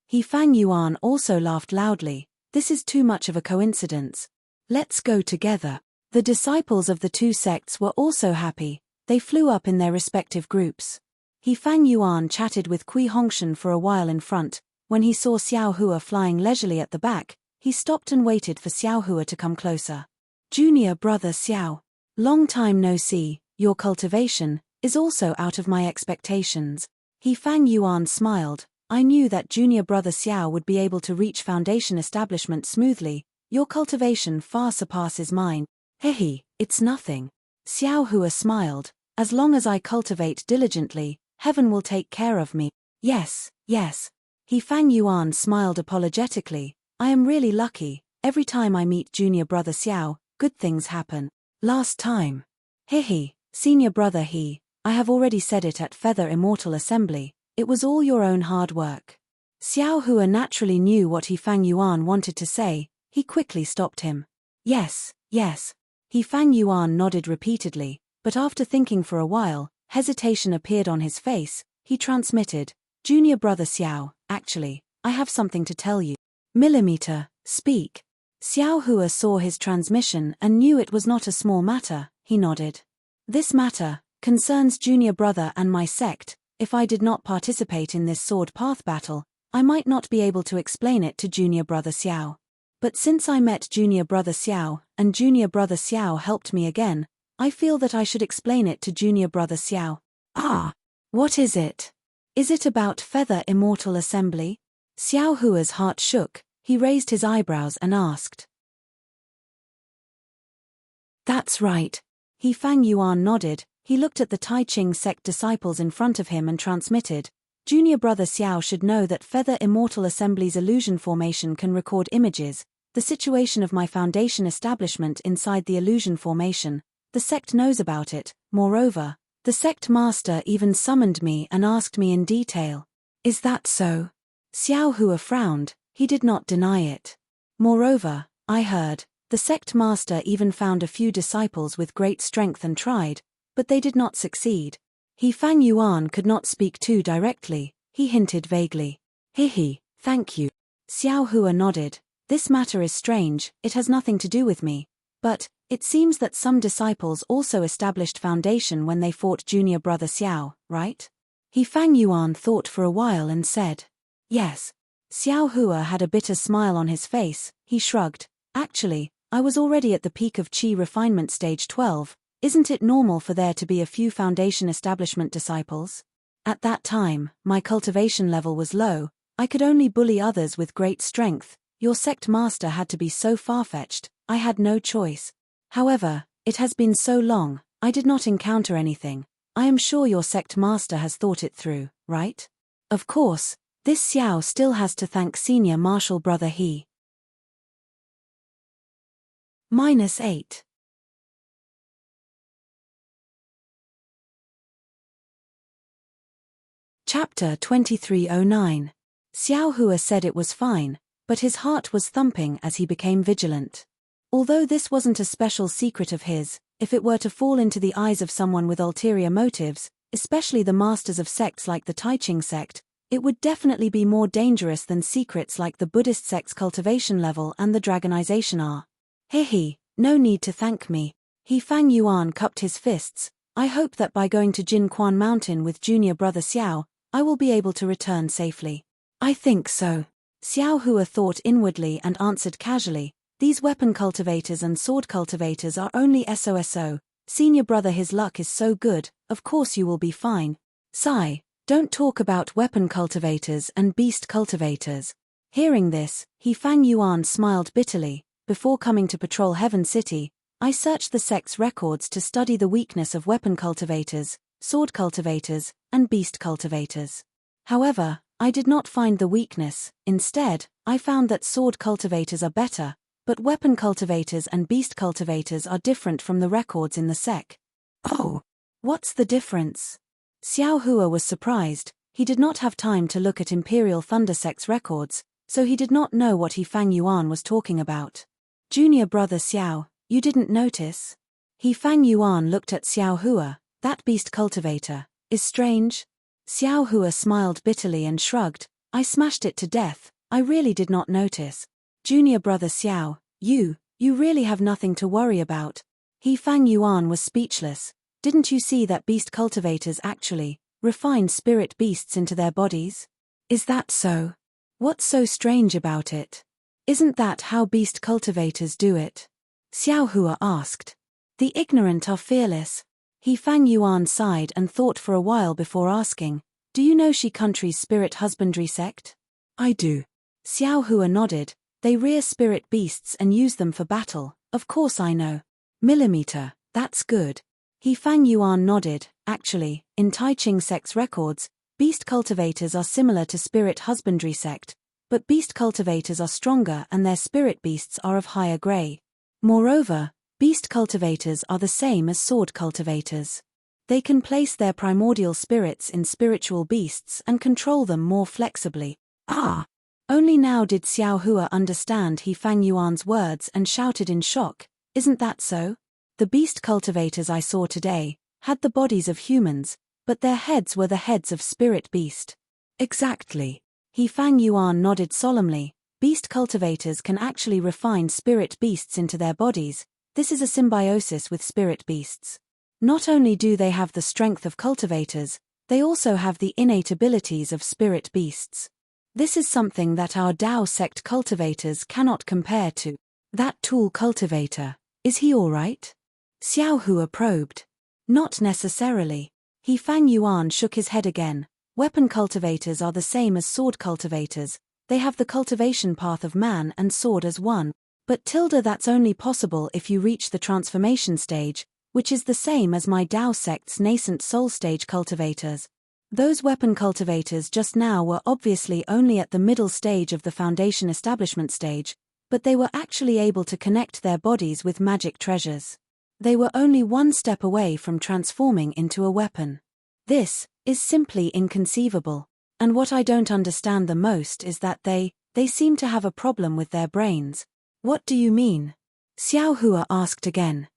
He Fang Yuan also laughed loudly. This is too much of a coincidence. Let's go together. The disciples of the 2 sects were also happy. They flew up in their respective groups. He Fang Yuan chatted with Kui Hongshan for a while in front. When he saw Xiao Hua flying leisurely at the back, he stopped and waited for Xiao Hua to come closer. Junior brother Xiao. Long time no see. Your cultivation is also out of my expectations. He Fang Yuan smiled. I knew that junior brother Xiao would be able to reach foundation establishment smoothly. Your cultivation far surpasses mine. Hehe, it's nothing. Xiao Hua smiled. As long as I cultivate diligently, heaven will take care of me. Yes. He Fang Yuan smiled apologetically. I am really lucky. Every time I meet junior brother Xiao, good things happen. Last time. Hehe, senior brother I have already said it at Feather Immortal Assembly. It was all your own hard work. Xiao Hua naturally knew what He Fang Yuan wanted to say. He quickly stopped him. Yes. He Fang Yuan nodded repeatedly, but after thinking for a while, hesitation appeared on his face. He transmitted, junior brother Xiao, actually, I have something to tell you. Millimeter, speak. Xiao Hua saw his transmission and knew it was not a small matter. He nodded. This matter concerns junior brother and my sect. If I did not participate in this sword path battle, I might not be able to explain it to junior brother Xiao. But since I met junior brother Xiao, and junior brother Xiao helped me again, I feel that I should explain it to junior brother Xiao. Ah! What is it? Is it about Feather Immortal Assembly? Xiao Hua's heart shook. He raised his eyebrows and asked. That's right. He Fang Yuan nodded. He looked at the Tai Ching sect disciples in front of him and transmitted, junior brother Xiao should know that Feather Immortal Assembly's illusion formation can record images, the situation of my foundation establishment inside the illusion formation. The sect knows about it. Moreover, the sect master even summoned me and asked me in detail. Is that so? Xiao Hua frowned. He did not deny it. Moreover, I heard, the sect master even found a few disciples with great strength and tried, but they did not succeed. He Fang Yuan could not speak too directly. He hinted vaguely. Hehe, thank you. Xiao Hua nodded. This matter is strange. It has nothing to do with me. But it seems that some disciples also established foundation when they fought junior brother Xiao, right? He Fang Yuan thought for a while and said, yes. Xiao Hua had a bitter smile on his face. He shrugged. Actually, I was already at the peak of Qi refinement stage 12. Isn't it normal for there to be a few Foundation establishment disciples? At that time, my cultivation level was low, I could only bully others with great strength. Your sect master had to be so far-fetched, I had no choice. However, it has been so long, I did not encounter anything. I am sure your sect master has thought it through, right? Of course, this Xiao still has to thank senior martial brother he. -8. Chapter 2309. Xiao Hua said it was fine, but his heart was thumping as he became vigilant. Although this wasn't a special secret of his, if it were to fall into the eyes of someone with ulterior motives, especially the masters of sects like the Taiching sect, it would definitely be more dangerous than secrets like the Buddhist sect's cultivation level and the dragonization are. Hehe, no need to thank me. He Fang Yuan cupped his fists. I hope that by going to Jin Quan Mountain with junior brother Xiao, I will be able to return safely. I think so. Xiao Hua thought inwardly and answered casually, these weapon cultivators and sword cultivators are only SOSO, senior brother his luck is so good, of course you will be fine. Sigh, don't talk about weapon cultivators and beast cultivators. Hearing this, He Fang Yuan smiled bitterly. Before coming to patrol Heaven City, I searched the sect's records to study the weakness of weapon cultivators, sword cultivators, and beast cultivators. However, I did not find the weakness. Instead, I found that sword cultivators are better, but weapon cultivators and beast cultivators are different from the records in the sect. Oh, what's the difference? Xiao Hua was surprised. He did not have time to look at Imperial Thunder Sect's records, so he did not know what He Fang Yuan was talking about. Junior brother Xiao, you didn't notice? He Fang Yuan looked at Xiao Hua. That beast cultivator is strange. Xiao Hua smiled bitterly and shrugged. I smashed it to death. I really did not notice. Junior brother Xiao, you really have nothing to worry about. He Fang Yuan was speechless. Didn't you see that beast cultivators actually refine spirit beasts into their bodies? Is that so? What's so strange about it? Isn't that how beast cultivators do it? Xiao Hua asked. The ignorant are fearless. He Fang Yuan sighed and thought for a while before asking, do you know Shi Country's spirit husbandry sect? I do. Xiao Hua nodded. They rear spirit beasts and use them for battle, of course I know. Millimeter, that's good. He Fang Yuan nodded. Actually, in Taiching sect's records, beast cultivators are similar to spirit husbandry sect, but beast cultivators are stronger and their spirit beasts are of higher grade. Moreover, beast cultivators are the same as sword cultivators. They can place their primordial spirits in spiritual beasts and control them more flexibly. Ah! Only now did Xiao Hua understand He Fang Yuan's words and shouted in shock, isn't that so? The beast cultivators I saw today had the bodies of humans, but their heads were the heads of spirit beast. Exactly. He Fang Yuan nodded solemnly. Beast cultivators can actually refine spirit beasts into their bodies. This is a symbiosis with spirit beasts. Not only do they have the strength of cultivators, they also have the innate abilities of spirit beasts. This is something that our Dao sect cultivators cannot compare to. That tool cultivator, is he all right? Xiao Hua probed. Not necessarily. He Fang Yuan shook his head again. Weapon cultivators are the same as sword cultivators. They have the cultivation path of man and sword as one. But that's only possible if you reach the transformation stage, which is the same as my Dao sect's nascent soul stage cultivators. Those weapon cultivators just now were obviously only at the middle stage of the Foundation establishment stage, but they were actually able to connect their bodies with magic treasures. They were only one step away from transforming into a weapon. This is simply inconceivable. And what I don't understand the most is that they seem to have a problem with their brains. What do you mean? Xiao Hua asked again.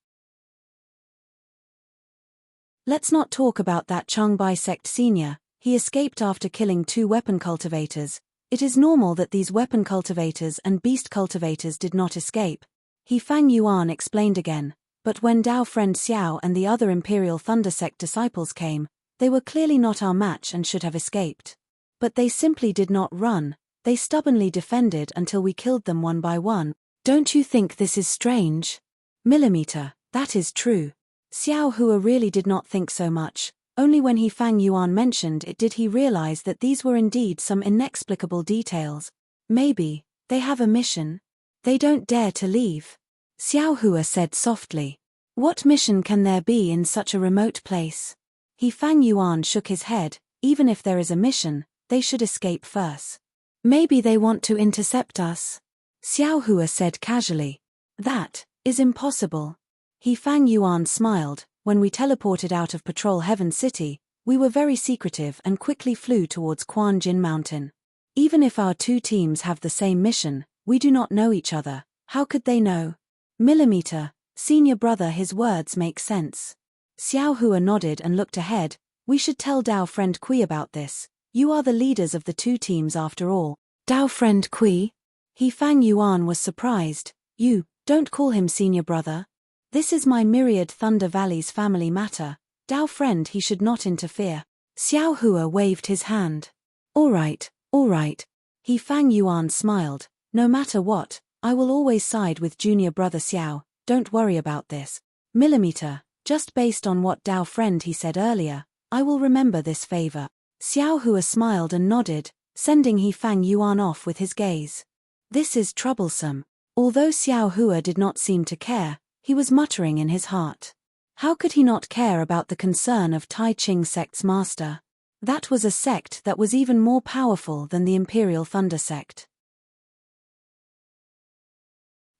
Let's not talk about that Changbai sect senior. He escaped after killing 2 weapon cultivators. It is normal that these weapon cultivators and beast cultivators did not escape. He Fang Yuan explained again. But when Dao friend Xiao and the other Imperial Thunder sect disciples came, they were clearly not our match and should have escaped. But they simply did not run. They stubbornly defended until we killed them one by one. Don't you think this is strange? Millimeter, that is true. Xiao Hua really did not think so much. Only when he Fang Yuan mentioned it did he realize that these were indeed some inexplicable details. Maybe they have a mission. They don't dare to leave. Xiao Hua said softly. What mission can there be in such a remote place? He Fang Yuan shook his head. Even if there is a mission, they should escape first. Maybe they want to intercept us. Xiao Hua said casually. That is impossible. He Fang Yuan smiled. When we teleported out of Patrol Heaven City, we were very secretive and quickly flew towards Quan Jin Mountain. Even if our two teams have the same mission, we do not know each other. How could they know? Millimeter, senior brother, his words make sense. Xiao Hua nodded and looked ahead. We should tell Dao friend Kui about this. You are the leaders of the two teams after all. Dao friend Kui? He Fang Yuan was surprised. You, don't call him senior brother. This is my Myriad Thunder Valley's family matter. Dao friend, he should not interfere. Xiao Hua waved his hand. All right. He Fang Yuan smiled. No matter what, I will always side with junior brother Xiao. Don't worry about this. Millimeter, just based on what Dao friend he said earlier, I will remember this favor. Xiao Hua smiled and nodded, sending He Fang Yuan off with his gaze. This is troublesome. Although Xiao Hua did not seem to care, he was muttering in his heart. How could he not care about the concern of Tai Ching sect's master? That was a sect that was even more powerful than the Imperial Thunder sect.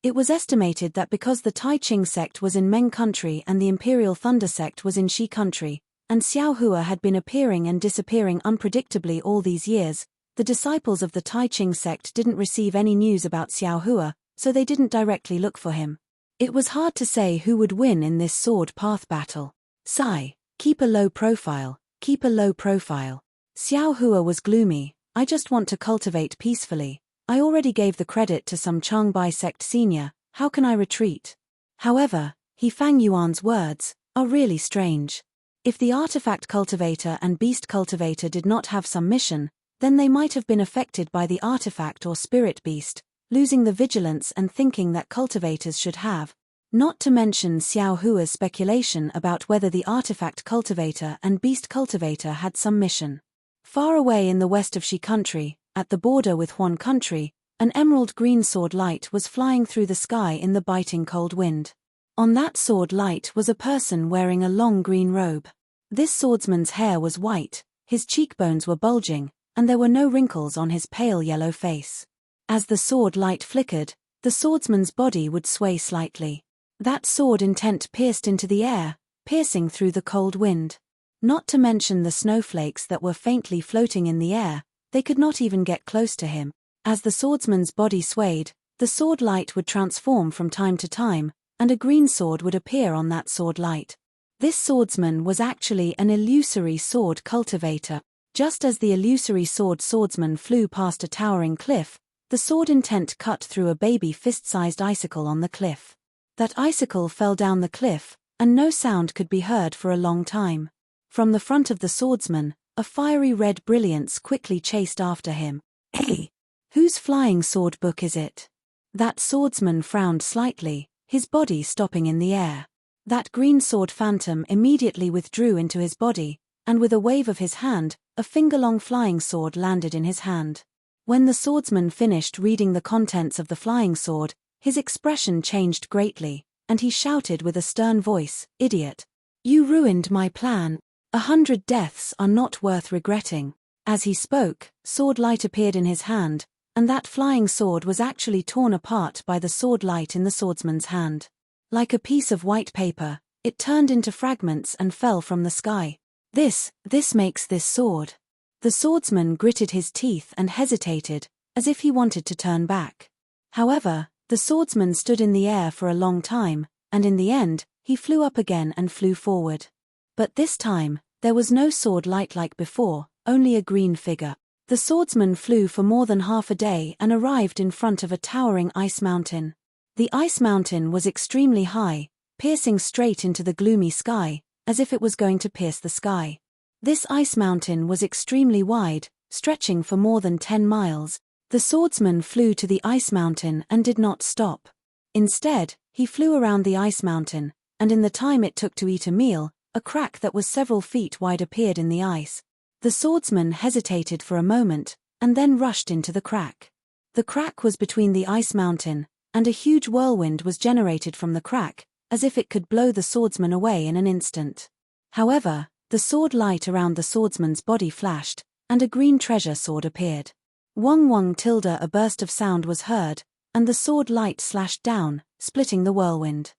It was estimated that because the Tai Ching sect was in Meng country and the Imperial Thunder sect was in Shi country, and Xiao Hua had been appearing and disappearing unpredictably all these years, the disciples of the Tai Ching sect didn't receive any news about Xiao Hua, so they didn't directly look for him. It was hard to say who would win in this sword path battle. Sigh, keep a low profile. Xiao Hua was gloomy. I just want to cultivate peacefully. I already gave the credit to some Changbai sect senior, how can I retreat? However, He Fang Yuan's words are really strange. If the artifact cultivator and beast cultivator did not have some mission, then they might have been affected by the artifact or spirit beast, losing the vigilance and thinking that cultivators should have. Not to mention Xiao Hua's speculation about whether the artifact cultivator and beast cultivator had some mission. Far away in the west of Shi country, at the border with Huan country, an emerald green sword light was flying through the sky in the biting cold wind. On that sword light was a person wearing a long green robe. This swordsman's hair was white, his cheekbones were bulging, and there were no wrinkles on his pale yellow face. As the sword light flickered, the swordsman's body would sway slightly. That sword intent pierced into the air, piercing through the cold wind. Not to mention the snowflakes that were faintly floating in the air, they could not even get close to him. As the swordsman's body swayed, the sword light would transform from time to time, and a green sword would appear on that sword light. This swordsman was actually an illusory sword cultivator. Just as the illusory swordsman flew past a towering cliff, the sword intent cut through a baby fist-sized icicle on the cliff. That icicle fell down the cliff, and no sound could be heard for a long time. From the front of the swordsman, a fiery red brilliance quickly chased after him. Hey! Whose flying sword book is it? That swordsman frowned slightly, his body stopping in the air. That green sword phantom immediately withdrew into his body, and with a wave of his hand, a finger-long flying sword landed in his hand. When the swordsman finished reading the contents of the flying sword, his expression changed greatly, and he shouted with a stern voice, "Idiot! You ruined my plan. 100 deaths are not worth regretting." As he spoke, sword light appeared in his hand, and that flying sword was actually torn apart by the sword light in the swordsman's hand. Like a piece of white paper, it turned into fragments and fell from the sky. This makes this sword. The swordsman gritted his teeth and hesitated, as if he wanted to turn back. However, the swordsman stood in the air for a long time, and in the end, he flew up again and flew forward. But this time, there was no sword light like before, only a green figure. The swordsman flew for more than half a day and arrived in front of a towering ice mountain. The ice mountain was extremely high, piercing straight into the gloomy sky, as if it was going to pierce the sky. This ice mountain was extremely wide, stretching for more than 10 miles. The swordsman flew to the ice mountain and did not stop. Instead, he flew around the ice mountain, and in the time it took to eat a meal, a crack that was several feet wide appeared in the ice. The swordsman hesitated for a moment, and then rushed into the crack. The crack was between the ice mountain, and a huge whirlwind was generated from the crack, as if it could blow the swordsman away in an instant. However, the sword light around the swordsman's body flashed, and a green treasure sword appeared. Wong wong tilde, a burst of sound was heard, and the sword light slashed down, splitting the whirlwind.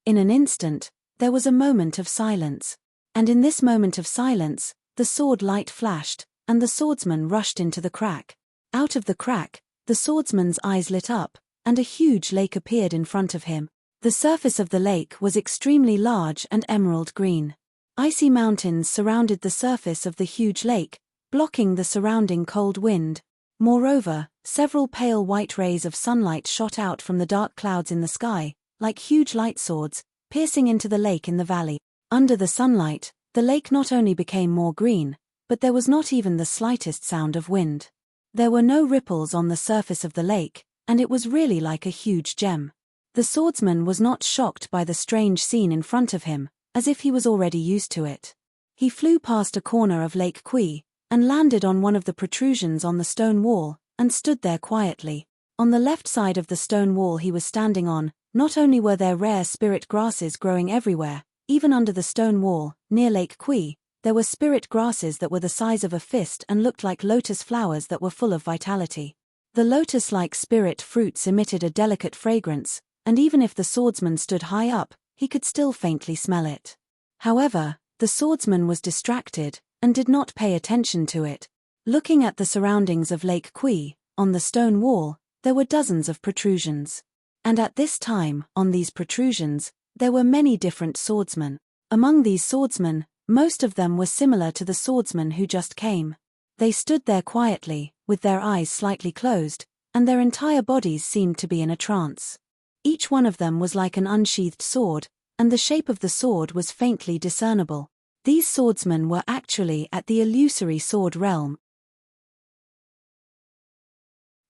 In an instant, there was a moment of silence. And in this moment of silence, the sword light flashed, and the swordsman rushed into the crack. Out of the crack, the swordsman's eyes lit up, and a huge lake appeared in front of him. The surface of the lake was extremely large and emerald green. Icy mountains surrounded the surface of the huge lake, blocking the surrounding cold wind. Moreover, several pale white rays of sunlight shot out from the dark clouds in the sky, like huge light swords, piercing into the lake in the valley. Under the sunlight, the lake not only became more green, but there was not even the slightest sound of wind. There were no ripples on the surface of the lake, and it was really like a huge gem. The swordsman was not shocked by the strange scene in front of him, as if he was already used to it. He flew past a corner of Lake Kui, and landed on one of the protrusions on the stone wall, and stood there quietly. On the left side of the stone wall he was standing on, not only were there rare spirit grasses growing everywhere, even under the stone wall, near Lake Kui, there were spirit grasses that were the size of a fist and looked like lotus flowers that were full of vitality. The lotus-like spirit fruits emitted a delicate fragrance, and even if the swordsman stood high up, he could still faintly smell it. However, the swordsman was distracted, and did not pay attention to it. Looking at the surroundings of Lake Kui, on the stone wall, there were dozens of protrusions. And at this time, on these protrusions, there were many different swordsmen. Among these swordsmen, most of them were similar to the swordsman who just came. They stood there quietly, with their eyes slightly closed, and their entire bodies seemed to be in a trance. Each one of them was like an unsheathed sword, and the shape of the sword was faintly discernible. These swordsmen were actually at the illusory sword realm.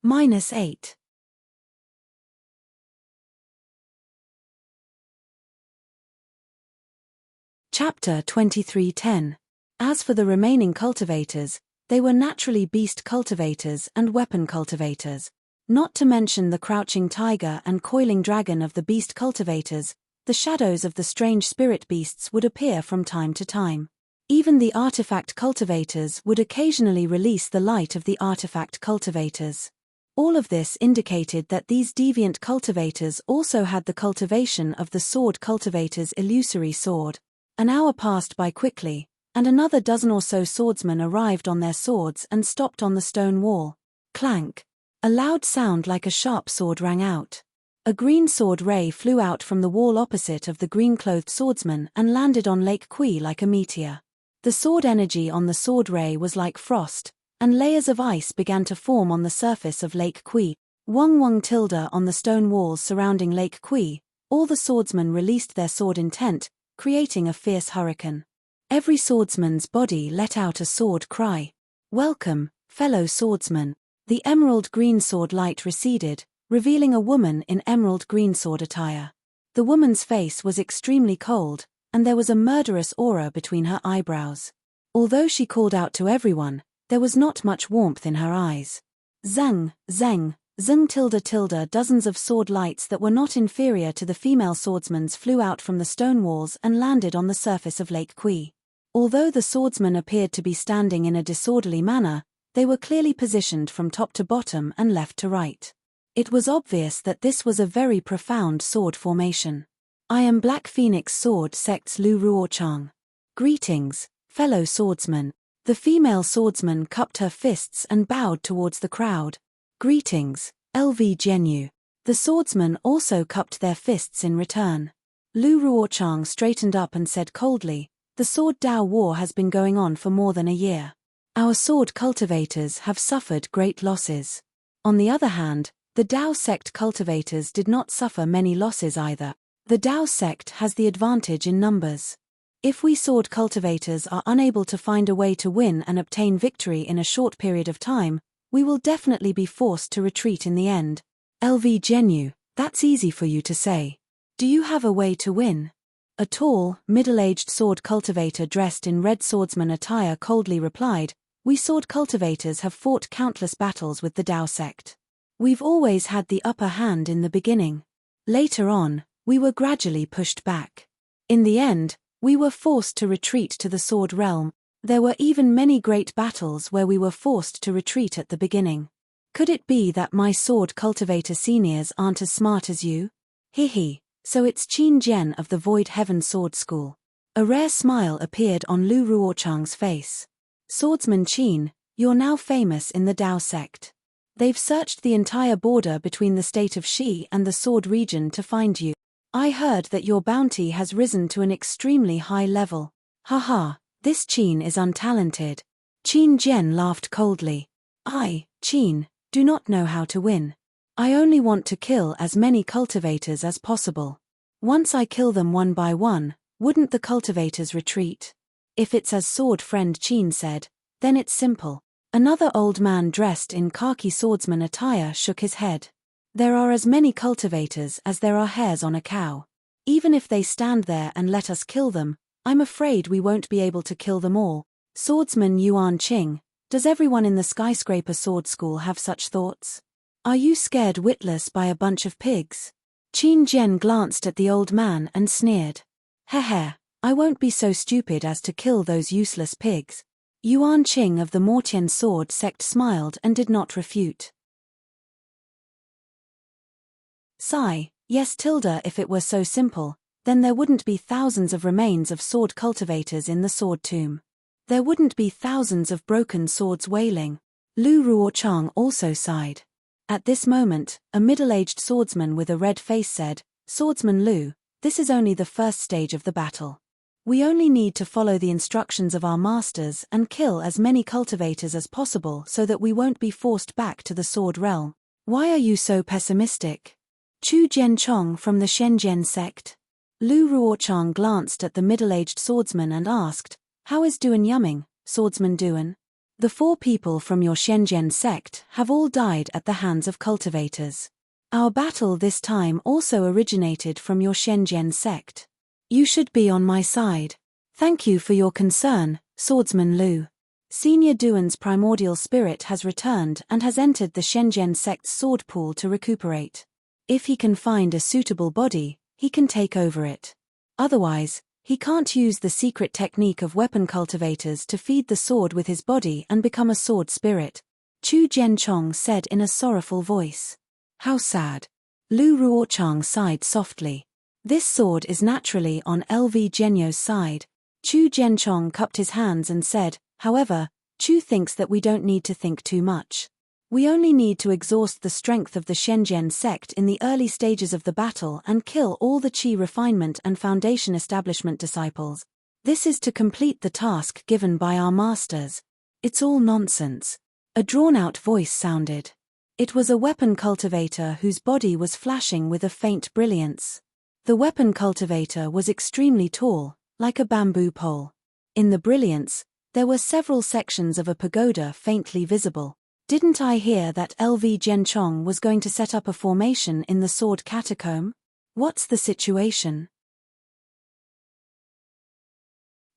-8. Chapter 23:10. As for the remaining cultivators, they were naturally beast cultivators and weapon cultivators. Not to mention the crouching tiger and coiling dragon of the beast cultivators, the shadows of the strange spirit beasts would appear from time to time. Even the artifact cultivators would occasionally release the light of the artifact cultivators. All of this indicated that these deviant cultivators also had the cultivation of the sword cultivator's illusory sword. An hour passed by quickly, and another dozen or so swordsmen arrived on their swords and stopped on the stone wall. Clank! A loud sound like a sharp sword rang out. A green sword ray flew out from the wall opposite of the green-clothed swordsman and landed on Lake Kui like a meteor. The sword energy on the sword ray was like frost, and layers of ice began to form on the surface of Lake Kui. Wong wong tilde on the stone walls surrounding Lake Kui, all the swordsmen released their sword intent, creating a fierce hurricane. Every swordsman's body let out a sword cry. Welcome, fellow swordsman. The emerald green sword light receded, revealing a woman in emerald green sword attire. The woman's face was extremely cold, and there was a murderous aura between her eyebrows. Although she called out to everyone, there was not much warmth in her eyes. Zhang, zeng, zung tilde tilde. Dozens of sword lights that were not inferior to the female swordsman's flew out from the stone walls and landed on the surface of Lake Kui. Although the swordsmen appeared to be standing in a disorderly manner, they were clearly positioned from top to bottom and left to right. It was obvious that this was a very profound sword formation. I am Black Phoenix Sword Sect's Lu Ruochang. Greetings, fellow swordsmen. The female swordsman cupped her fists and bowed towards the crowd. Greetings, LV Jianyu. The swordsmen also cupped their fists in return. Lu Ruochang straightened up and said coldly, "The Sword Dao War has been going on for more than a year. Our sword cultivators have suffered great losses. On the other hand, the Dao sect cultivators did not suffer many losses either. The Dao sect has the advantage in numbers. If we sword cultivators are unable to find a way to win and obtain victory in a short period of time, we will definitely be forced to retreat in the end." LV Jianyu, That's easy for you to say. Do you have a way to win? A tall, middle-aged sword cultivator dressed in red swordsman attire coldly replied, "We sword cultivators have fought countless battles with the Dao sect. We've always had the upper hand in the beginning. Later on, we were gradually pushed back. In the end, we were forced to retreat to the sword realm. There were even many great battles where we were forced to retreat at the beginning. Could it be that my sword cultivator seniors aren't as smart as you? Hehe, so it's Qin Jian of the Void Heaven Sword School." A rare smile appeared on Lu Ruochang's face. "Swordsman Qin, you're now famous in the Dao sect. They've searched the entire border between the state of Shi and the Sword region to find you. I heard that your bounty has risen to an extremely high level. Haha, this Qin is untalented." Qin Jian laughed coldly. "I, Qin, do not know how to win. I only want to kill as many cultivators as possible. Once I kill them one by one, wouldn't the cultivators retreat?" "If it's as sword friend Qin said, then it's simple." Another old man dressed in khaki swordsman attire shook his head. "There are as many cultivators as there are hairs on a cow. Even if they stand there and let us kill them, I'm afraid we won't be able to kill them all." Swordsman Yuan Qing, does everyone in the skyscraper sword school have such thoughts? Are you scared witless by a bunch of pigs? Qin Jian glanced at the old man and sneered. "Heh, I won't be so stupid as to kill those useless pigs." Yuan Qing of the Mortian sword sect smiled and did not refute. Sigh, yes tilde if it were so simple, then there wouldn't be thousands of remains of sword cultivators in the sword tomb. There wouldn't be thousands of broken swords wailing. Lu Ruochang also sighed. At this moment, a middle-aged swordsman with a red face said, "Swordsman Lu, this is only the first stage of the battle. We only need to follow the instructions of our masters and kill as many cultivators as possible so that we won't be forced back to the sword realm." "Why are you so pessimistic?" Chu Jianchong from the Shenzhen sect. Lu Ruochang glanced at the middle-aged swordsman and asked, "How is Duan Yumming, Swordsman Duan? The 4 people from your Shenzhen sect have all died at the hands of cultivators. Our battle this time also originated from your Shenzhen sect. You should be on my side. Thank you for your concern, Swordsman Lu. Senior Duan's primordial spirit has returned and has entered the Shenzhen sect's sword pool to recuperate. If he can find a suitable body, he can take over it. Otherwise, he can't use the secret technique of weapon cultivators to feed the sword with his body and become a sword spirit," Chu Jianchong said in a sorrowful voice. "How sad." Lu Ruochang sighed softly. "This sword is naturally on LV Genyo's side." Chu Jianchong cupped his hands and said, "However, Chu thinks that we don't need to think too much. We only need to exhaust the strength of the Shenzhen sect in the early stages of the battle and kill all the Qi refinement and foundation establishment disciples. This is to complete the task given by our masters." "It's all nonsense." A drawn-out voice sounded. It was a weapon cultivator whose body was flashing with a faint brilliance. The weapon cultivator was extremely tall, like a bamboo pole. In the brilliance, there were several sections of a pagoda faintly visible. "Didn't I hear that LV Genchong was going to set up a formation in the sword catacomb? What's the situation?"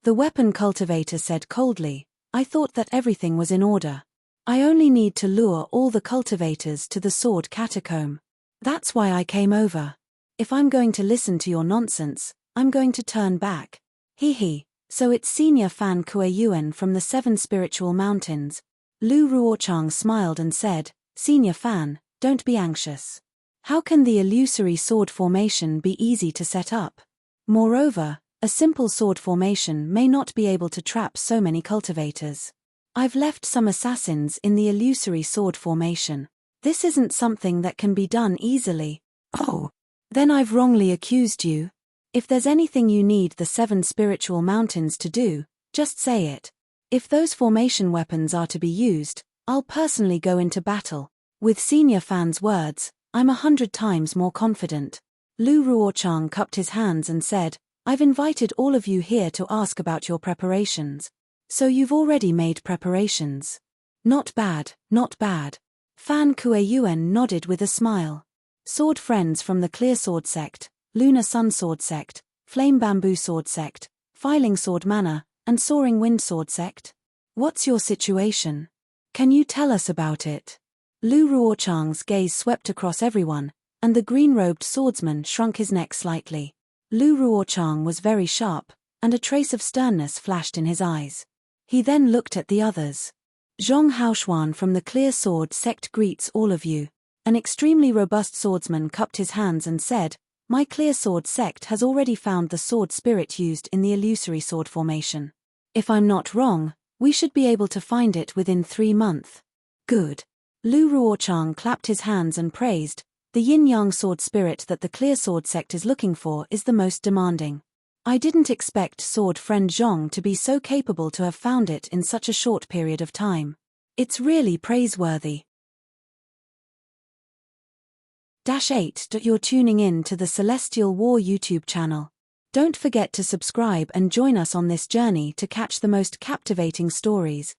The weapon cultivator said coldly, "I thought that everything was in order. I only need to lure all the cultivators to the sword catacomb. That's why I came over. If I'm going to listen to your nonsense, I'm going to turn back." Hehe, so it's Senior Fan Kue Yuan from the 7 Spiritual Mountains. Lu Ruochang smiled and said, "Senior Fan, don't be anxious. How can the illusory sword formation be easy to set up? Moreover, a simple sword formation may not be able to trap so many cultivators. I've left some assassins in the illusory sword formation. This isn't something that can be done easily." "Oh, then I've wrongly accused you. If there's anything you need the 7 Spiritual Mountains to do, just say it. If those formation weapons are to be used, I'll personally go into battle." With Senior Fan's words, I'm 100 times more confident. Lu Ruochang cupped his hands and said, "I've invited all of you here to ask about your preparations. So you've already made preparations. Not bad, not bad." Fan Kue Yuan nodded with a smile. Sword friends from the Clear Sword Sect, Lunar Sun Sword Sect, Flame Bamboo Sword Sect, Filing Sword Manor, and Soaring Wind Sword Sect? What's your situation? Can you tell us about it? Lu Ruochang's gaze swept across everyone, and the green-robed swordsman shrunk his neck slightly. Lu Ruochang was very sharp, and a trace of sternness flashed in his eyes. He then looked at the others. Zhong Haoshuan from the Clear Sword Sect greets all of you. An extremely robust swordsman cupped his hands and said, "My Clear Sword Sect has already found the sword spirit used in the illusory sword formation. If I'm not wrong, we should be able to find it within 3 months. Good." Lu Ruochang clapped his hands and praised, "The yin-yang sword spirit that the Clear Sword Sect is looking for is the most demanding. I didn't expect sword friend Zhong to be so capable to have found it in such a short period of time. It's really praiseworthy." 8. You're tuning in to the Celestial War YouTube channel. Don't forget to subscribe and join us on this journey to catch the most captivating stories,